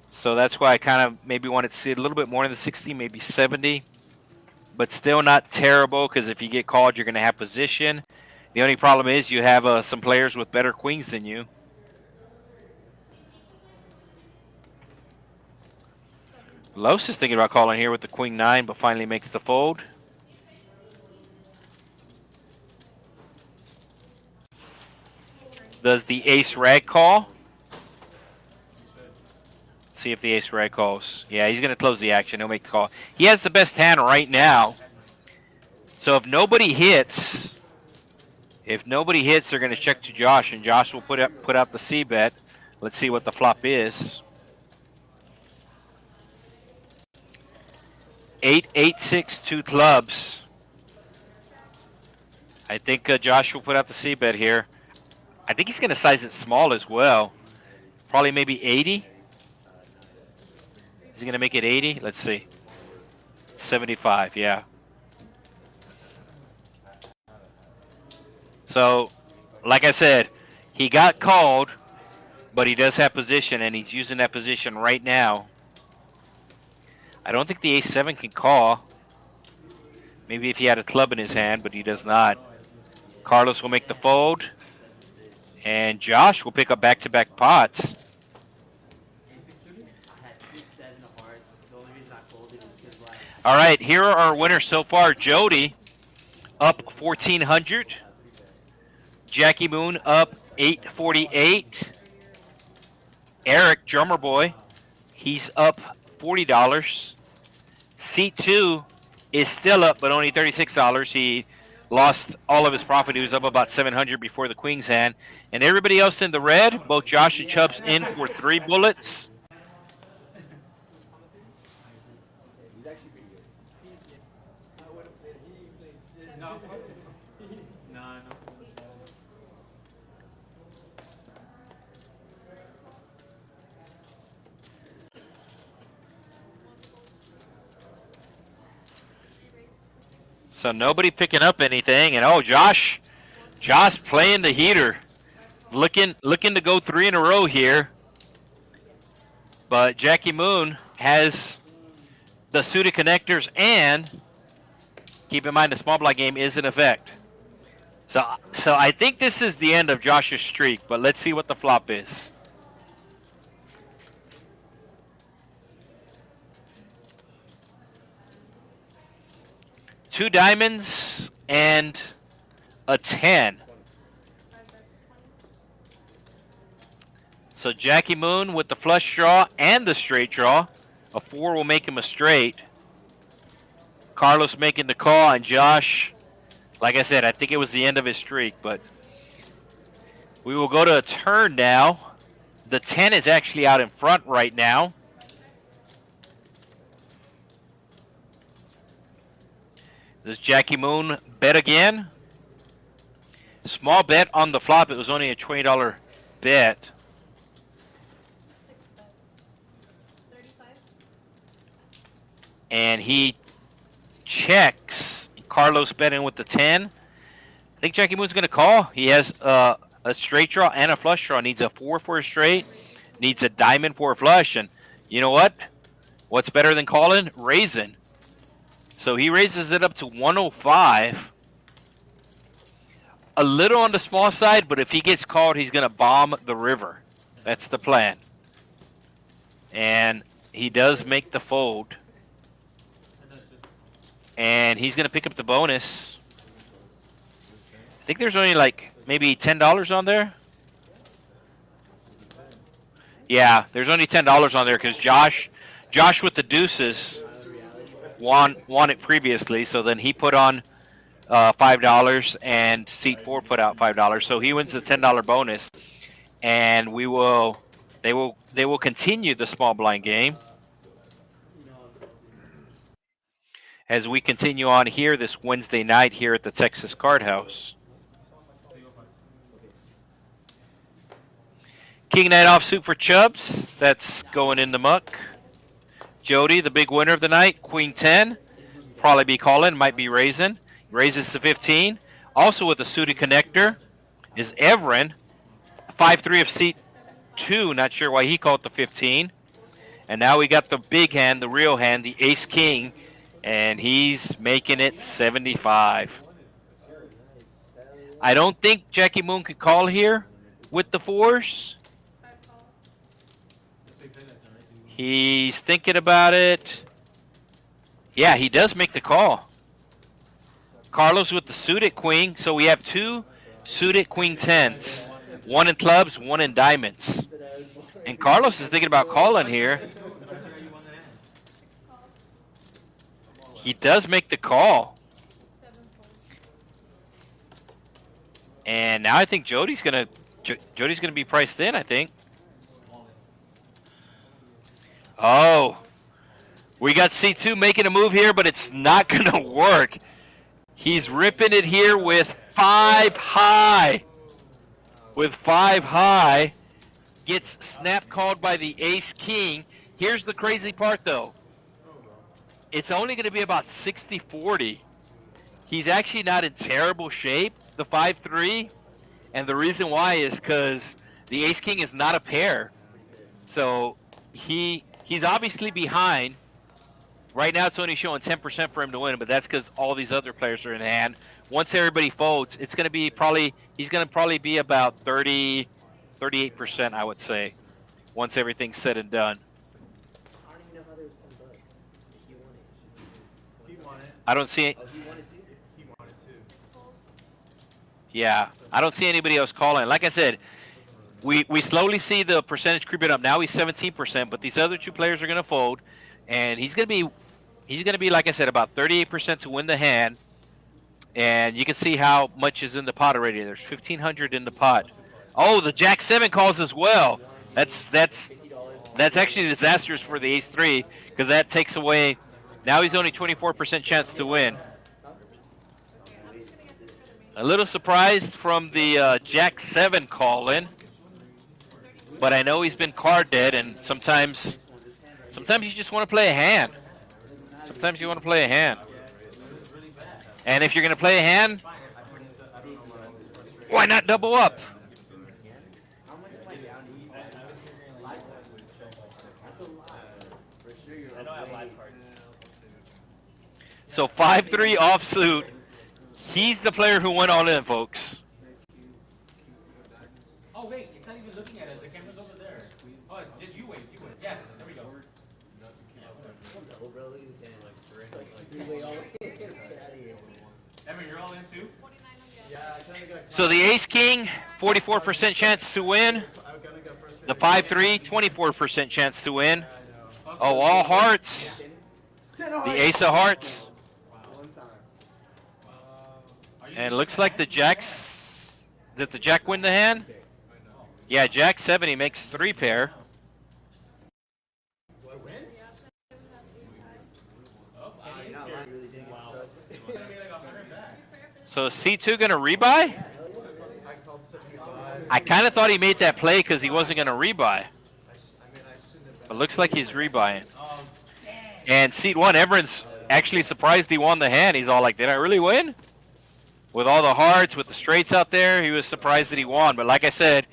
S1: So that's why I kind of maybe wanted to see it a little bit more in the 60, maybe 70. But still not terrible, because if you get called, you're going to have position. The only problem is you have some players with better queens than you. Los is thinking about calling here with the queen 9, but finally makes the fold. Does the ace rag call? See if the ace rag calls. Yeah, he's going to close the action. He'll make the call. He has the best hand right now. So if nobody hits, they're going to check to Josh, and Josh will put out the C bet. Let's see what the flop is. 8, 8, 6, 2 clubs. I think Josh will put out the C bet here. I think he's going to size it small as well. Probably maybe 80. Is he going to make it 80? Let's see. 75, yeah. So, like I said, he got called, but he does have position, and he's using that position right now. I don't think the ace-7 can call. Maybe if he had a club in his hand, but he does not. Carlos will make the fold, and Josh will pick up back-to-back pots. All right, here are our winners so far. Jody up 1,400. Jackie Moon up 848. Eric, drummer boy, he's up $40. C2 is still up, but only $36. He lost all of his profit. He was up about 700 before the queen's hand. And everybody else in the red, both Josh and Chubbs in for 3 bullets. So nobody picking up anything, and oh, Josh playing the heater, looking to go 3 in a row here. But Jackie Moon has the suited connectors, and keep in mind the small blind game is in effect. So I think this is the end of Josh's streak, but let's see what the flop is. Two diamonds and a 10. So Jackie Moon with the flush draw and the straight draw. A 4 will make him a straight. Carlos making the call, and Josh, like I said, I think it was the end of his streak, but we will go to a turn now. The 10 is actually out in front right now. Does Jackie Moon bet again? Small bet on the flop. It was only a $20 bet. And he checks. Carlos betting with the 10. I think Jackie Moon's going to call. He has a straight draw and a flush draw. Needs a 4 for a straight. Needs a diamond for a flush. And you know what? What's better than calling? Raising. So he raises it up to 105. A little on the small side, but if he gets called, he's going to bomb the river. That's the plan. And he does make the fold. And he's going to pick up the bonus. I think there's only like maybe $10 on there. Yeah, there's only $10 on there because Josh with the deuces won it previously, so then he put on $5, and seat 4 put out $5, so he wins the $10 bonus, and they will continue the small blind game as we continue on here this Wednesday night here at the Texas Card House. King Knight offsuit for Chubbs. That's going in the muck. Jody, the big winner of the night, Queen 10. Probably be calling, might be raising. Raises to 15. Also with a suited connector is Everin. 5-3 of 2. Not sure why he called the 15. And now we got the big hand, the real hand, the ace king, and he's making it 75. I don't think Jackie Moon could call here with the 4s. He's thinking about it. Yeah, he does make the call. Carlos with the suited queen. So we have 2 suited queen 10s. 1 in clubs, 1 in diamonds. And Carlos is thinking about calling here. He does make the call. And now I think Jody's gonna be priced in, I think. Oh, we got C2 making a move here, but it's not going to work. He's ripping it here with 5 high. With 5 high. Gets snap called by the ace-king. Here's the crazy part, though. It's only going to be about 60-40. He's actually not in terrible shape, the 5-3. And the reason why is because the ace-king is not a pair. So he's obviously behind. Right now it's only showing 10% for him to win, but that's because all these other players are in hand. Once everybody folds, it's going to be he's going to probably be about 38%, I would say, once everything's said and done. I don't see it. Yeah, I don't see anybody else calling. Like I said, we slowly see the percentage creeping up. Now he's 17%, but these other 2 players are going to fold, and he's going to be like I said, about 38% to win the hand. And you can see how much is in the pot already. There's 1,500 in the pot. Oh, the Jack 7 calls as well. That's actually disastrous for the ace 3 because that takes away. Now he's only 24% chance to win. A little surprised from the Jack 7 call in, but I know he's been card dead, and sometimes you just want to play a hand. Sometimes you want to play a hand. And if you're going to play a hand, why not double up? So 5-3 offsuit. He's the player who went all in, folks.
S2: Oh, wait, it's not even looking at us. The camera's over there. Oh, did you wait? You wait. Yeah, there we go. Evan, you're all in too?
S5: So
S1: the ace-king, 44% chance to win. The 5-3, 24% chance to win. Oh, all hearts. The ace of hearts. And it looks like the jacks. Did the jack win the hand? Yeah, Jack 7, he makes 3 pair. So is C2 going to rebuy? I kind of thought he made that play because he wasn't going to rebuy. But looks like he's rebuying. And seat 1, Everett's actually surprised he won the hand. He's all like, did I really win? With all the hearts, with the straights out there, he was surprised that he won. But like I said,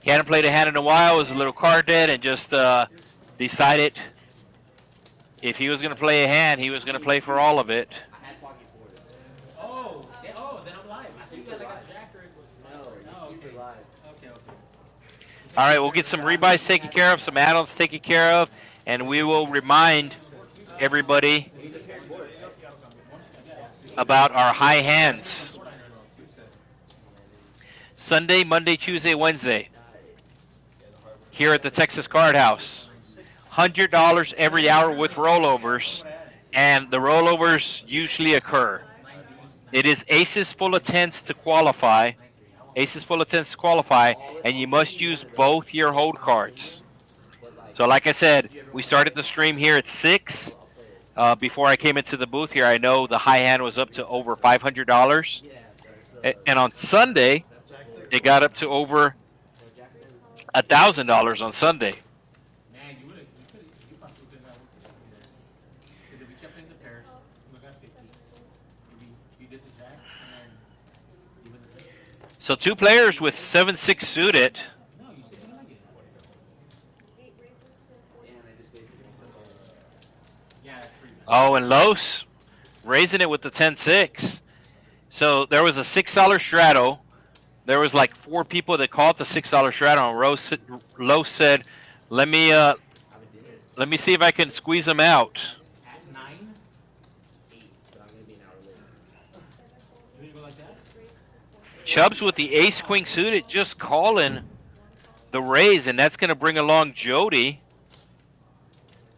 S1: he hadn't played a hand in a while, was a little card dead, and just decided if he was going to play a hand, he was going to play for all of it.
S2: Oh, then I'm live. I think that like a jack or okay. Okay.
S1: All right, we'll get some rebuys taken care of, some add-ons taken care of, and we will remind everybody about our high hands. Sunday, Monday, Tuesday, Wednesday, here at the Texas Card House. $100 every hour with rollovers, and the rollovers usually occur. It is aces full of 10s to qualify. Aces full of 10s to qualify, and you must use both your hold cards. So like I said, we started the stream here at 6. Before I came into the booth here, I know the high hand was up to over $500. And on Sunday, it got up to over $1,000 on Sunday.
S2: Man, you possibly could have because if we kept in the pairs, we got 50. You did the jack, and then even the 50.
S1: So 2 players with 7-6 suited.
S2: No, you said you like it.
S1: Oh, and Los raising it with the 10-6. So there was a $6 straddle. There was like 4 people that called the $6 straddle, and Los said, "Let me see if I can squeeze them out."
S2: At 9?
S4: 8, but I'm gonna be an hour late.
S2: You gonna go like that?
S1: Chubbs with the ace queen suited just calling the raise, and that's going to bring along Jody.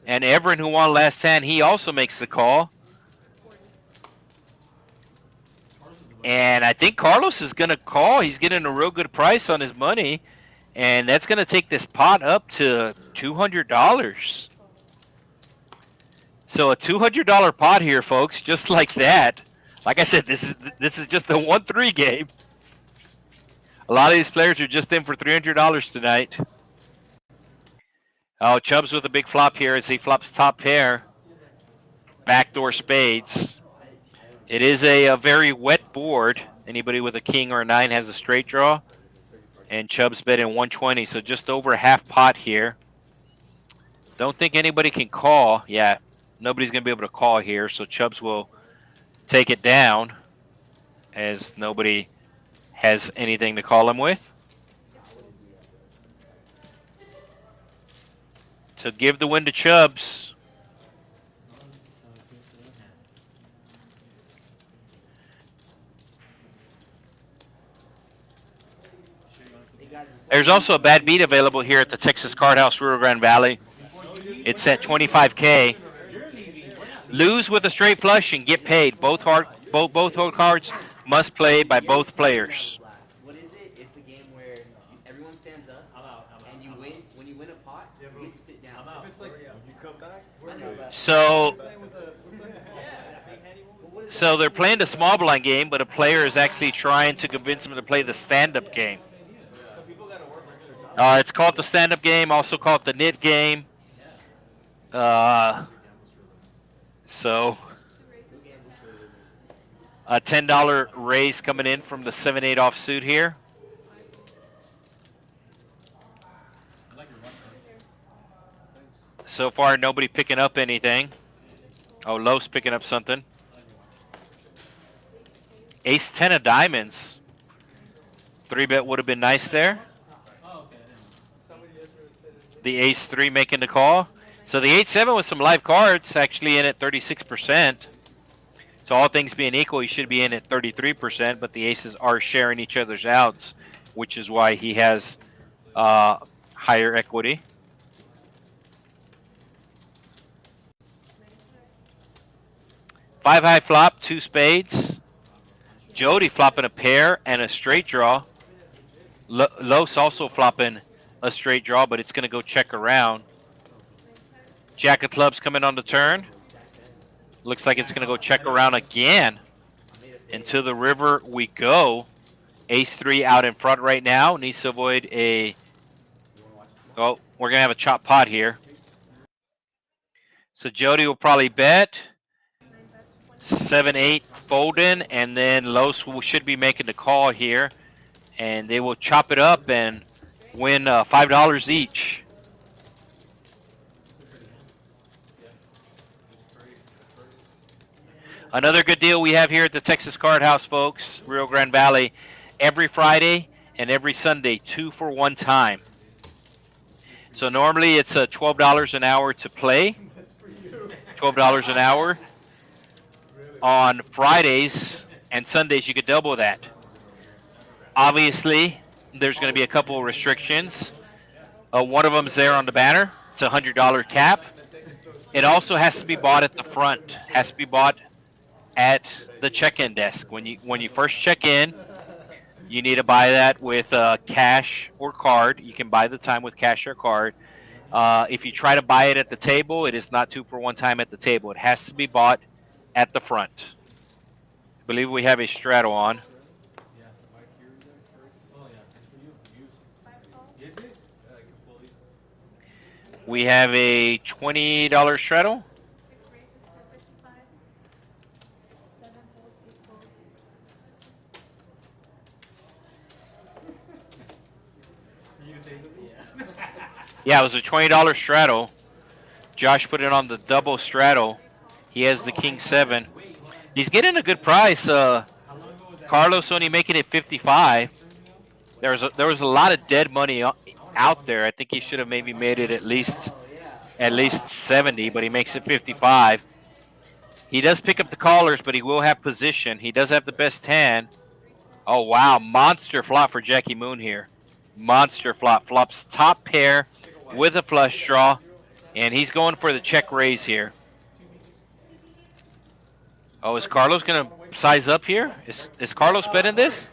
S1: And Everin, who won last hand, he also makes the call. And I think Carlos is going to call. He's getting a real good price on his money. And that's going to take this pot up to $200. So a $200 pot here, folks, just like that. Like I said, this is just a 1-3 game. A lot of these players are just in for $300 tonight. Oh, Chubbs with a big flop here as he flops top pair. Backdoor spades. It is a very wet board. Anybody with a king or a 9 has a straight draw. And Chubbs bet in 120, so just over half pot here. Don't think anybody can call. Yeah, nobody's going to be able to call here, so Chubbs will take it down as nobody has anything to call him with. So give the win to Chubbs. There's also a bad beat available here at the Texas Card House, Rio Grande Valley. It's at $25K. Lose with a straight flush and get paid. Both hold cards must play by both players.
S4: What is it? It's a game where everyone stands up, and you win. When you win a pot, you get to sit down.
S5: If it's like
S3: You come back?
S4: I know, but
S1: So
S5: playing with the
S1: they're playing the small blind game, but a player is actually trying to convince them to play the stand-up game. It's called the stand-up game, also called the knit game. So a $10 raise coming in from the 7-8 offsuit here. So far, nobody picking up anything. Oh, Los picking up something. Ace 10 of diamonds. 3-bet would have been nice there. The ace 3 making the call. So the 8-7 with some live cards actually in at 36%. So all things being equal, he should be in at 33%, but the aces are sharing each other's outs, which is why he has higher equity. Five high flop, 2 spades. Jody flopping a pair and a straight draw. Los also flopping a straight draw, but it's going to go check around. Jack of clubs coming on the turn. Looks like it's going to go check around again. Into the river we go. Ace 3 out in front right now. Needs to avoid a... Oh, we're going to have a chop pot here. So Jody will probably bet. 7-8 folding, and then Los should be making the call here. And they will chop it up and win $5 each. Another good deal we have here at the Texas Card House, folks, Rio Grande Valley. Every Friday and every Sunday, 2 for 1 time. So normally it's $12 an hour to play. $12 an hour. On Fridays and Sundays, you could double that. Obviously, there's going to be a couple of restrictions. One of them is there on the banner. It's a $100 cap. It also has to be bought at the front. Has to be bought at the check-in desk. When you first check in, you need to buy that with cash or card. You can buy the time with cash or card. If you try to buy it at the table, it is not 2 for 1 time at the table. It has to be bought at the front. I believe we have a straddle on. We have a $20 straddle. Yeah, it was a $20 straddle. Josh put it on the double straddle. He has the king 7. He's getting a good price. Carlos only making it 55. There was a lot of dead money out there. I think he should have maybe made it at least 70, but he makes it 55. He does pick up the callers, but he will have position. He does have the best hand. Oh wow, monster flop for Jackie Moon here. Monster flop. Flops top pair with a flush draw, and he's going for the check raise here. Oh, is Carlos going to size up here? Is Carlos betting this?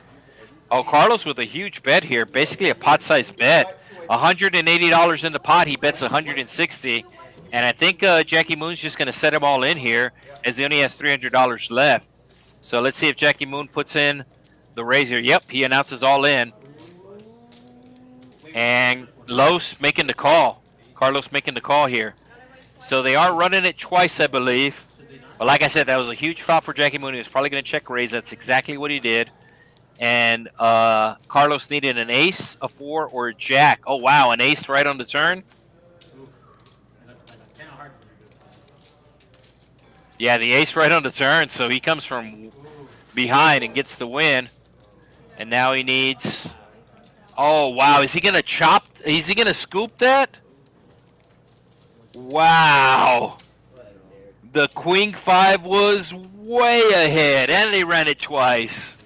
S1: Oh, Carlos with a huge bet here. Basically a pot-sized bet. $180 in the pot. He bets 160. And I think Jackie Moon's just going to set him all in here as he only has $300 left. So let's see if Jackie Moon puts in the raise here. Yep, he announces all in. And Los making the call. Carlos making the call here. So they are running it twice, I believe. But like I said, that was a huge flop for Jackie Moon. He was probably going to check raise. That's exactly what he did. And Carlos needed an ace, a 4, or a jack. Oh, wow, an ace right on the turn. Yeah, the ace right on the turn. So he comes from behind and gets the win. And now he needs... Oh, wow. Is he going to chop? Is he going to scoop that? Wow. The queen 5 was way ahead, and they ran it twice.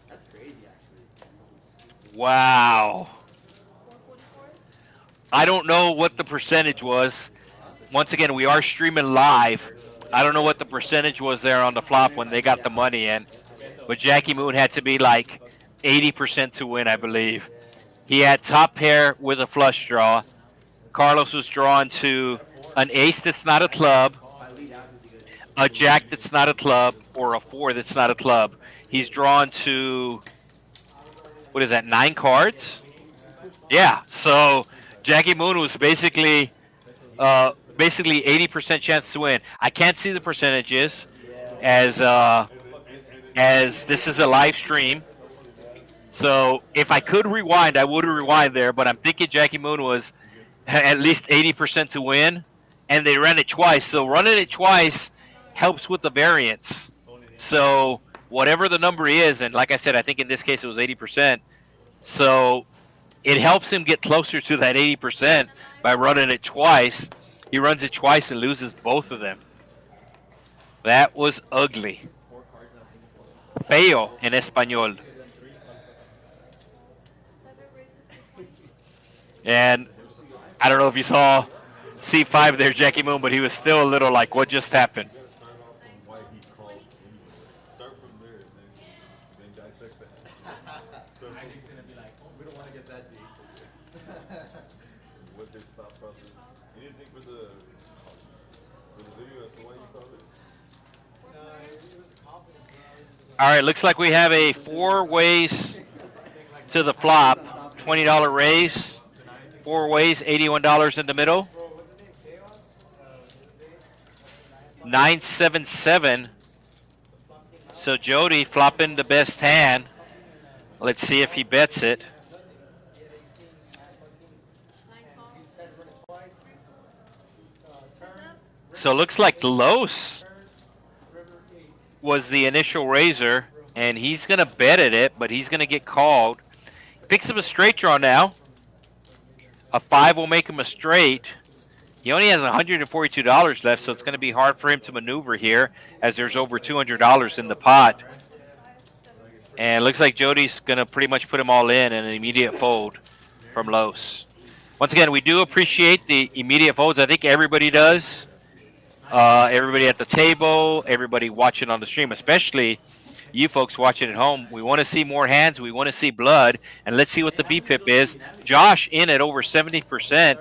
S4: That's crazy, actually.
S1: Wow. I don't know what the percentage was. Once again, we are streaming live. I don't know what the percentage was there on the flop when they got the money in. But Jackie Moon had to be like 80% to win, I believe. He had top pair with a flush draw. Carlos was drawn to an ace that's not a club, a jack that's not a club, or a 4 that's not a club. He's drawn to, what is that, 9 cards? Yeah, so Jackie Moon was basically 80% chance to win. I can't see the percentages as this is a live stream. So if I could rewind, I would rewind there, but I'm thinking Jackie Moon was at least 80% to win, and they ran it twice. So running it twice helps with the variance. So whatever the number is, and like I said, I think in this case it was 80%. So it helps him get closer to that 80% by running it twice. He runs it twice and loses both of them. That was ugly. Feo en español. And I don't know if you saw C5 there, Jackie Moon, but he was still a little like, what just happened? All right, looks like we have a 4 ways to the flop, $20 raise. 4 ways, $81 in the middle. 977. So Jody flopping the best hand. Let's see if he bets it. So it looks like Los was the initial raiser, and he's going to bet at it, but he's going to get called. Picks up a straight draw now. A 5 will make him a straight. He only has $142 left, so it's going to be hard for him to maneuver here as there's over $200 in the pot. And it looks like Jody's going to pretty much put them all in an immediate fold from Los. Once again, we do appreciate the immediate folds. I think everybody does. Everybody at the table, everybody watching on the stream, especially you folks watching at home. We want to see more hands. We want to see blood. And let's see what the BPIP is. Josh in at over 70%.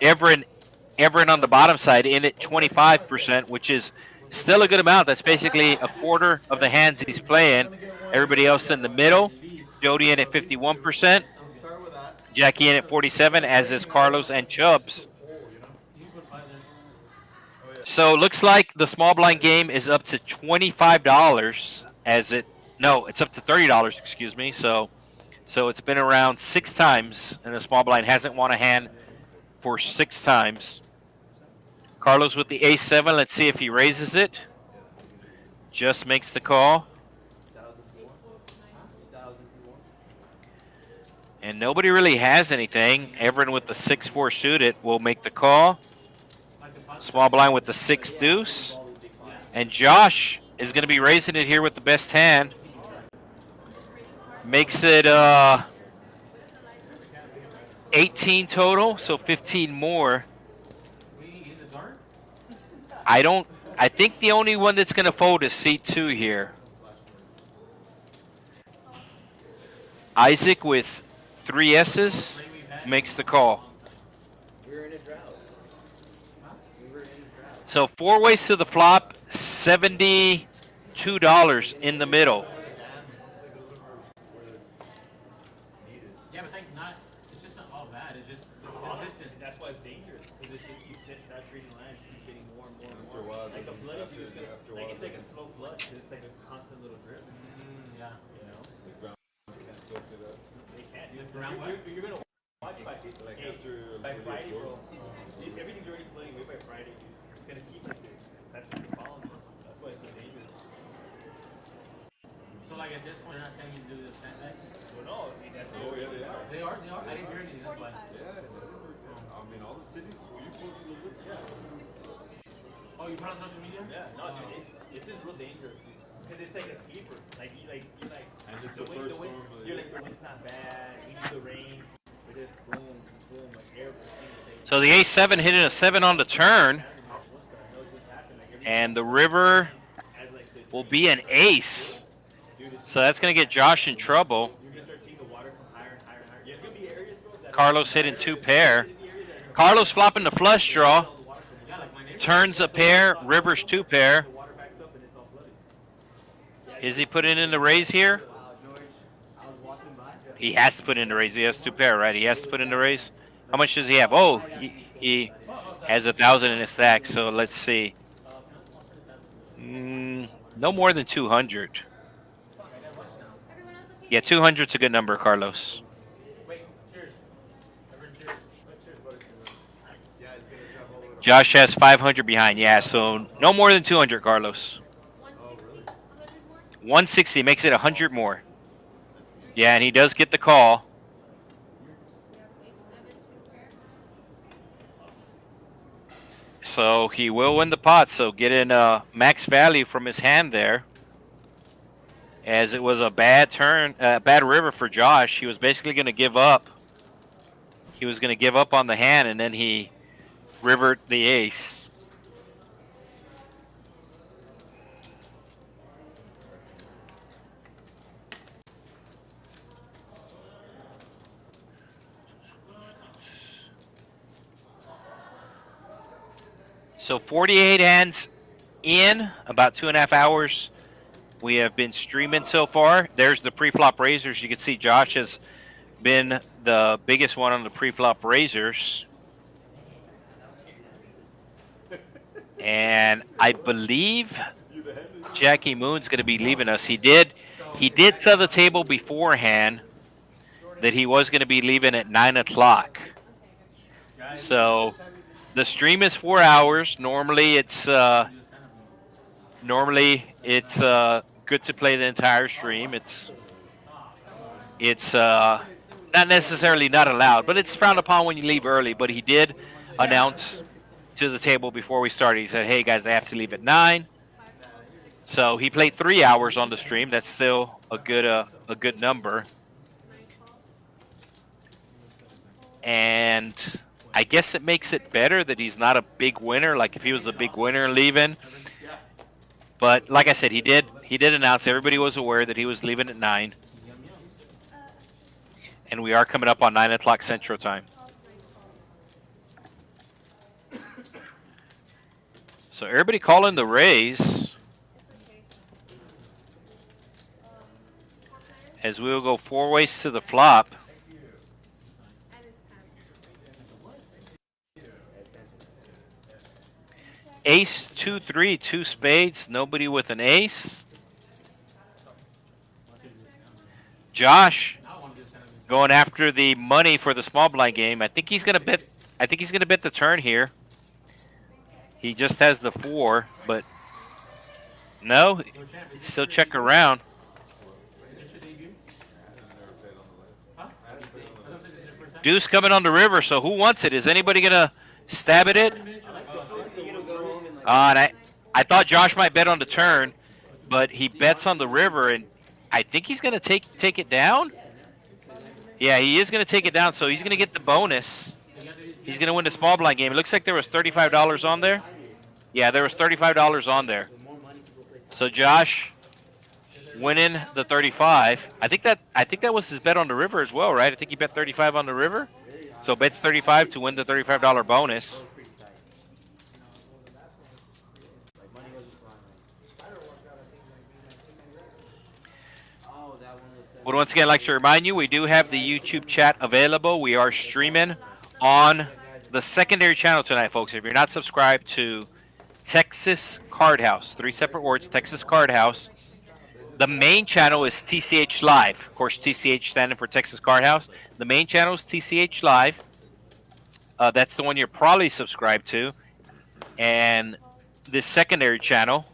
S1: Everett on the bottom side in at 25%, which is still a good amount. That's basically a quarter of the hands he's playing. Everybody else in the middle. Jody in at 51%. Jackie in at 47%, as is Carlos and Chubbs. So it looks like the small blind game is up to $25 it's up to $30, excuse me. So it's been around 6 times, and the small blind hasn't won a hand for 6 times. Carlos with the ace-7. Let's see if he raises it. Just makes the call.
S4: 2004.
S1: And nobody really has anything. Everyone with the 6-4 suited will make the call. Small blind with the 6 deuce. And Josh is going to be raising it here with the best hand. Makes it 18 total, so 15 more. I think the only one that's going to fold is C2 here. Isaac with 3 S's makes the call.
S4: We were in a drought. We were in a drought.
S1: So 4 ways to the flop, $72 in the middle.
S2: Yeah, but it's like not. It's just not all bad. It's just consistent.
S3: That's why it's dangerous. Because it's just keeps saturating land, keeps getting more and more and more. Like the flood is just like it's like a slow flood. 'Cause it's like a constant little drip.
S2: Yeah.
S3: You know. They can't.
S2: Ground what?
S3: You're gonna watch by by Friday, bro. Everything's already flooding away by Friday. It's gonna keep like this. That's what's the problem. That's why it's so dangerous.
S2: So like at this point, they're not telling you to do the sandbags.
S3: Well, no, I mean that's.
S5: Oh, yeah, they are.
S2: They are. They are. I didn't hear anything. That's why.
S5: Yeah, I mean, all the cities where you post the list.
S2: Oh, you put on social media?
S3: Yeah, no, dude, this is real dangerous, dude. Because it's like a sleeper. Like, you like,
S5: And it's
S3: the
S5: the
S3: wind,
S5: first storm of the
S3: you're
S5: year.
S3: like, the wind's not bad. We need the rain. But just boom, boom, like everything.
S1: So the ace-7 hitting a 7 on the turn. And the river will be an ace. So that's going to get Josh in trouble.
S3: You're going to start seeing the water come higher and higher and higher. There's going to be areas, bro, that
S1: Carlos hitting 2 pair. Carlos flopping the flush draw. Turns a pair, rivers 2 pair.
S3: the water backs up and it's all flooded.
S1: Is he putting in the raise here?
S4: Wow, George, I was walking by.
S1: He has to put in the raise. He has 2 pair, right? He has to put in the raise. How much does he have? Oh, he has 1,000 in his stack. So let's see. No more than 200. Yeah, 200's a good number, Carlos.
S2: Wait. Cheers. Everyone, cheers.
S1: Josh has 500 behind. Yeah, so no more than 200, Carlos. 160 makes it 100 more. Yeah, and he does get the call. So he will win the pot. So getting max value from his hand there. As it was a bad turn, bad river for Josh. He was basically going to give up. He was going to give up on the hand, and then he rivered the ace. So 48 hands in, about 2.5 hours. We have been streaming so far. There's the pre-flop raisers. You can see Josh has been the biggest one on the pre-flop raisers. And I believe Jackie Moon's going to be leaving us. He did tell the table beforehand that he was going to be leaving at 9 o'clock. So the stream is 4 hours. Normally it's good to play the entire stream. It's not necessarily not allowed, but it's frowned upon when you leave early. But he did announce to the table before we started. He said, "Hey guys, I have to leave at 9." So he played 3 hours on the stream. That's still a good number. And I guess it makes it better that he's not a big winner. Like if he was a big winner leaving. But like I said, he did announce. Everybody was aware that he was leaving at 9. And we are coming up on 9 o'clock Central Time. So everybody calling the raise. As we will go 4 ways to the flop. Ace, 2, 3, 2 spades. Nobody with an ace. Josh going after the money for the small blind game. I think he's gonna bet the turn here. He just has the 4, but no,
S2: So, champ, is
S1: still
S2: this your
S1: check
S2: debut?
S1: around.
S2: Is this your debut? Huh? I thought this is your first time.
S1: Deuce coming on the river, so who wants it? Is anybody gonna stab at it?
S2: Miniature like
S4: I
S2: this, right?
S4: think it'll go home in like.
S1: And I thought Josh might bet on the turn, but he bets on the river, and I think he's gonna take it down. Yeah, he is gonna take it down, so he's gonna get the bonus. He's gonna win the small blind game. It looks like there was $35 on there. Yeah, there was $35 on there. So Josh winning the 35. I think that was his bet on the river as well, right? I think he bet 35 on the river. So bets 35 to win the $35 bonus. But once again, I'd like to remind you, we do have the YouTube chat available. We are streaming on the secondary channel tonight, folks. If you're not subscribed to Texas Card House, 3 separate words, Texas Card House. The main channel is TCH Live. Of course, TCH standing for Texas Card House. The main channel is TCH Live. That's the one you're probably subscribed to. And this secondary channel,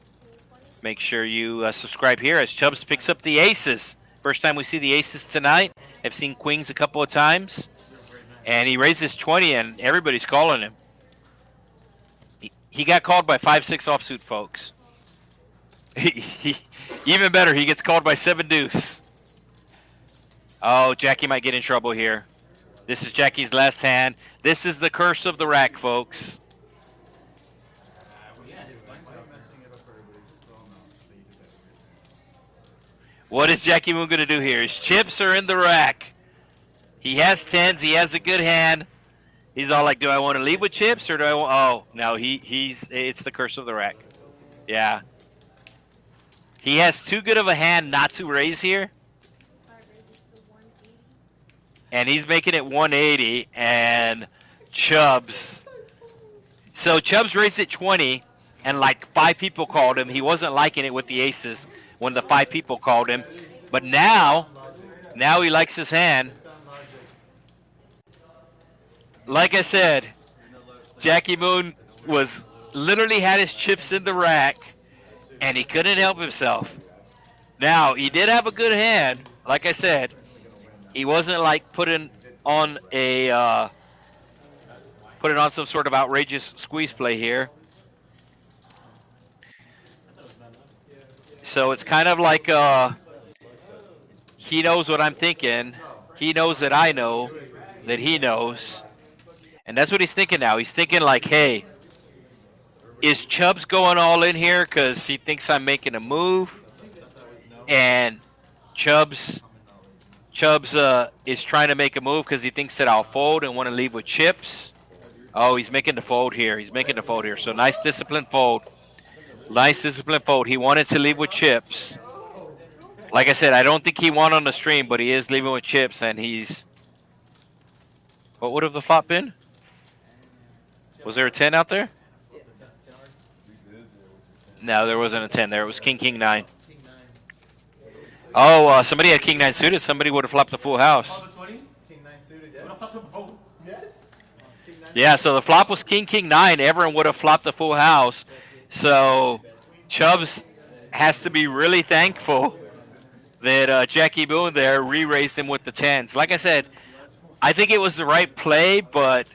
S1: make sure you subscribe here as Chubbs picks up the aces. First time we see the aces tonight. I've seen queens a couple of times. And he raises 20, and everybody's calling him. He got called by 5-6 offsuit, folks. Even better, he gets called by 7 deuce. Oh, Jackie might get in trouble here. This is Jackie's last hand. This is the curse of the rack, folks. What is Jackie Moon going to do here? His chips are in the rack. He has 10s. He has a good hand. He's all like, do I want to leave with chips or do I want... Oh, no, it's the curse of the rack. Yeah. He has too good of a hand not to raise here. And he's making it 180. And Chubbs. So Chubbs raised it 20. And like 5 people called him. He wasn't liking it with the aces when the 5 people called him. But now he likes his hand. Like I said, Jackie Moon was literally had his chips in the rack, and he couldn't help himself. Now, he did have a good hand. Like I said, he wasn't like putting on some sort of outrageous squeeze play here. So it's kind of like he knows what I'm thinking. He knows that I know that he knows. And that's what he's thinking now. He's thinking like, hey, is Chubbs going all in here because he thinks I'm making a move? And Chubbs is trying to make a move because he thinks that I'll fold and want to leave with chips. Oh, he's making the fold here. He's making the fold here. So nice disciplined fold. Nice disciplined fold. He wanted to leave with chips. Like I said, I don't think he won on the stream, but he is leaving with chips, and he's... What would have the flop been? Was there a 10 out there? No, there wasn't a 10 there. It was king, king, 9. Oh, somebody had king 9 suited. Somebody would have flopped the full house. Yeah, so the flop was king, king, 9. Everyone would have flopped the full house. So Chubbs has to be really thankful that Jackie Boone there re-raised him with the 10s. Like I said, I think it was the right play, but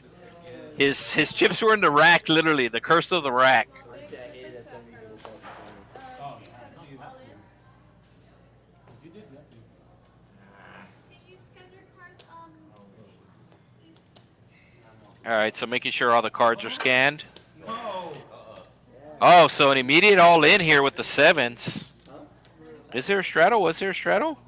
S1: his chips were in the rack, literally, the curse of the rack. All right, so making sure all the cards are scanned. Oh, so an immediate all in here with the 7s. Is there a straddle? Was there a straddle?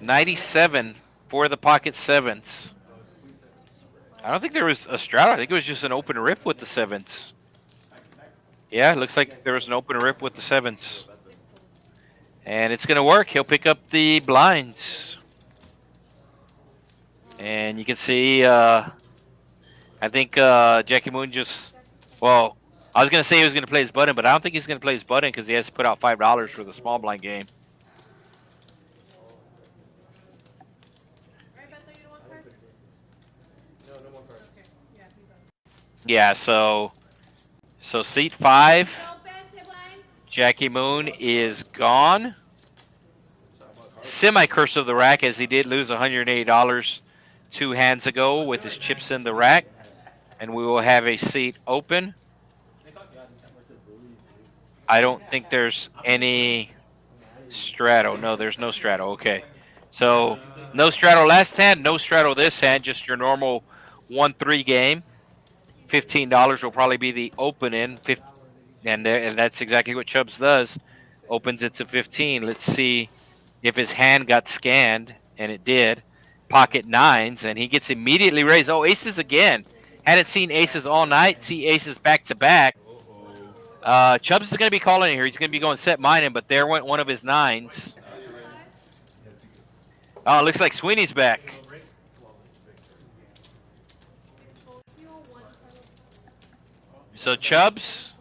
S1: 97 for the pocket 7s. I don't think there was a straddle. I think it was just an open rip with the 7s. Yeah, it looks like there was an open rip with the 7s. And it's going to work. He'll pick up the blinds. And you can see, I think Jackie Moon just, well, I was going to say he was going to play his button, but I don't think he's going to play his button because he has to put out $5 for the small blind game. Yeah, so seat 5, Jackie Moon is gone. Semi-curse of the rack, as he did lose $180 2 hands ago with his chips in the rack. And we will have a seat open. I don't think there's any straddle. No, there's no straddle. Okay. So no straddle last hand, no straddle this hand, just your normal 1-3 game. $15 will probably be the open in. And that's exactly what Chubbs does. Opens it to 15. Let's see if his hand got scanned, and it did. Pocket 9s, and he gets immediately raised. Oh, aces again. Hadn't seen aces all night. See aces back to back. Chubbs is going to be calling here. He's going to be going set mining, but there went one of his 9s. Oh, looks like Sweeney's back. So Chubbs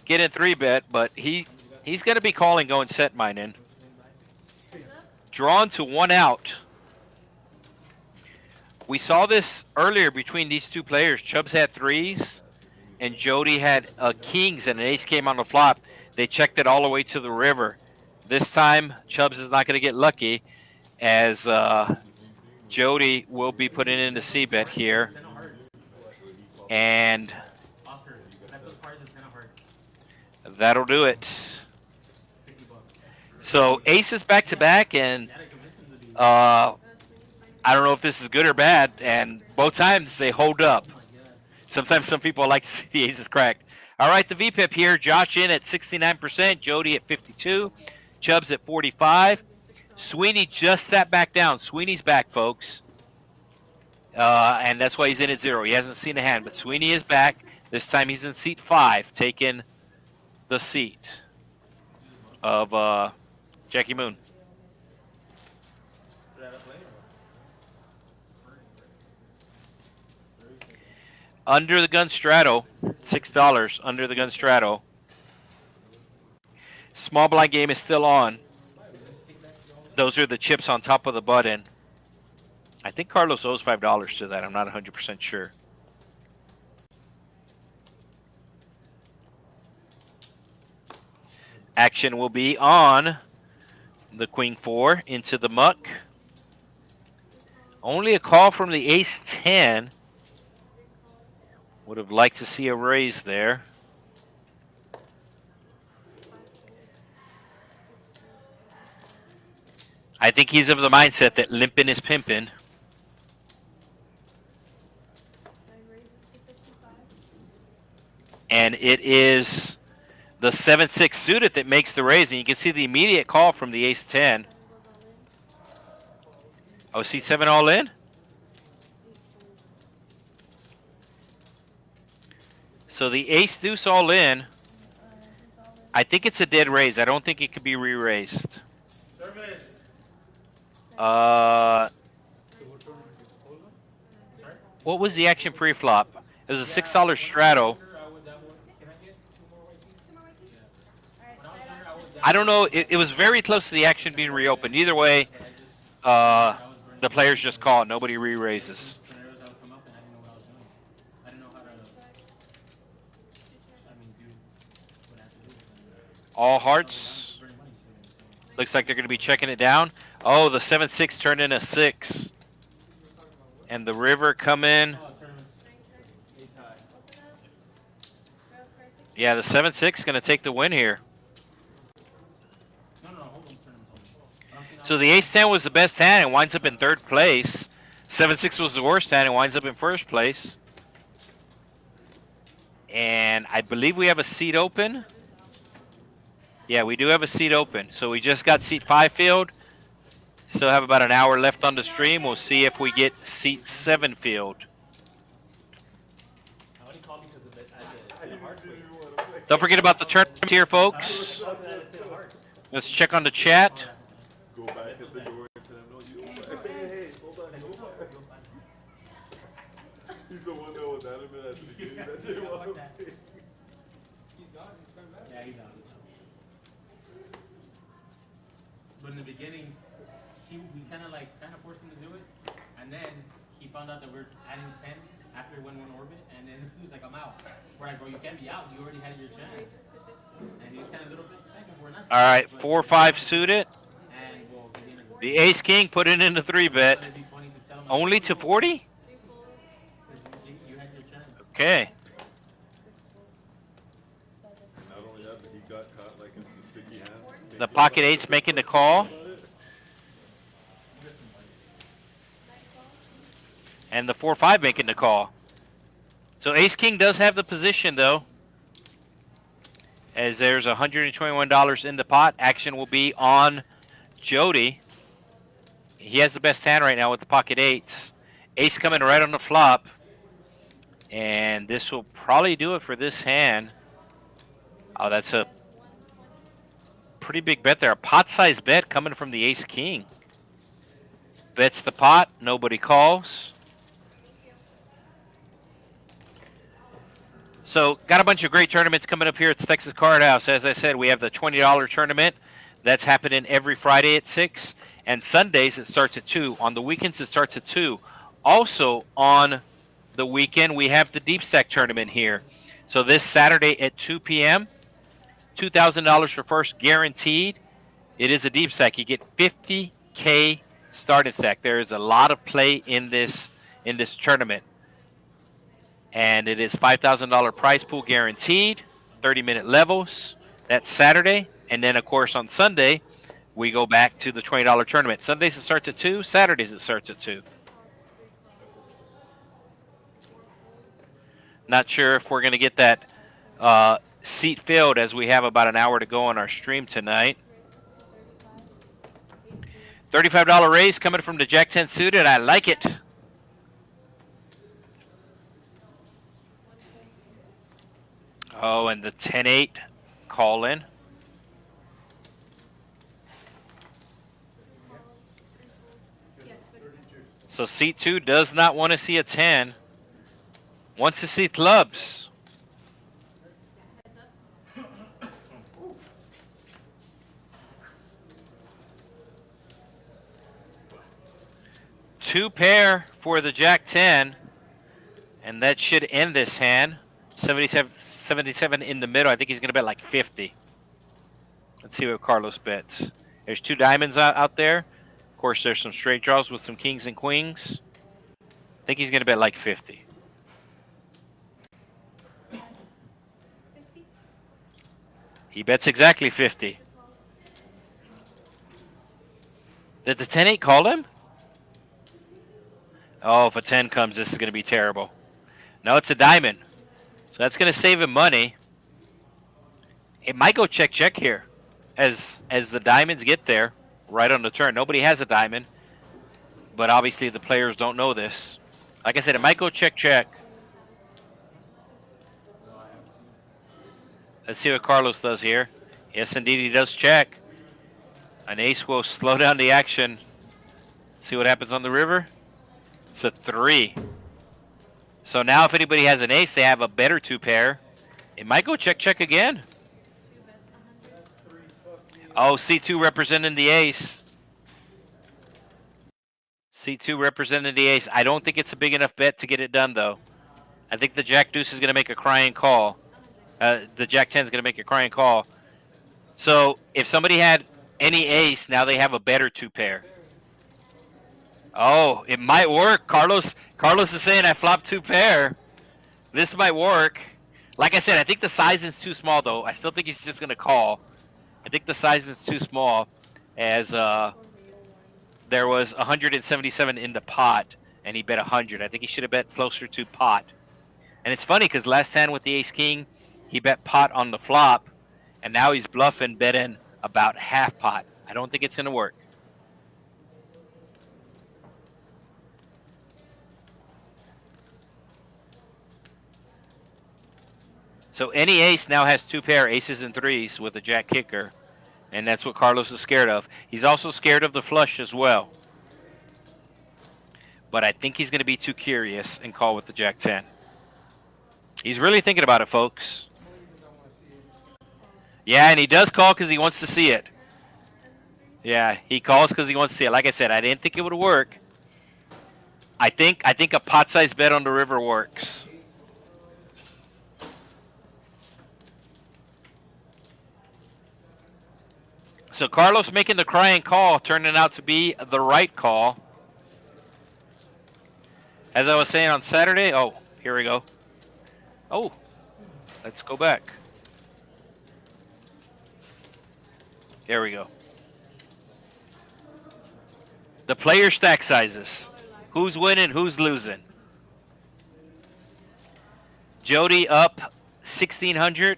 S1: getting 3-bet, but he's going to be calling going set mining. Drawn to 1 out. We saw this earlier between these two players. Chubbs had 3s, and Jody had kings, and an ace came on the flop. They checked it all the way to the river. This time, Chubbs is not going to get lucky, as Jody will be putting in the C-bet here. And that'll do it. So aces back to back, and I don't know if this is good or bad, and both times they hold up. Sometimes some people like to see the aces cracked. All right, the VPIP here. Josh in at 69%, Jody at 52%, Chubbs at 45%. Sweeney just sat back down. Sweeney's back, folks. And that's why he's in at 0. He hasn't seen a hand, but Sweeney is back. This time he's in seat 5, taking the seat of Jackie Moon. Under the gun straddle, $6 under the gun straddle. Small blind game is still on. Those are the chips on top of the button. I think Carlos owes $5 to that. I'm not 100% sure. Action will be on the Queen 4 into the muck. Only a call from the Ace 10. Would have liked to see a raise there. I think he's of the mindset that limping is pimping. And it is the 7-6 suited that makes the raise. And you can see the immediate call from the Ace 10. Oh, C7 all in? So the Ace Deuce all in. I think it's a dead raise. I don't think it could be re-raised. What was the action pre-flop? It was a $6 straddle. I don't know. It was very close to the action being reopened. Either way, the players just call. Nobody re-raises. All hearts. Looks like they're going to be checking it down. Oh, the 7-6 turned in a 6. And the river come in. Yeah, the 7-6 going to take the win here. So the Ace-10 was the best hand and winds up in 3rd place. 7-6 was the worst hand and winds up in 1st place. And I believe we have a seat open. Yeah, we do have a seat open. So we just got seat 5 filled. Still have about an hour left on the stream. We'll see if we get seat 7 filled. Don't forget about the tournament here, folks. Let's check on the chat.
S3: He's the one that was adamant at the beginning that they want to pay.
S2: Yeah, he's out. But in the beginning, we kind of forced him to do it, and then he found out that we're adding 10 after he went one orbit, and then he was like, I'm out. out. We're like, bro, you can't be out. You already had your chance. And he was kind of a little bit back and forth.
S1: All right, 4-5 suited.
S2: And we'll begin to
S1: The ace king put it in the 3-bet.
S2: It'd be funny to tell him, like,
S1: Only to 40?
S2: you had your chance.
S1: Okay.
S6: Not only that, but he got caught like in some sticky hands.
S1: The pocket eight's making the call. And the 4-5 making the call. So ace king does have the position though. As there's $121 in the pot. Action will be on Jody. He has the best hand right now with the pocket eights. Ace coming right on the flop. And this will probably do it for this hand. Oh, that's a pretty big bet there. A pot-sized bet coming from the ace king. Bets the pot. Nobody calls. So, got a bunch of great tournaments coming up here at the Texas Card House. As I said, we have the $20 tournament. That's happening every Friday at 6. And Sundays, it starts at 2. On the weekends, it starts at 2. Also, on the weekend, we have the Deep Stack tournament here. So, this Saturday at 2 p.m., $2,000 for first guaranteed. It is a Deep Stack. You get $50K starting stack. There is a lot of play in this tournament. And it is $5,000 prize pool guaranteed, 30-minute levels. That's Saturday. And then, of course, on Sunday, we go back to the $20 tournament. Sundays it starts at 2. Saturdays it starts at 2. Not sure if we're going to get that seat filled as we have about an hour to go on our stream tonight. $35 raise coming from the Jack 10 suited. I like it. Oh, and the 10-8 call in. So seat 2 does not want to see a 10. Wants to see clubs. Two pair for the Jack 10. And that should end this hand. 77 in the middle. I think he's going to bet like 50. Let's see what Carlos bets. There's 2 diamonds out there. Of course, there's some straight draws with some kings and queens. I think he's going to bet like 50. He bets exactly 50. Did the 10-8 call him? Oh, if a 10 comes, this is going to be terrible. No, it's a diamond. So that's going to save him money. It might go check here as the diamonds get there right on the turn. Nobody has a diamond, but obviously the players don't know this. Like I said, it might go check. Let's see what Carlos does here. Yes, indeed, he does check. An ace will slow down the action. See what happens on the river. It's a 3. So now if anybody has an ace, they have a better 2 pair. It might go check again. Oh, C2 representing the ace. C2 representing the ace. I don't think it's a big enough bet to get it done, though. I think the Jack Deuce is going to make a crying call. The Jack 10 is going to make a crying call. So if somebody had any ace, now they have a better 2 pair. Oh, it might work. Carlos is saying I flopped 2 pair. This might work. Like I said, I think the size is too small, though. I still think he's just going to call. I think the size is too small, as there was 177 in the pot, and he bet 100. I think he should have bet closer to pot. And it's funny because last hand with the ace-king, he bet pot on the flop, and now he's bluffing, betting about half pot. I don't think it's going to work. So any ace now has 2 pair, aces and 3s with a jack kicker. And that's what Carlos is scared of. He's also scared of the flush as well. But I think he's going to be too curious and call with the jack 10. He's really thinking about it, folks. Yeah, and he does call because he wants to see it. Yeah, he calls because he wants to see it. Like I said, I didn't think it would work. I think a pot-sized bet on the river works. So Carlos making the crying call, turning out to be the right call. As I was saying on Saturday, oh, here we go. Oh, let's go back. There we go. The player stack sizes. Who's winning, who's losing? Jody up 1,600.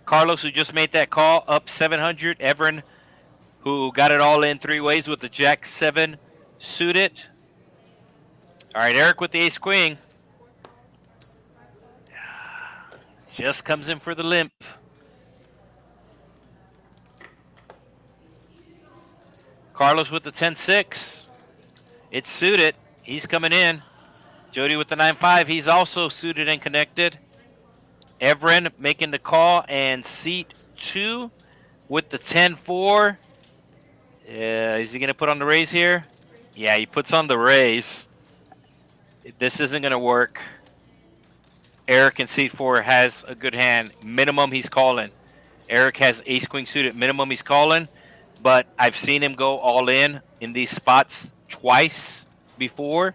S1: Carlos, who just made that call, up 700. Everin, who got it all in 3 ways with the Jack 7 suited. All right, Eric with the ace queen. Just comes in for the limp. Carlos with the 10-6. It's suited. He's coming in. Jody with the 9-5. He's also suited and connected. Everin making the call, and seat 2 with the 10-4. Is he going to put on the raise here? Yeah, he puts on the raise. This isn't going to work. Eric in seat 4 has a good hand. Minimum he's calling. Eric has ace queen suited. Minimum he's calling. But I've seen him go all in these spots twice before.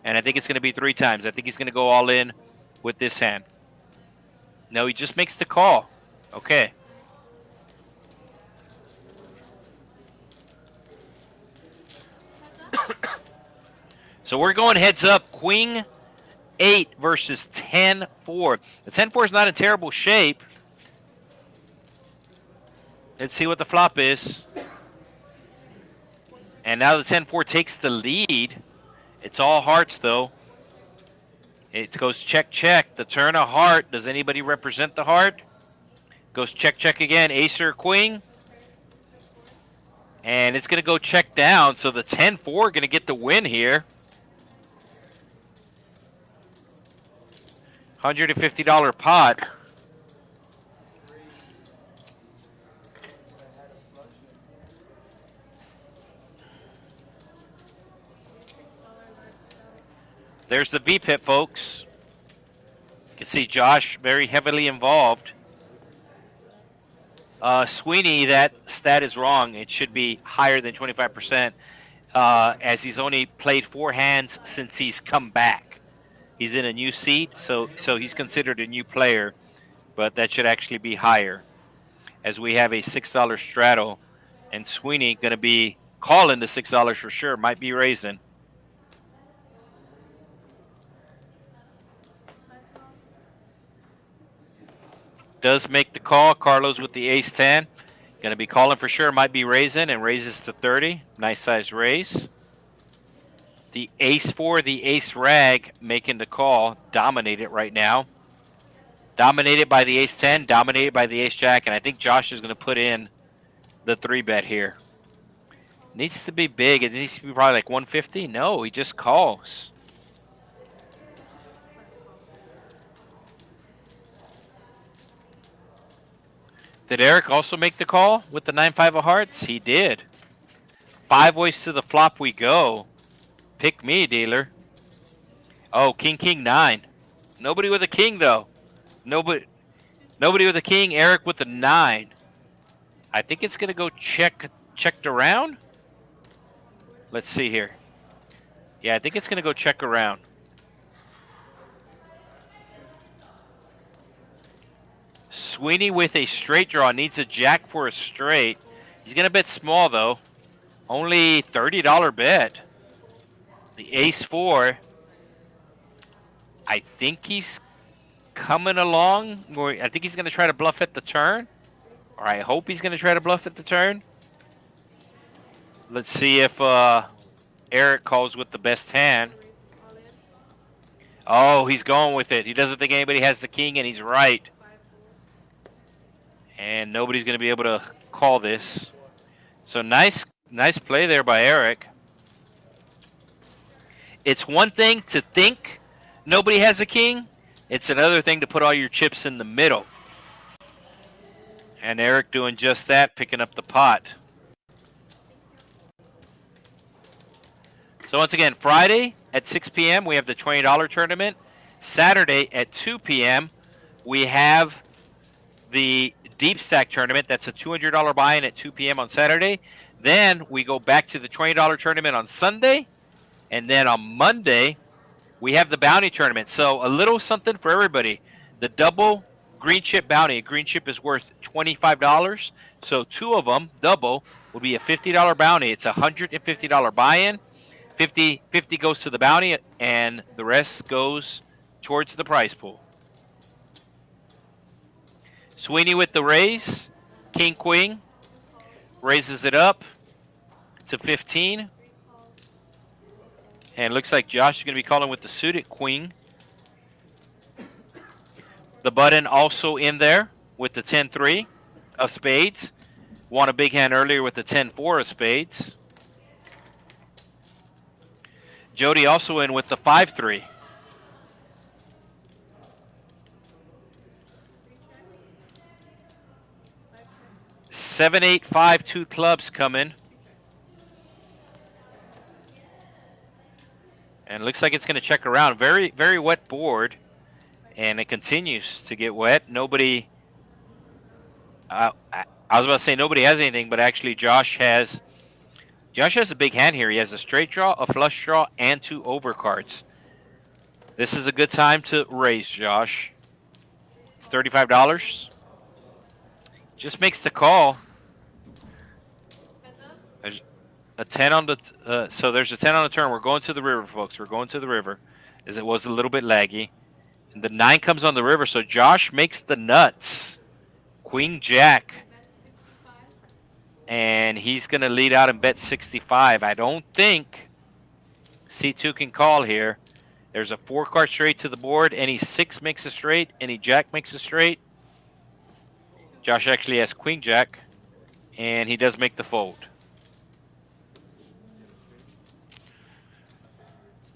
S1: And I think it's going to be 3 times. I think he's going to go all in with this hand. No, he just makes the call. Okay. So we're going heads up. Queen 8 versus 10-4. The 10-4 is not in terrible shape. Let's see what the flop is. And now the 10-4 takes the lead. It's all hearts, though. It goes check, check. The turn of heart. Does anybody represent the heart? Goes check, check again. Ace or queen. And it's going to go check down. So the 10-4 going to get the win here. $150 pot. There's the V-pip, folks. You can see Josh very heavily involved. Sweeney, that stat is wrong. It should be higher than 25%, as he's only played 4 hands since he's come back. He's in a new seat, so he's considered a new player, but that should actually be higher, as we have a $6 straddle, and Sweeney going to be calling the $6 for sure. Might be raising. Does make the call. Carlos with the ace-10. Going to be calling for sure. Might be raising, and raises to 30. Nice size raise. The ace-4, the ace-rag making the call. Dominated right now. Dominated by the ace-10. Dominated by the ace-jack. And I think Josh is going to put in the 3-bet here. Needs to be big. It needs to be probably like 150. No, he just calls. Did Eric also make the call with the 9-5 of hearts? He did. 5 ways to the flop we go. Pick me, dealer. Oh, king, king, 9. Nobody with a king, though. Nobody with a king. Eric with the 9. I think it's going to go checked around. Let's see here. Yeah, I think it's going to go check around. Sweeney with a straight draw. Needs a jack for a straight. He's going to bet small, though. Only $30 bet. The ace-4. I think he's coming along. I think he's going to try to bluff at the turn. Or I hope he's going to try to bluff at the turn. Let's see if Eric calls with the best hand. Oh, he's going with it. He doesn't think anybody has the king, and he's right. And nobody's going to be able to call this. So nice play there by Eric. It's one thing to think nobody has a king. It's another thing to put all your chips in the middle. And Eric doing just that, picking up the pot. So once again, Friday at 6 p.m. we have the $20 tournament. Saturday at 2 p.m. we have the deep stack tournament. That's a $200 buy-in at 2 p.m. on Saturday. Then we go back to the $20 tournament on Sunday. And then on Monday, we have the bounty tournament. So a little something for everybody. The double green chip bounty. A green chip is worth $25. So 2 of them, double, will be a $50 bounty. It's a $150 buy-in. 50 goes to the bounty, and the rest goes towards the prize pool. Sweeney with the raise. King, queen. Raises it up to 15. And looks like Josh is going to be calling with the suited queen. The button also in there with the 10-3 of spades. Won a big hand earlier with the 10-4 of spades. Jody also in with the 5-3. Seven, 8, 5, 2 clubs coming. And it looks like it's going to check around. Very, very wet board. And it continues to get wet. Nobody, I was about to say nobody has anything, but actually Josh has a big hand here. He has a straight draw, a flush draw, and 2 overcards. This is a good time to raise, Josh. It's $35. Just makes the call. There's a 10 on the so there's a 10 on the turn. We're going to the river, folks. We're going to the river, as it was a little bit laggy. And the 9 comes on the river, so Josh makes the nuts. Queen Jack. And he's going to lead out and bet 65. I don't think C2 can call here. There's a 4-card straight to the board. Any 6 makes a straight. Any Jack makes a straight. Josh actually has Queen Jack, and he does make the fold.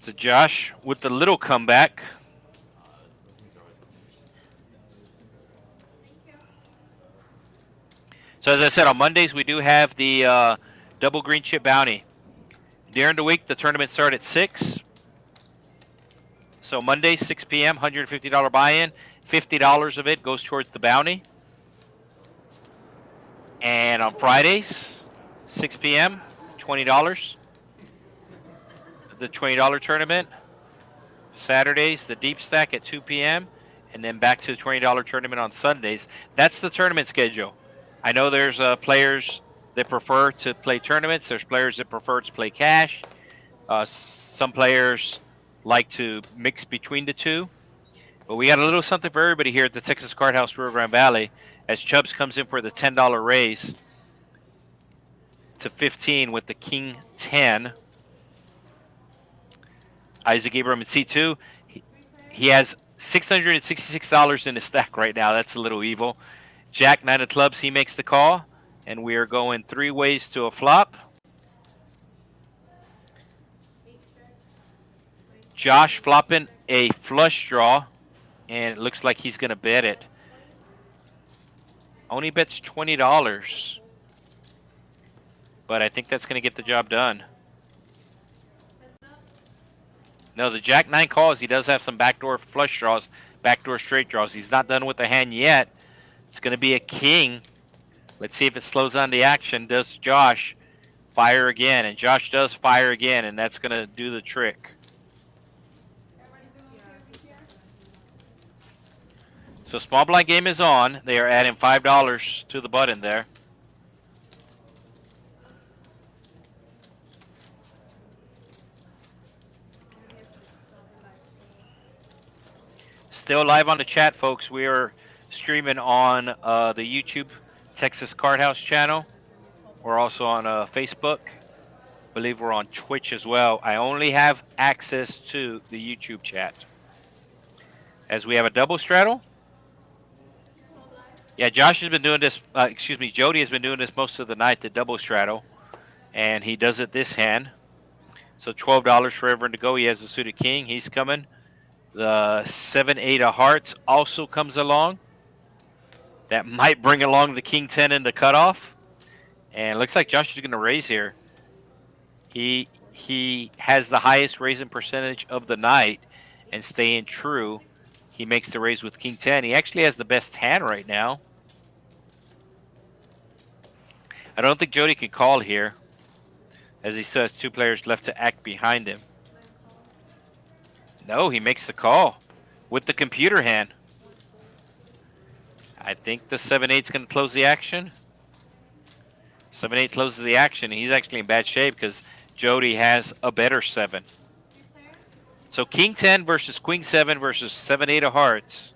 S1: So Josh with the little comeback. So as I said, on Mondays we do have the double green chip bounty. During the week, the tournament starts at 6. So Monday, 6 p.m., $150 buy-in. $50 of it goes towards the bounty. And on Fridays, 6 p.m., $20. The $20 tournament. Saturdays, the deep stack at 2 p.m. And then back to the $20 tournament on Sundays. That's the tournament schedule. I know there's players that prefer to play tournaments. There's players that prefer to play cash. Some players like to mix between the two. But we got a little something for everybody here at the Texas Card House, Rio Grande Valley, as Chubbs comes in for the $10 raise to 15 with the King 10. Isaac Abraham at C2. He has $666 in his stack right now. That's a little evil. Jack 9 of clubs, he makes the call. And we are going 3 ways to a flop. Josh flopping a flush draw. And it looks like he's going to bet it. Only bets $20. But I think that's going to get the job done. No, the Jack 9 calls. He does have some backdoor flush draws, backdoor straight draws. He's not done with the hand yet. It's going to be a king. Let's see if it slows down the action. Does Josh fire again? And Josh does fire again, and that's going to do the trick. So small blind game is on. They are adding $5 to the button there. Still live on the chat, folks. We are streaming on the YouTube Texas Card House channel. We're also on Facebook. I believe we're on Twitch as well. I only have access to the YouTube chat. As we have a double straddle. Yeah, Josh has been doing this, Jody has been doing this most of the night, the double straddle. And he does it this hand. So $12 for everyone to go. He has the suited king. He's coming. The 7-8 of hearts also comes along. That might bring along the king 10 in the cutoff. And it looks like Josh is going to raise here. He has the highest raising percentage of the night. And staying true, he makes the raise with king 10. He actually has the best hand right now. I don't think Jody can call here, as he still has 2 players left to act behind him. No, he makes the call with the computer hand. I think the 7-8's going to close the action. 7-8 closes the action. He's actually in bad shape because Jody has a better 7. So King 10 versus Queen 7 versus 7-8 of hearts.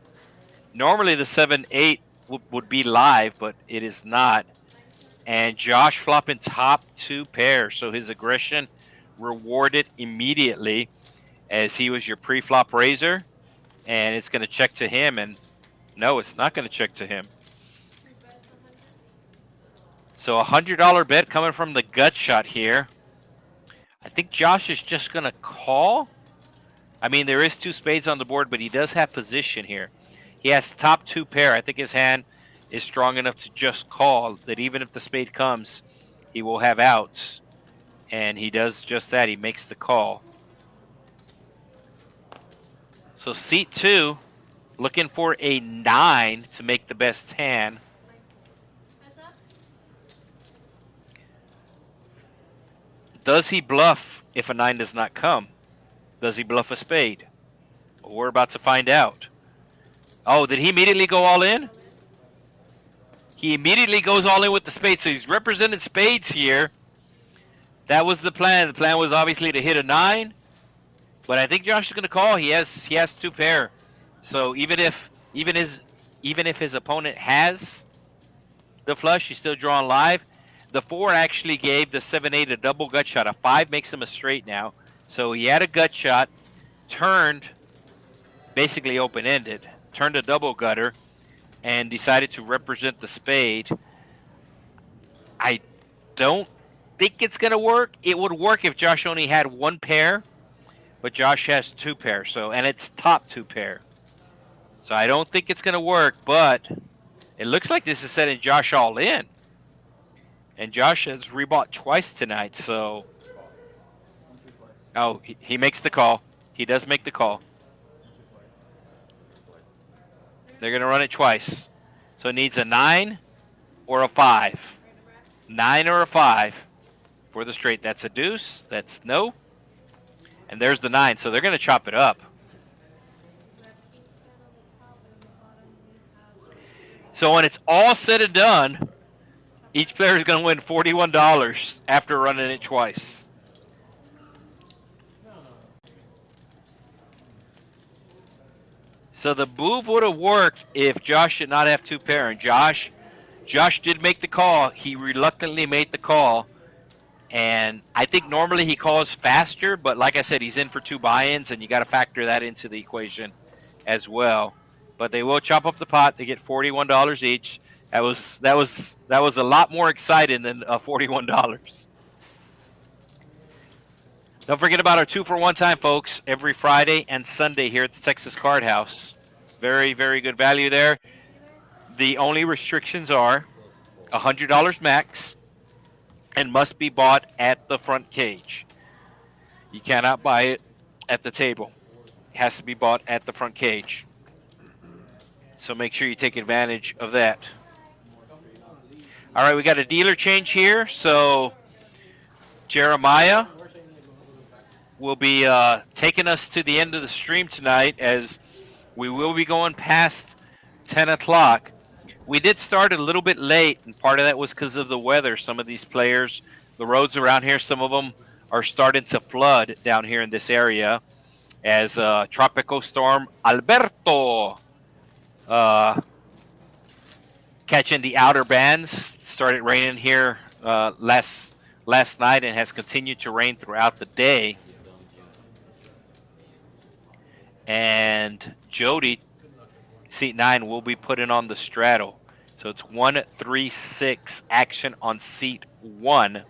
S1: Normally the 7-8 would be live, but it is not. And Josh flopping top 2 pairs. So his aggression rewarded immediately, as he was your pre-flop raiser. And it's going to check to him. And no, it's not going to check to him. So a $100 bet coming from the gut shot here. I think Josh is just going to call. I mean, there is 2 spades on the board, but he does have position here. He has top 2 pair. I think his hand is strong enough to just call, that even if the spade comes, he will have outs. And he does just that. He makes the call. So seat 2, looking for a 9 to make the best hand. Does he bluff if a 9 does not come? Does he bluff a spade? We're about to find out. Oh, did he immediately go all in? He immediately goes all in with the spade. So he's represented spades here. That was the plan. The plan was obviously to hit a 9. But I think Josh is going to call. He has 2 pair. So even if his opponent has the flush, he's still drawing live. The 4 actually gave the 7-8 a double gut shot. A 5 makes him a straight now. So he had a gut shot, turned basically open-ended, turned a double gutter, and decided to represent the spade. I don't think it's going to work. It would work if Josh only had 1 pair, but Josh has 2 pairs, and it's top 2 pair. So I don't think it's going to work, but it looks like this is setting Josh all in. And Josh has rebought twice tonight, so... Oh, he makes the call. He does make the call. They're going to run it twice. So it needs a 9 or a 5. 9 or a 5 for the straight. That's a deuce. That's no. And there's the 9. So they're going to chop it up. So when it's all said and done, each player is going to win $41 after running it twice. So the move would have worked if Josh did not have 2 pair. And Josh did make the call. He reluctantly made the call. And I think normally he calls faster, but like I said, he's in for 2 buy-ins, and you got to factor that into the equation as well. But they will chop up the pot. They get $41 each. That was a lot more exciting than $41. Don't forget about our 2-for-1 time, folks, every Friday and Sunday here at the Texas Card House. Very, very good value there. The only restrictions are $100 max and must be bought at the front cage. You cannot buy it at the table. It has to be bought at the front cage. So make sure you take advantage of that. All right, we got a dealer change here. So Jeremiah will be taking us to the end of the stream tonight, as we will be going past 10 o'clock. We did start a little bit late, and part of that was because of the weather. Some of these players, the roads around here, some of them are starting to flood down here in this area, as Tropical Storm Alberto catching the outer bands. Started raining here last night and has continued to rain throughout the day. And Jody, seat 9, will be putting on the straddle. So it's 1-3-6 action on seat 1.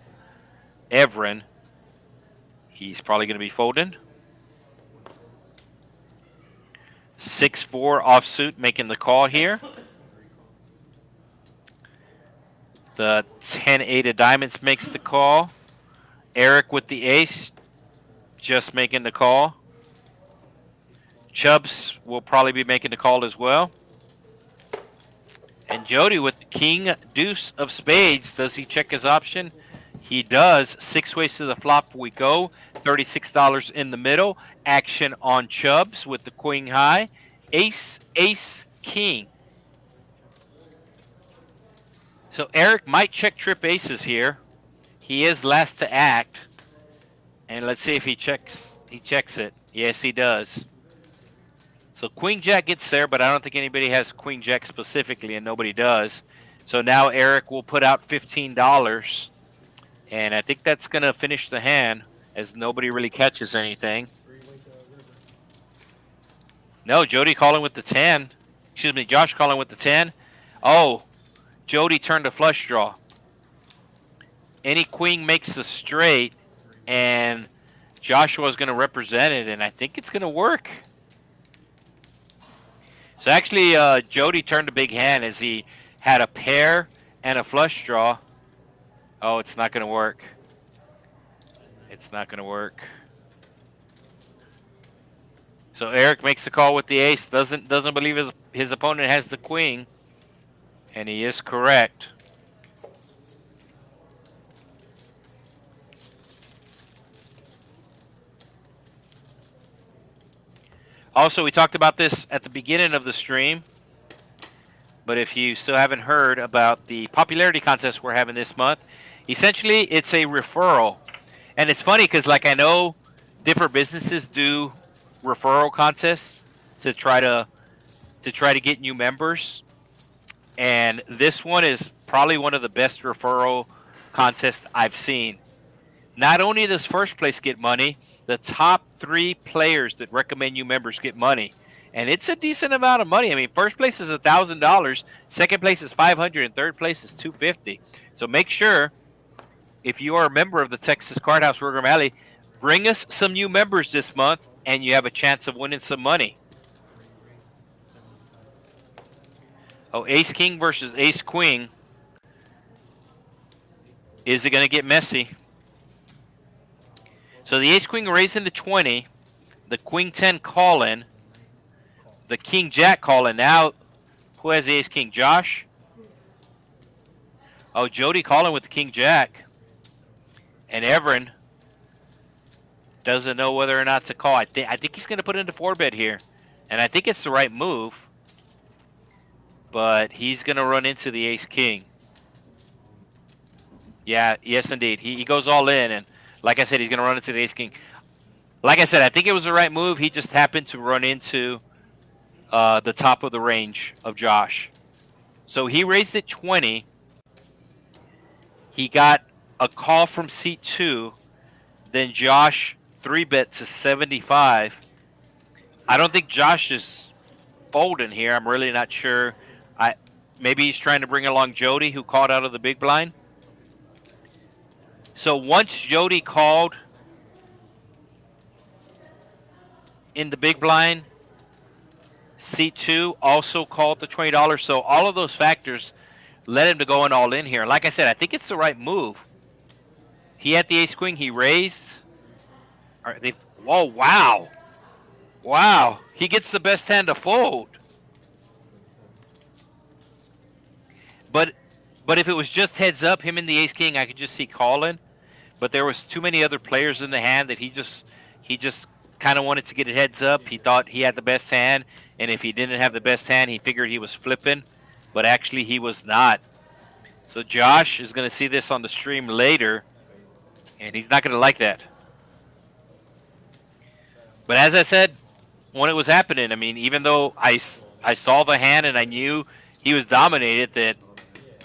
S1: Everin, he's probably going to be folding. 6-4 offsuit making the call here. The 10-8 of diamonds makes the call. Eric with the ace just making the call. Chubbs will probably be making the call as well. And Jody with the king deuce of spades. Does he check his option? He does. 6 ways to the flop we go. $36 in the middle. Action on Chubbs with the queen high. Ace, ace, king. So Eric might check trip aces here. He is last to act. And let's see if he checks it. Yes, he does. So queen jack gets there, but I don't think anybody has queen jack specifically, and nobody does. So now Eric will put out $15. And I think that's going to finish the hand, as nobody really catches anything. No, Jody calling with the 10. Excuse me, Josh calling with the 10. Oh, Jody turned a flush draw. Any queen makes a straight, and Joshua's going to represent it, and I think it's going to work. So actually, Jody turned a big hand as he had a pair and a flush draw. Oh, it's not going to work. It's not going to work. So Eric makes the call with the ace. Doesn't believe his opponent has the queen, and he is correct. Also, we talked about this at the beginning of the stream, but if you still haven't heard about the popularity contest we're having this month, essentially it's a referral. And it's funny because, like, I know different businesses do referral contests to try to get new members, and this one is probably one of the best referral contests I've seen. Not only does first place get money, the top 3 players that recommend you members get money, and it's a decent amount of money. I mean, first place is $1,000, second place is $500, and third place is $250. So make sure, if you are a member of the Texas Card House Rogram Alley, bring us some new members this month, and you have a chance of winning some money. Oh, ace king versus ace queen. Is it going to get messy? So the ace queen raising to 20, the queen 10 calling, the king jack calling. Now, who has the ace king? Josh? Oh, Jody calling with the king jack. And Everin doesn't know whether or not to call. I think he's going to put into 4-bet here. And I think it's the right move. But he's going to run into the ace king. Yeah, yes indeed. He goes all in, and like I said, he's going to run into the ace king. Like I said, I think it was the right move. He just happened to run into the top of the range of Josh. So he raised it 20. He got a call from seat 2. Then Josh 3-bet to 75. I don't think Josh is folding here. I'm really not sure. Maybe he's trying to bring along Jody, who called out of the big blind. So once Jody called in the big blind, seat 2 also called the $20. So all of those factors led him to going all in here. Like I said, I think it's the right move. He had the ace queen. He raised. All right, whoa, wow. Wow. He gets the best hand to fold. But if it was just heads up, him and the ace king, I could just see calling. But there was too many other players in the hand that he just kind of wanted to get it heads up. He thought he had the best hand, and if he didn't have the best hand, he figured he was flipping. But actually, he was not. So Josh is going to see this on the stream later, and he's not going to like that. But as I said, when it was happening, I mean, even though I saw the hand and I knew he was dominated, that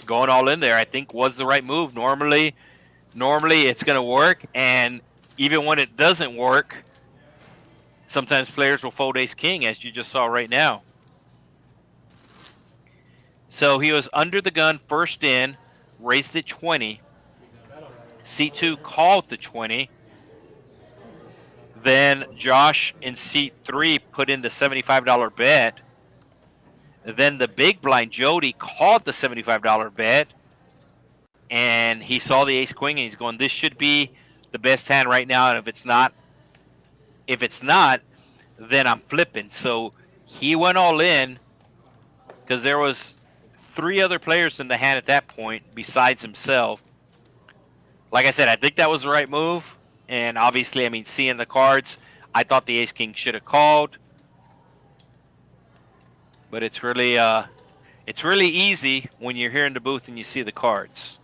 S1: going all in there, I think, was the right move. Normally it's going to work, and even when it doesn't work, sometimes players will fold ace-king, as you just saw right now. So he was under the gun, first in, raised it 20. C2 called the 20. Then Josh in seat 3 put in the $75 bet. Then the big blind, Jody, called the $75 bet. And he saw the ace queen, and he's going, this should be the best hand right now. And if it's not, then I'm flipping. So he went all in because there was 3 other players in the hand at that point besides himself. Like I said, I think that was the right move. And obviously, I mean, seeing the cards, I thought the ace-king should have called. But it's really easy when you're here in the booth and you see the cards.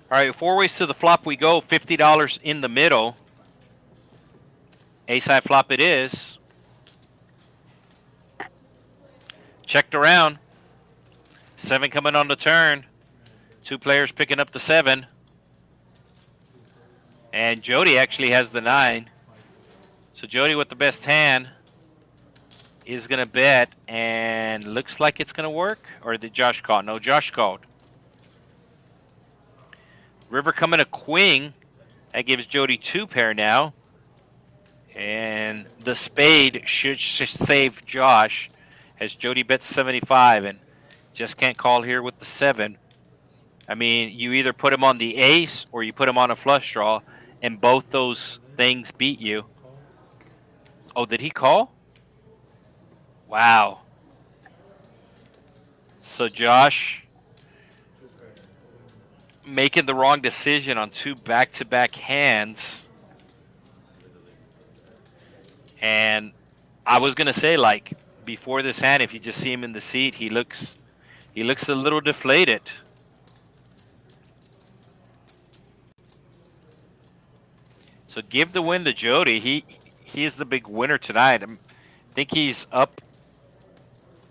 S1: All right, 4 ways to the flop we go. $50 in the middle. Ace high flop it is. Checked around. 7 coming on the turn. 2 players picking up the 7. And Jody actually has the 9. So Jody with the best hand is going to bet. And looks like it's going to work. Or did Josh call? No, Josh called. River coming a queen. That gives Jody 2 pair now. And the spade should save Josh as Jody bets 75 and just can't call here with the 7. I mean, you either put him on the ace or you put him on a flush draw, and both those things beat you. Oh, did he call? Wow. So Josh making the wrong decision on 2 back-to-back hands. And I was going to say, like, before this hand, if you just see him in the seat, he looks a little deflated. So give the win to Jody. He is the big winner tonight. I think he's up.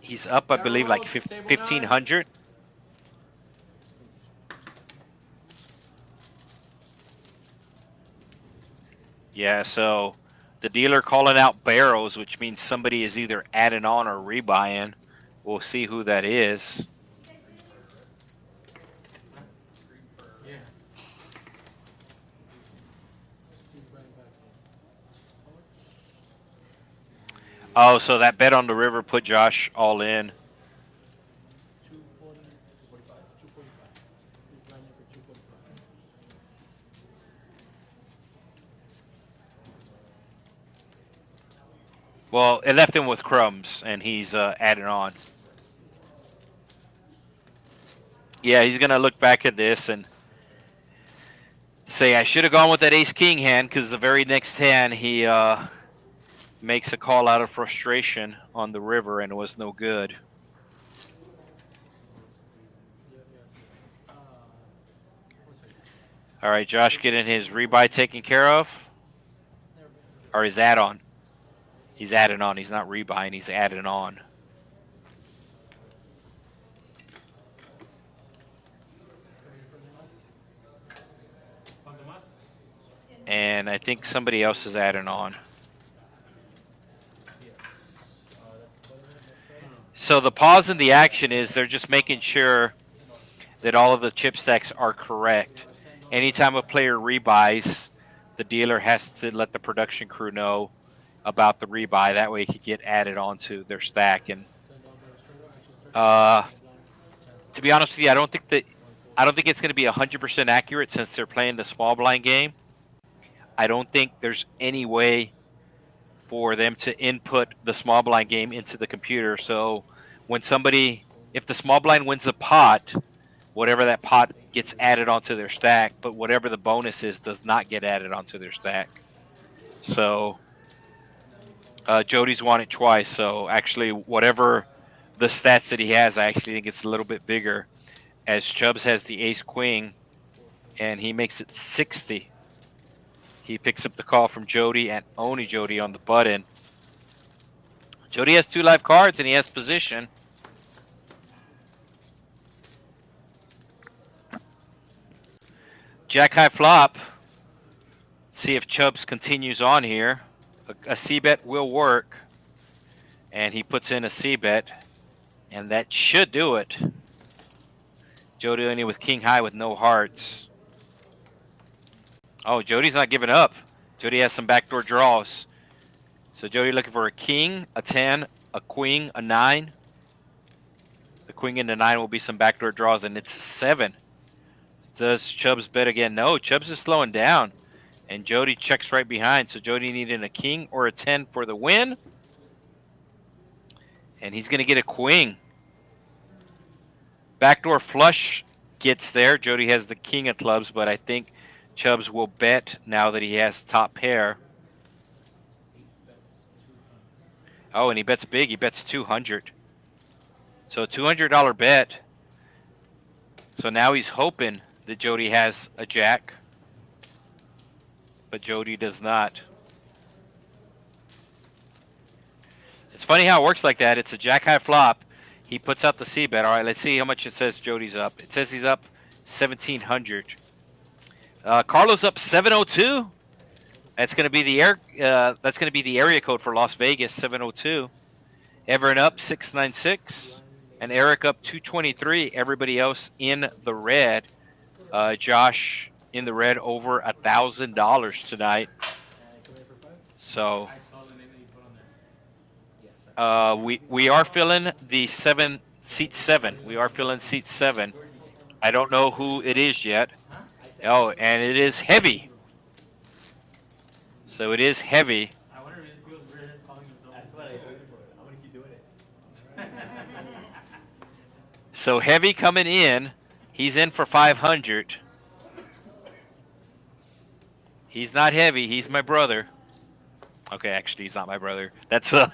S1: He's up, I believe, like 1,500. Yeah, so the dealer calling out barrels, which means somebody is either adding on or rebuying. We'll see who that is. Oh, so that bet on the river put Josh all in. Well, it left him with crumbs, and he's adding on. Yeah, he's going to look back at this and say, I should have gone with that ace-king hand, because the very next hand he makes a call out of frustration on the river, and it was no good. All right, Josh getting his rebuy taken care of, or his add-on. He's adding on. He's not rebuying. He's adding on. And I think somebody else is adding on. So the pause in the action is they're just making sure that all of the chip stacks are correct. Anytime a player rebuys, the dealer has to let the production crew know about the rebuy. That way it could get added onto their stack. And to be honest with you, I don't think it's going to be 100% accurate since they're playing the small blind game. I don't think there's any way for them to input the small blind game into the computer. So when if the small blind wins a pot, whatever that pot gets added onto their stack, but whatever the bonus is does not get added onto their stack. So Jody's won it twice, so actually whatever the stats that he has, I actually think it's a little bit bigger, as Chubbs has the ace-queen, and he makes it 60. He picks up the call from Jody and only Jody on the button. Jody has 2 live cards, and he has position. Jack high flop. See if Chubbs continues on here. A C-bet will work. And he puts in a C-bet. And that should do it. Jody only with king high with no hearts. Oh, Jody's not giving up. Jody has some backdoor draws. So Jody looking for a king, a 10, a queen, a 9. queen into 9 will be some backdoor draws, and it's a 7. Does Chubbs bet again? No, Chubbs is slowing down, and Jody checks right behind. So Jody needing a king or a 10 for the win, and he's going to get a queen. Backdoor flush gets there. Jody has the king of clubs, but I think Chubbs will bet now that he has top pair. Oh, and he bets big. He bets 200. So a $200 bet. So now he's hoping that Jody has a jack, but Jody does not. It's funny how it works like that. It's a jack high flop. He puts out the C bet. All right, let's see how much it says Jody's up. It says he's up 1,700. Carlos up 702. That's going to be the area code for Las Vegas, 702. Everett up 696, and Eric up 223. Everybody else in the red. Josh in the red over $1,000 tonight. So we are filling the seat 7. We are filling seat 7. I don't know who it is yet. Oh, and it is heavy. So it is heavy.
S2: I wonder if it feels weird calling himself.
S3: That's what I do it for. I'm gonna keep doing it.
S1: So heavy coming in. He's in for 500. He's not heavy. He's my brother. Okay, actually, he's not my brother. That's a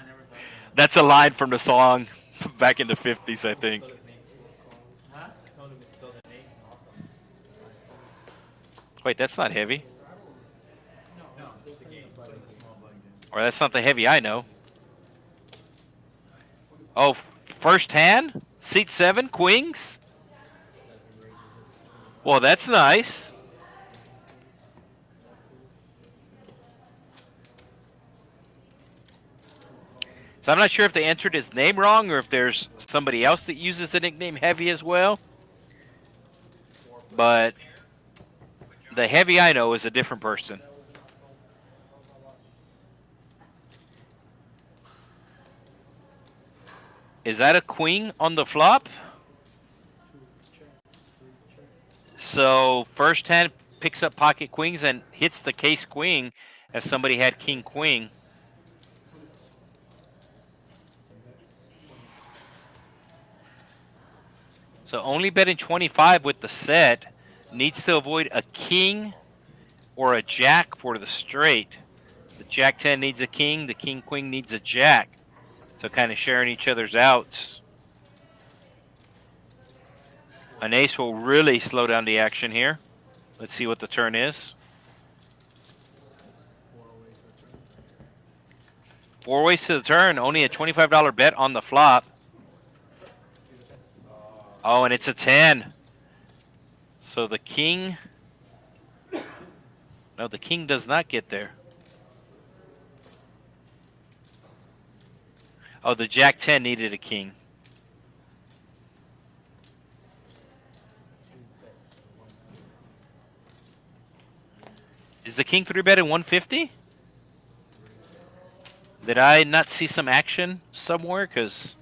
S1: line from the song back in the 50s, I think.
S2: Huh?
S1: Wait, that's not heavy.
S5: No, it's a game, but it's a small blind game.
S1: Or that's not the heavy I know. Oh, first hand? Seat 7, queens? Well, that's nice. So I'm not sure if they entered his name wrong or if there's somebody else that uses the nickname Heavy as well. But the Heavy I know is a different person. Is that a queen on the flop? So first hand picks up pocket queens and hits the case queen as somebody had king queen. So only betting 25 with the set. Needs to avoid a king or a jack for the straight. The jack 10 needs a king. The king queen needs a jack. So kind of sharing each other's outs. An ace will really slow down the action here. Let's see what the turn is. 4 ways to the turn. Only a $25 bet on the flop. Oh, and it's a 10. So the king. No, the king does not get there. Oh, the jack 10 needed a king. Is the king 3-bet in 150? Did I not see some action somewhere? Because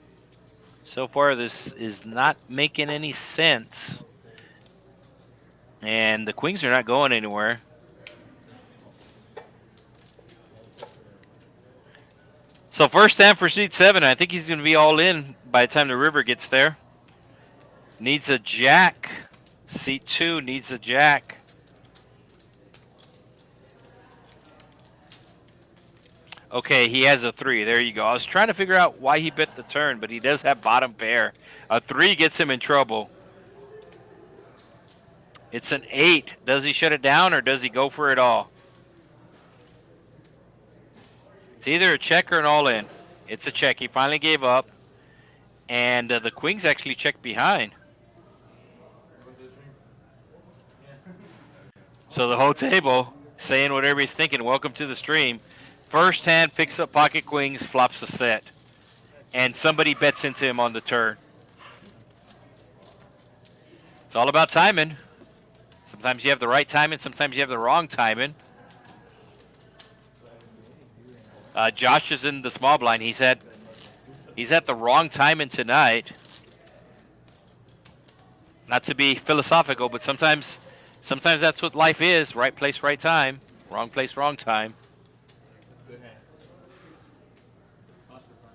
S1: so far this is not making any sense. And the queens are not going anywhere. So first hand for seat 7. I think he's going to be all in by the time the river gets there. Needs a jack. Seat 2 needs a jack. Okay, he has a 3. There you go. I was trying to figure out why he bet the turn, but he does have bottom pair. A 3 gets him in trouble. It's an 8. Does he shut it down or does he go for it all? It's either a check or an all-in. It's a check. He finally gave up. And the queens actually checked behind. So the whole table saying what everybody's thinking. Welcome to the stream. First hand picks up pocket queens, flops a set. And somebody bets into him on the turn. It's all about timing. Sometimes you have the right timing, sometimes you have the wrong timing. Josh is in the small blind. He's at the wrong timing tonight. Not to be philosophical, but sometimes that's what life is. Right place, right time. Wrong place, wrong time.
S5: Good hand.
S2: Cost for fun.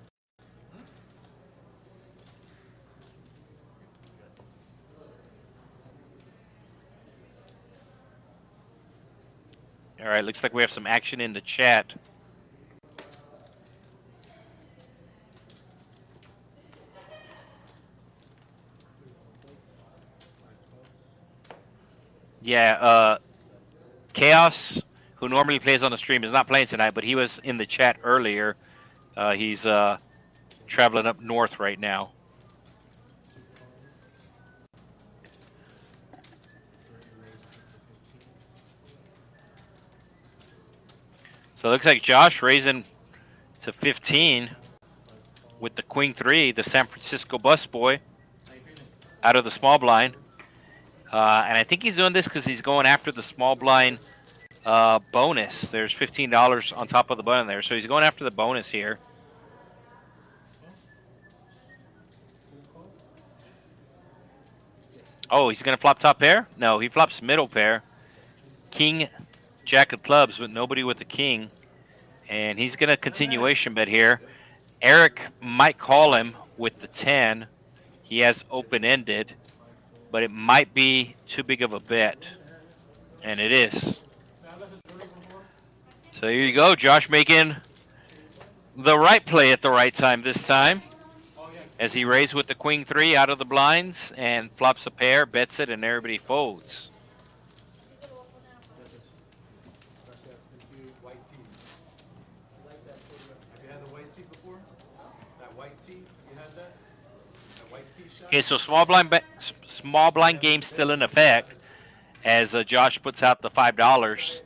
S1: All right, looks like we have some action in the chat. Yeah, Chaos, who normally plays on the stream, is not playing tonight, but he was in the chat earlier. He's traveling up north right now. So it looks like Josh raising to 15 with the Queen 3, the San Francisco busboy, out of the small blind. And I think he's doing this because he's going after the small blind bonus. There's $15 on top of the button there. So he's going after the bonus here. Oh, he's going to flop top pair? No, he flops middle pair. King, jack of clubs with nobody with the king. And he's going to continuation bet here. Eric might call him with the 10. He has open-ended, but it might be too big of a bet. And it is. So here you go, Josh making the right play at the right time this time. As he raised with the Queen 3 out of the blinds and flops a pair, bets it, and everybody folds.
S5: White tea. Have you had the white tea before? That white tea? You had that? That white tea shot?
S1: Okay, so small blind game still in effect as Josh puts out the $5.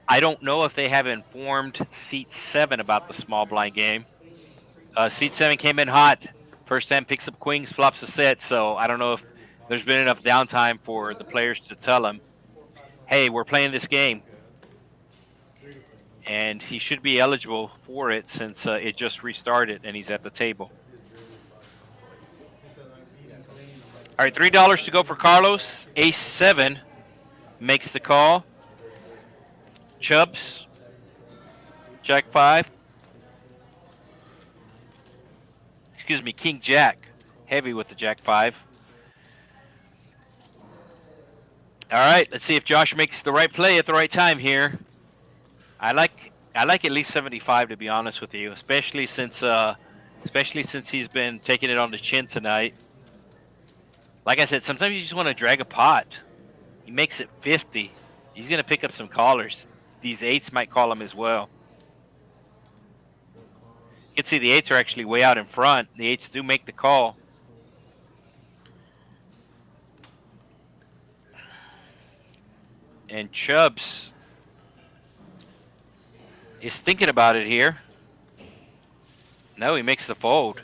S1: I don't know if they have informed seat 7 about the small blind game. Seat 7 came in hot. First hand picks up queens, flops a set, so I don't know if there's been enough downtime for the players to tell him, hey, we're playing this game. And he should be eligible for it since it just restarted and he's at the table. All right, $3 to go for Carlos. Ace 7 makes the call. Chubbs, Jack 5. Excuse me, King Jack. Heavy with the Jack 5. All right, let's see if Josh makes the right play at the right time here. I like at least 75 to be honest with you, especially since he's been taking it on the chin tonight. Like I said, sometimes you just want to drag a pot. He makes it 50. He's going to pick up some callers. These 8s might call him as well. You can see the 8s are actually way out in front. The 8s do make the call. And Chubbs is thinking about it here. No, he makes the fold.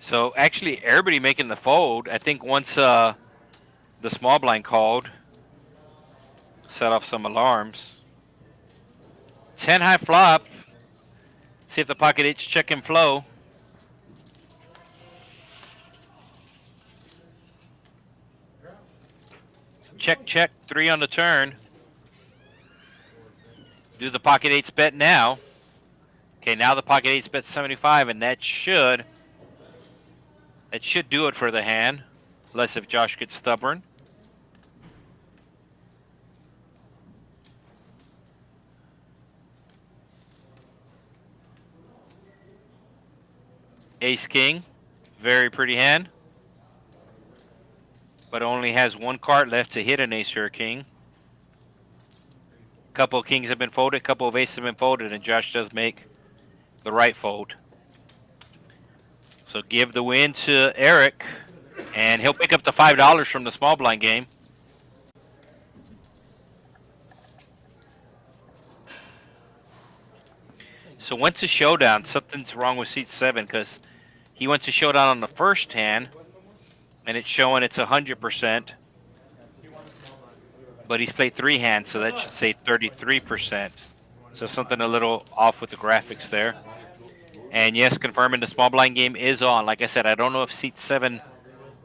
S1: So actually, everybody making the fold. I think once the small blind called, set off some alarms. 10 high flop. See if the pocket 8's check and flow. Check, check, 3 on the turn. Do the pocket 8's bet now. Okay, now the pocket 8's bet 75, and that should do it for the hand. Unless if Josh gets stubborn. Ace King, very pretty hand, but only has 1 card left to hit an ace or a king. A couple of kings have been folded, a couple of aces have been folded, and Josh does make the right fold. So give the win to Eric, and he'll pick up the $5 from the small blind game. So went to showdown. Something's wrong with seat 7 because he went to showdown on the first hand, and it's showing it's 100%. But he's played 3 hands, so that should say 33%. So something a little off with the graphics there. And yes, confirming the small blind game is on. Like I said, I don't know if seat 7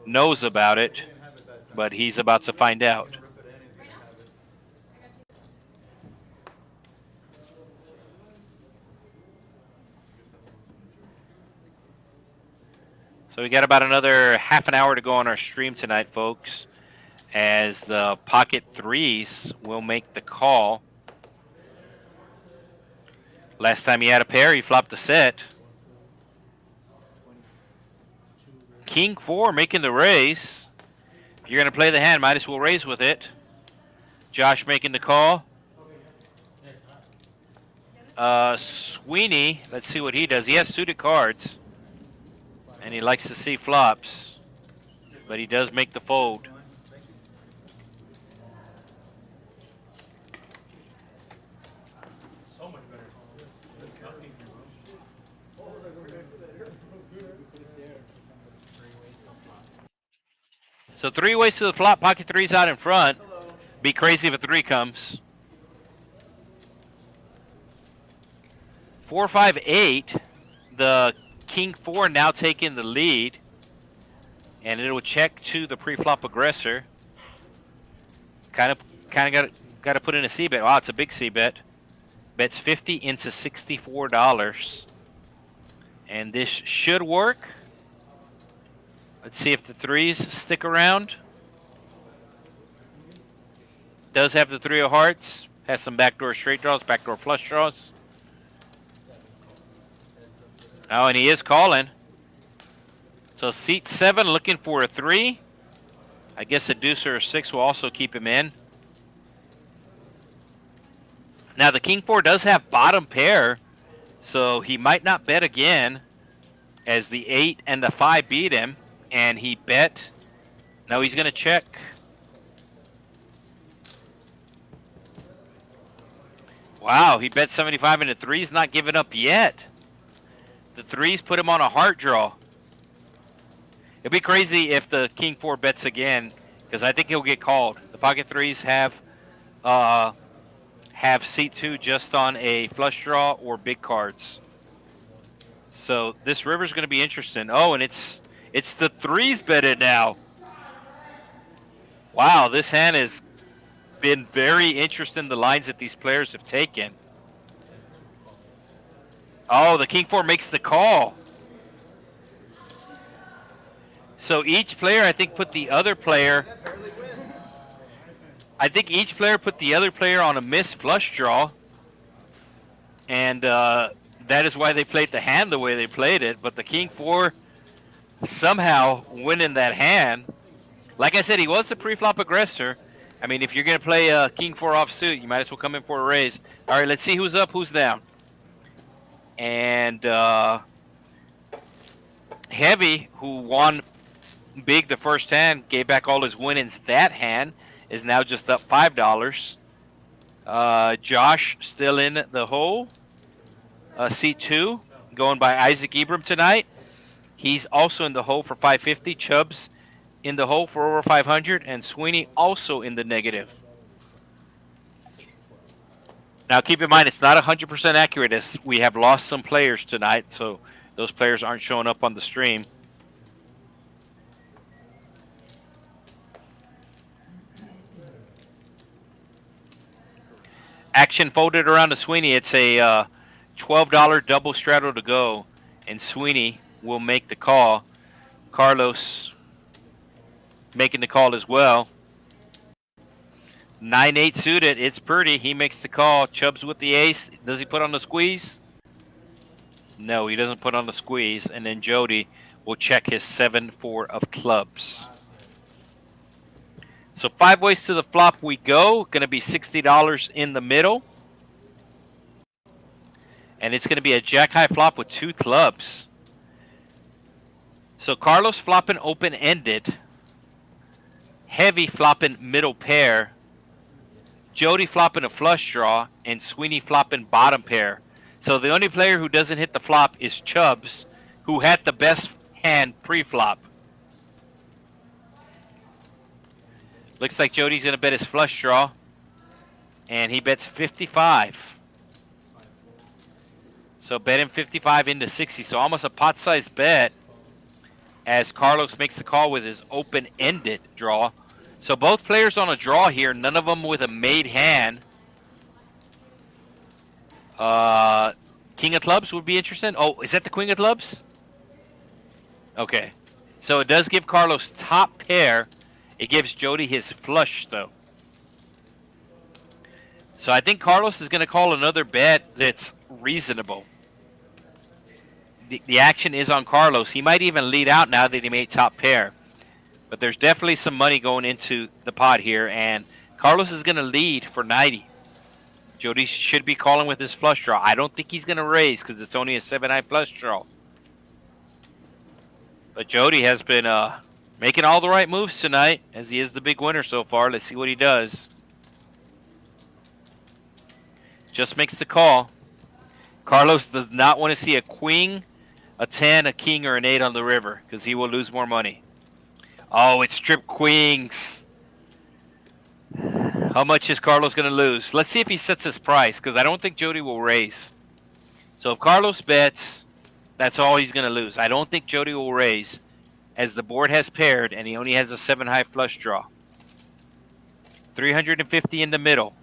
S1: knows about it, but he's about to find out.
S5: Rip it in, he's gonna have it.
S1: So we got about another half an hour to go on our stream tonight, folks, as the pocket threes will make the call. Last time he had a pair, he flopped a set. King 4 making the raise. If you're going to play the hand, might as well raise with it. Josh making the call. Sweeney, let's see what he does. He has suited cards, and he likes to see flops, but he does make the fold.
S2: So much better. There's nothing here, bro.
S1: So 3 ways to the flop. Pocket threes out in front. Be crazy if a 3 comes. 4, 5, 8. The King 4 now taking the lead, and it will check to the pre-flop aggressor. Kind of got to put in a C bet. Wow, it's a big C bet. Bets 50 into $64, and this should work. Let's see if the 3s stick around. Does have the 3 of hearts. Has some backdoor straight draws, backdoor flush draws. Oh, and he is calling. So seat 7 looking for a 3. I guess a deuce or a 6 will also keep him in. Now the King 4 does have bottom pair, so he might not bet again, as the 8 and the 5 beat him, and he bet. No, he's going to check. Wow, he bet 75 and the 3's not giving up yet. The 3's put him on a heart draw. It'd be crazy if the King 4 bets again, because I think he'll get called. The pocket 3's have seat 2 just on a flush draw or big cards. So this river's going to be interesting. Oh, and it's the 3's betted now. Wow, this hand has been very interesting, the lines that these players have taken. Oh, the King 4 makes the call. So each player, I think, put the other player. I think each player put the other player on a missed flush draw. And that is why they played the hand the way they played it. But the King 4 somehow winning that hand. Like I said, he was the pre-flop aggressor. I mean, if you're going to play a King 4 offsuit, you might as well come in for a raise. All right, let's see who's up, who's down. And Heavy, who won big the first hand, gave back all his winnings that hand, is now just up $5. Josh still in the hole. Seat 2 going by Isaac Ibram tonight. He's also in the hole for 550. Chubbs in the hole for over 500, and Sweeney also in the negative. Now keep in mind, it's not 100% accurate, as we have lost some players tonight, so those players aren't showing up on the stream. Action folded around to Sweeney. It's a $12 double straddle to go, and Sweeney will make the call. Carlos making the call as well. 9-8 suited. It's Purdy. He makes the call. Chubbs with the ace. Does he put on the squeeze? No, he doesn't put on the squeeze. And then Jody will check his 7-4 of clubs. So 5 ways to the flop we go. Going to be $60 in the middle. And it's going to be a jack-high flop with 2 clubs. So Carlos flopping open-ended. Heavy flopping middle pair. Jody flopping a flush draw. And Sweeney flopping bottom pair. So the only player who doesn't hit the flop is Chubbs, who had the best hand pre-flop. Looks like Jody's going to bet his flush draw. And he bets 55. So bet him 55 into 60. So almost a pot-sized bet. as Carlos makes the call with his open-ended draw. So both players on a draw here, none of them with a made hand. King of clubs would be interesting. Oh, is that the queen of clubs? Okay. So it does give Carlos top pair. It gives Jody his flush, though. So I think Carlos is going to call another bet that's reasonable. The action is on Carlos. He might even lead out now that he made top pair. But there's definitely some money going into the pot here, and Carlos is going to lead for 90. Jody should be calling with his flush draw. I don't think he's going to raise because it's only a 7-high flush draw. But Jody has been making all the right moves tonight, as he is the big winner so far. Let's see what he does. Just makes the call. Carlos does not want to see a queen, a 10, a king, or an 8 on the river because he will lose more money. Oh, it's trip queens. How much is Carlos going to lose? Let's see if he sets his price because I don't think Jody will raise. So if Carlos bets, that's all he's going to lose. I don't think Jody will raise as the board has paired and he only has a 7-high flush draw. 350 in the middle.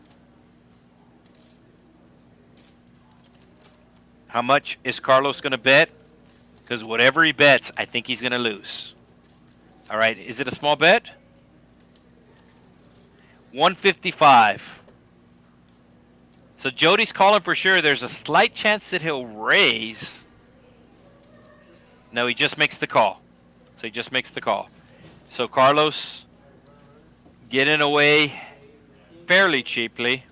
S1: How much is Carlos going to bet? Because whatever he bets, I think he's going to lose. All right, is it a small bet? 155. So Jody's calling for sure. There's a slight chance that he'll raise. No, he just makes the call. So he just makes the call. So Carlos getting away fairly cheaply.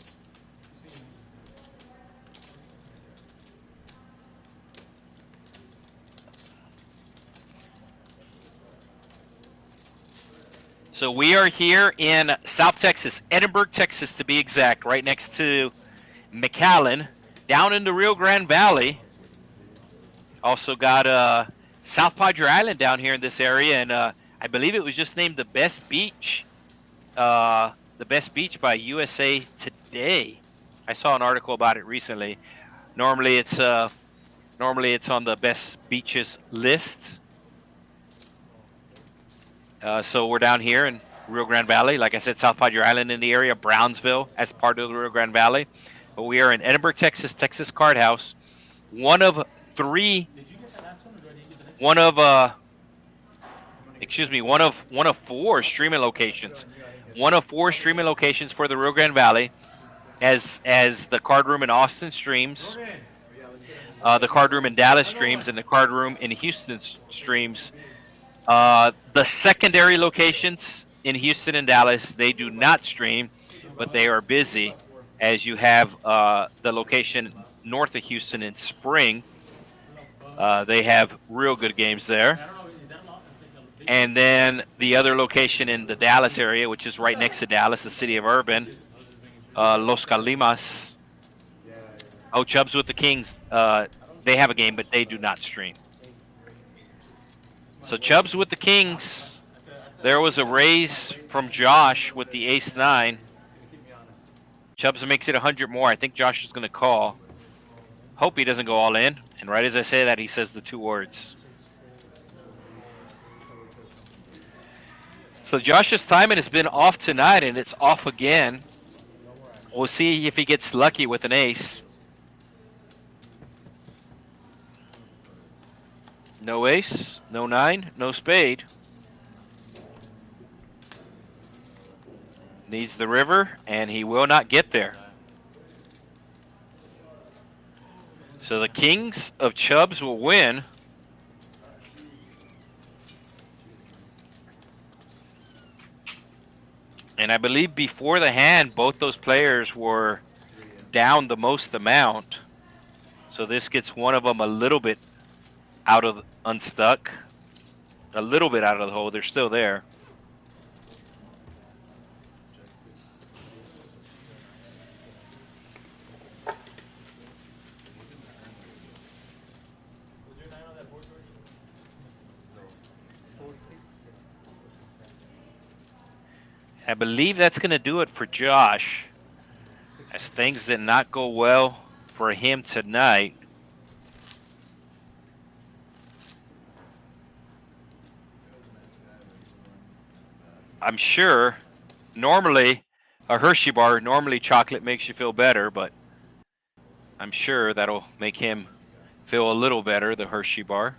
S1: So we are here in South Texas, Edinburg, Texas to be exact, right next to McAllen, down in the Rio Grande Valley. Also got South Padre Island down here in this area, and I believe it was just named the best beach by USA Today. I saw an article about it recently. Normally it's on the best beaches list. So we're down here in Rio Grande Valley. Like I said, South Padre Island in the area, Brownsville as part of the Rio Grande Valley. But we are in Edinburg, Texas, Texas Card House. One of four streaming locations. One of 4 streaming locations for the Rio Grande Valley as the card room in Austin streams, the card room in Dallas streams, and the card room in Houston streams. The secondary locations in Houston and Dallas, they do not stream, but they are busy, as you have the location north of Houston in Spring. They have real good games there. And then the other location in the Dallas area, which is right next to Dallas, the city of Urban, Los Calimas. Oh, Chubbs with the Kings, they have a game, but they do not stream. So Chubbs with the Kings. There was a raise from Josh with the ace-9. Chubbs makes it 100 more. I think Josh is going to call. Hope he doesn't go all in. And right as I say that, he says the 2 words. So Josh's timing has been off tonight, and it's off again. We'll see if he gets lucky with an ace. No ace, no 9, no spade. Needs the river, and he will not get there. So the Kings of Chubbs will win. And I believe before the hand, both those players were down the most amount. So this gets one of them a little bit out of unstuck, a little bit out of the hole. They're still there. I believe that's going to do it for Josh, as things did not go well for him tonight. I'm sure normally a Hershey bar, normally chocolate makes you feel better, but I'm sure that'll make him feel a little better, the Hershey bar.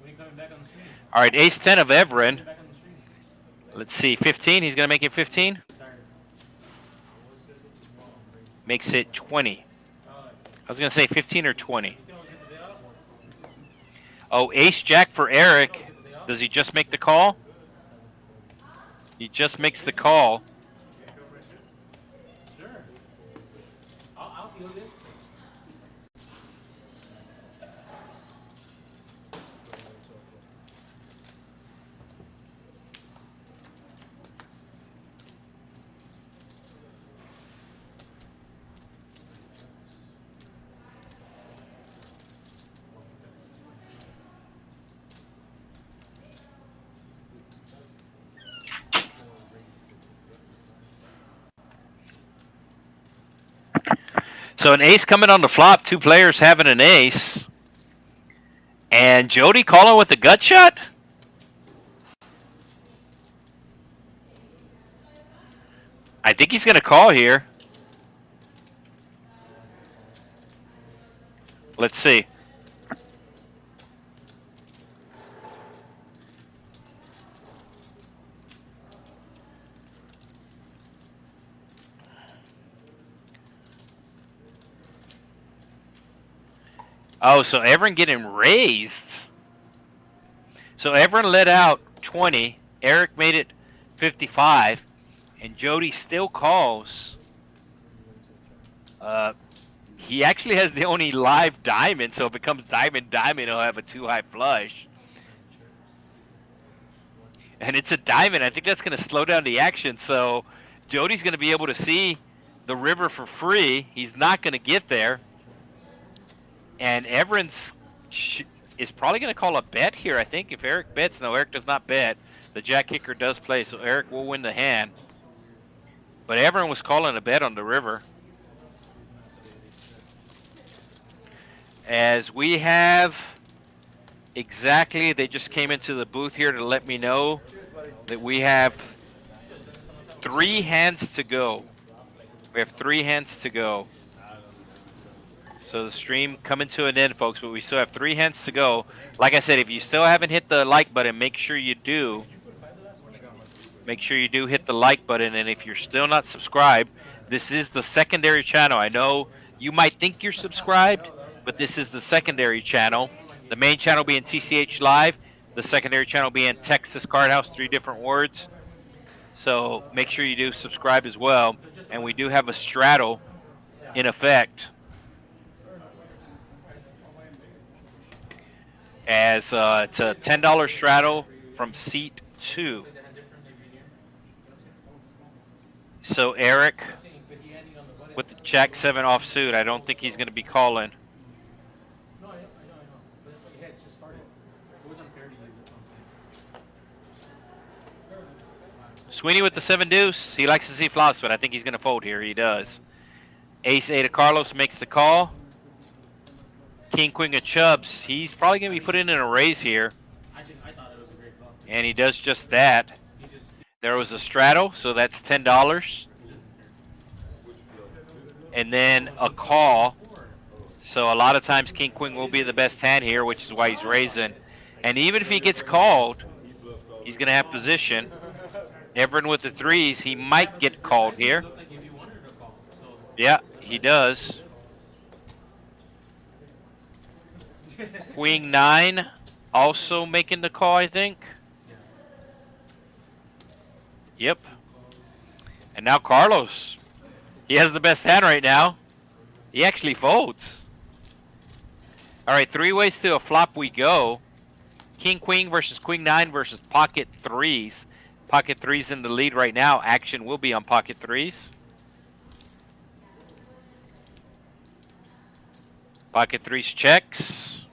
S2: When are you coming back on the stream?
S1: All right, ace 10 of Everin.
S2: Coming back on the stream.
S1: Let's see, 15. He's going to make it 15.
S2: Tired.
S1: Makes it 20. I was going to say 15 or 20.
S2: You can always get the day off.
S1: Oh, ace jack for Eric. Does he just make the call? He just makes the call.
S2: Sure. I'll deal with it.
S1: So an ace coming on the flop, 2 players having an ace. And Jody calling with a gut shot? I think he's going to call here. Let's see. Oh, so Everin getting raised. So Everin let out 20. Eric made it 55. And Jody still calls. He actually has the only live diamond. So if it comes diamond, he'll have a 2-high flush. And it's a diamond. I think that's going to slow down the action. So Jody's going to be able to see the river for free. He's not going to get there. And Everin is probably going to call a bet here, I think. If Eric bets, no, Eric does not bet. The jack kicker does play, so Eric will win the hand. But Everin was calling a bet on the river. As we have exactly, they just came into the booth here to let me know that we have 3 hands to go. We have 3 hands to go. So the stream coming to an end, folks, but we still have 3 hands to go. Like I said, if you still haven't hit the like button, make sure you do. Make sure you do hit the like button. And if you're still not subscribed, this is the secondary channel. I know you might think you're subscribed, but this is the secondary channel. The main channel being TCH Live, the secondary channel being Texas Card House, 3 different words. So make sure you do subscribe as well. And we do have a straddle in effect. As it's a $10 straddle from seat 2. So Eric with the jack 7 offsuit, I don't think he's going to be calling.
S2: No, I know. But that's what you had just started. It was unfair to use it.
S1: Sweeney with the 7 deuce. He likes to see flops, but I think he's going to fold here. He does. Ace 8 of Carlos makes the call. King Queen of Chubbs. He's probably going to be put in a raise here.
S2: I thought it was a great call.
S1: And he does just that. There was a straddle, so that's $10. And then a call. So a lot of times King Queen will be the best hand here, which is why he's raising. And even if he gets called, he's going to have position. Everin with the 3s, he might get called here. Yeah, he does. Queen 9 also making the call, I think. Yep. And now Carlos. He has the best hand right now. He actually folds. All right, 3 ways to a flop we go. King Queen versus Queen 9 versus pocket 3s. Pocket 3s in the lead right now. Action will be on pocket 3s. Pocket 3s checks.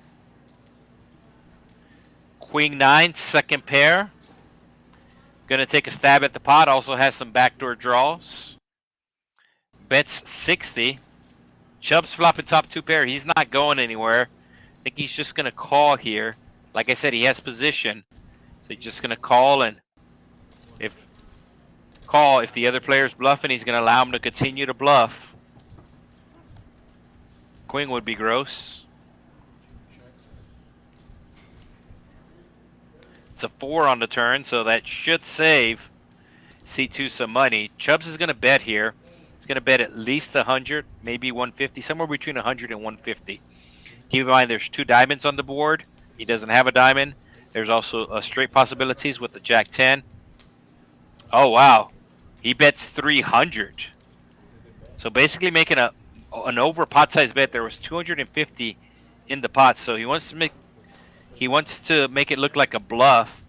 S1: Queen 9, second pair. Gonna take a stab at the pot. Also has some backdoor draws. Bets 60. Chubb's flopping top 2 pair. He's not going anywhere. I think he's just gonna call here. Like I said, he has position. So he's just gonna call and If the other player's bluffing, he's going to allow him to continue to bluff. Queen would be gross. It's a 4 on the turn, so that should save C2 some money. Chubbs is going to bet here. He's going to bet at least 100, maybe 150, somewhere between 100 and 150. Keep in mind there's 2 diamonds on the board. He doesn't have a diamond. There's also straight possibilities with the Jack 10. Oh, wow. He bets 300. So basically making an over pot size bet. There was 250 in the pot, so he wants to make it look like a bluff.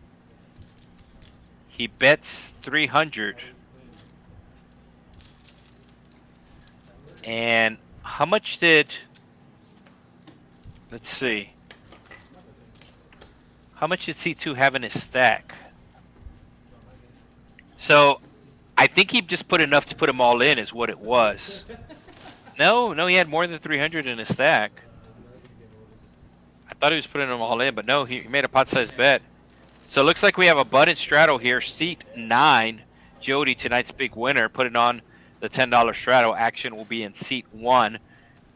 S1: He bets 300. And how much did, let's see. How much did C2 have in his stack? So I think he just put enough to put them all in is what it was. No, he had more than 300 in his stack. I thought he was putting them all in, but no, he made a pot-sized bet. So it looks like we have abundant straddle here. Seat 9, Jody, tonight's big winner, putting on the $10 straddle. Action will be in seat 1.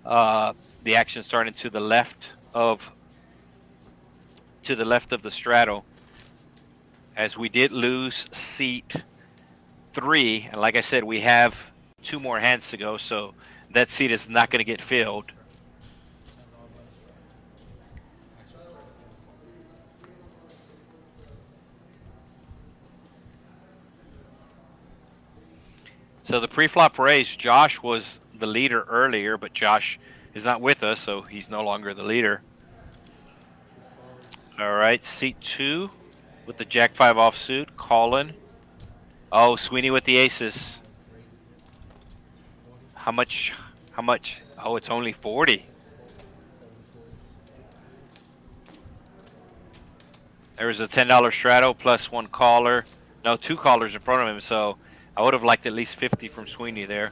S1: The action starting to the left of the straddle, as we did lose seat 3, and like I said, we have 2 more hands to go, so that seat is not going to get filled. So the pre-flop race, Josh was the leader earlier, but Josh is not with us, so he's no longer the leader. All right, seat 2 with the Jack 5 offsuit, Colin. Oh, Sweeney with the aces. How much? Oh, it's only 40. There was a $10 straddle plus 1 caller. No, 2 callers in front of him, so I would have liked at least 50 from Sweeney there.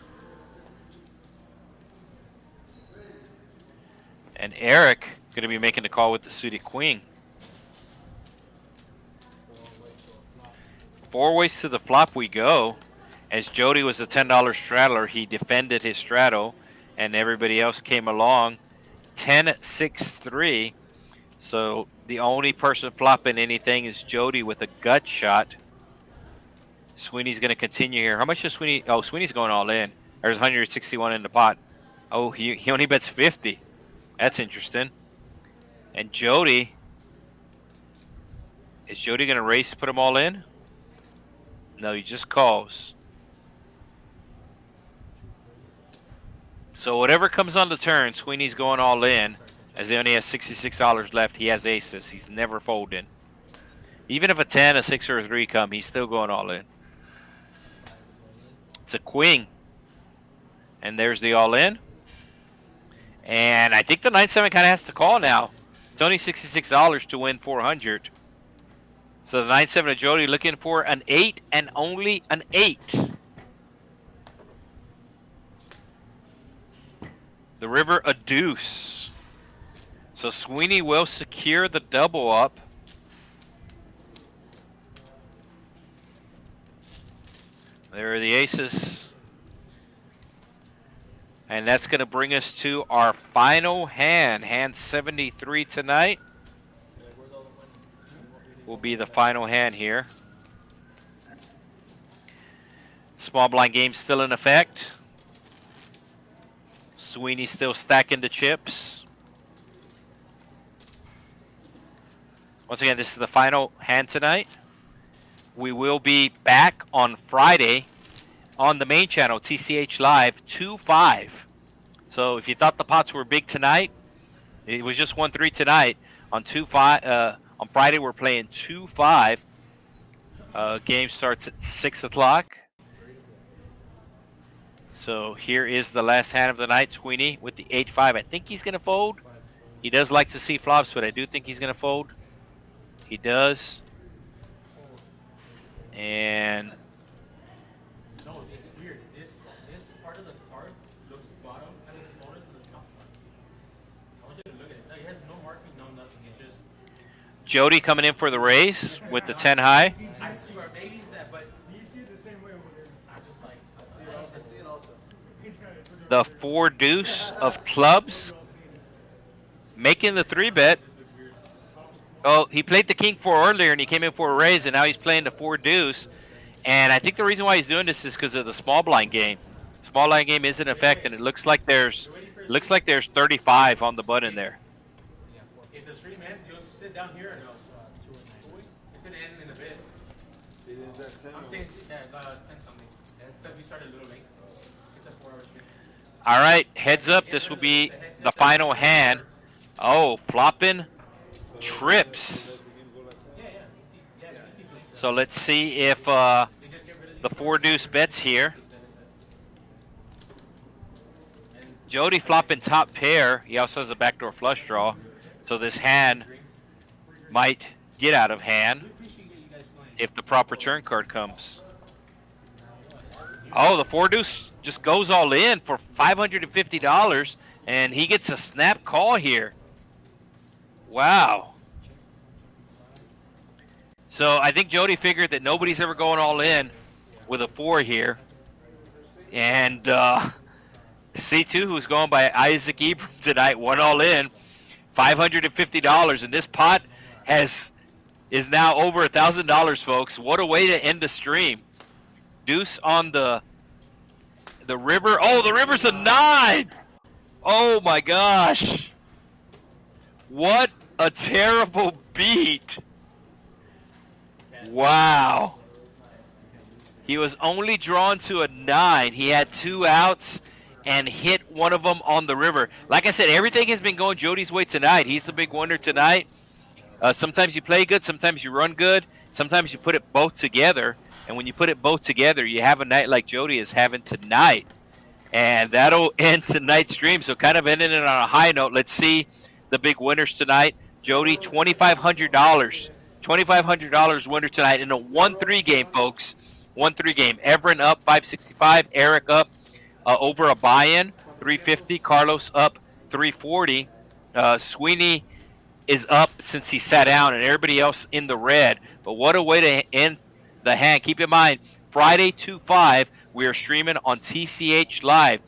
S1: And Eric going to be making the call with the suited queen. 4 ways to the flop we go. As Jody was a $10 straddler, he defended his straddle, and everybody else came along. 10-6-3. So the only person flopping anything is Jody with a gut shot. Sweeney's going to continue here. How much is Sweeney? Oh, Sweeney's going all in. There's 161 in the pot. Oh, he only bets 50. That's interesting. And Jody, is Jody going to race to put them all in? No, he just calls. So whatever comes on the turn, Sweeney's going all in, as he only has $66 left. He has aces. He's never folding. Even if a 10, a 6, or a 3 come, he's still going all in. It's a queen. And there's the all in. And I think the 9-7 kind of has to call now. It's only $66 to win 400. So the 9-7 of Jody looking for an 8 and only an 8. The river a deuce. So Sweeney will secure the double up. There are the aces. And that's going to bring us to our final hand. Hand 73 tonight will be the final hand here. Small blind game still in effect. Sweeney still stacking the chips. Once again, this is the final hand tonight. We will be back on Friday on the main channel, TCH Live, 2-5. So if you thought the pots were big tonight, it was just 1-3 tonight. On 2-5, on Friday we're playing 2-5. Game starts at 6 o'clock. So here is the last hand of the night. Sweeney with the 8-5. I think he's going to fold. He does like to see flops, but I do think he's going to fold. He does. And
S2: No, it's weird. This part of the card looks bottom kind of smaller than the top one. I want you to look at it. It has no marking, no nothing. It's just
S1: Jody coming in for the raise with the 10 high.
S2: I see where maybe that, but
S1: the 4 deuce of clubs, making the 3-bet. Oh, he played the king 4 earlier, and he came in for a raise, and now he's playing the 4 deuce. And I think the reason why he's doing this is because of the small blind game. Small blind game is in effect, and it looks like there's 35 on the button there.
S2: If the stream ends, you'll sit down here. And it's an end in a bit. I'm saying 10 something. Because we started a little late. It's a 4-hour stream.
S1: All right, heads up. This will be the final hand. Oh, flopping trips. So let's see if the 4 deuce bets here. Jody flopping top pair. He also has a backdoor flush draw. So this hand might get out of hand if the proper turn card comes. Oh, the 4 deuce just goes all in for $550, and he gets a snap call here. Wow. So I think Jody figured that nobody's ever going all in with a 4 here. And C2, who's going by Isaac Ebram tonight, went all in, $550. And this pot is now over $1,000, folks. What a way to end the stream. Deuce on the river. Oh, the river's a 9. Oh, my gosh. What a terrible beat. Wow. He was only drawn to a 9. He had 2 outs and hit one of them on the river. Like I said, everything has been going Jody's way tonight. He's the big winner tonight. Sometimes you play good, sometimes you run good, sometimes you put it both together. And when you put it both together, you have a night like Jody is having tonight. And that'll end tonight's stream. So kind of ending it on a high note. Let's see the big winners tonight. Jody, $2,500. $2,500 winner tonight in a 1-3 game, folks. 1-3 game. Everin up 565. Eric up over a buy-in 350. Carlos up 340. Sweeney is up since he sat down, and everybody else in the red. But what a way to end the hand. Keep in mind, Friday 2/5, we are streaming on TCH Live.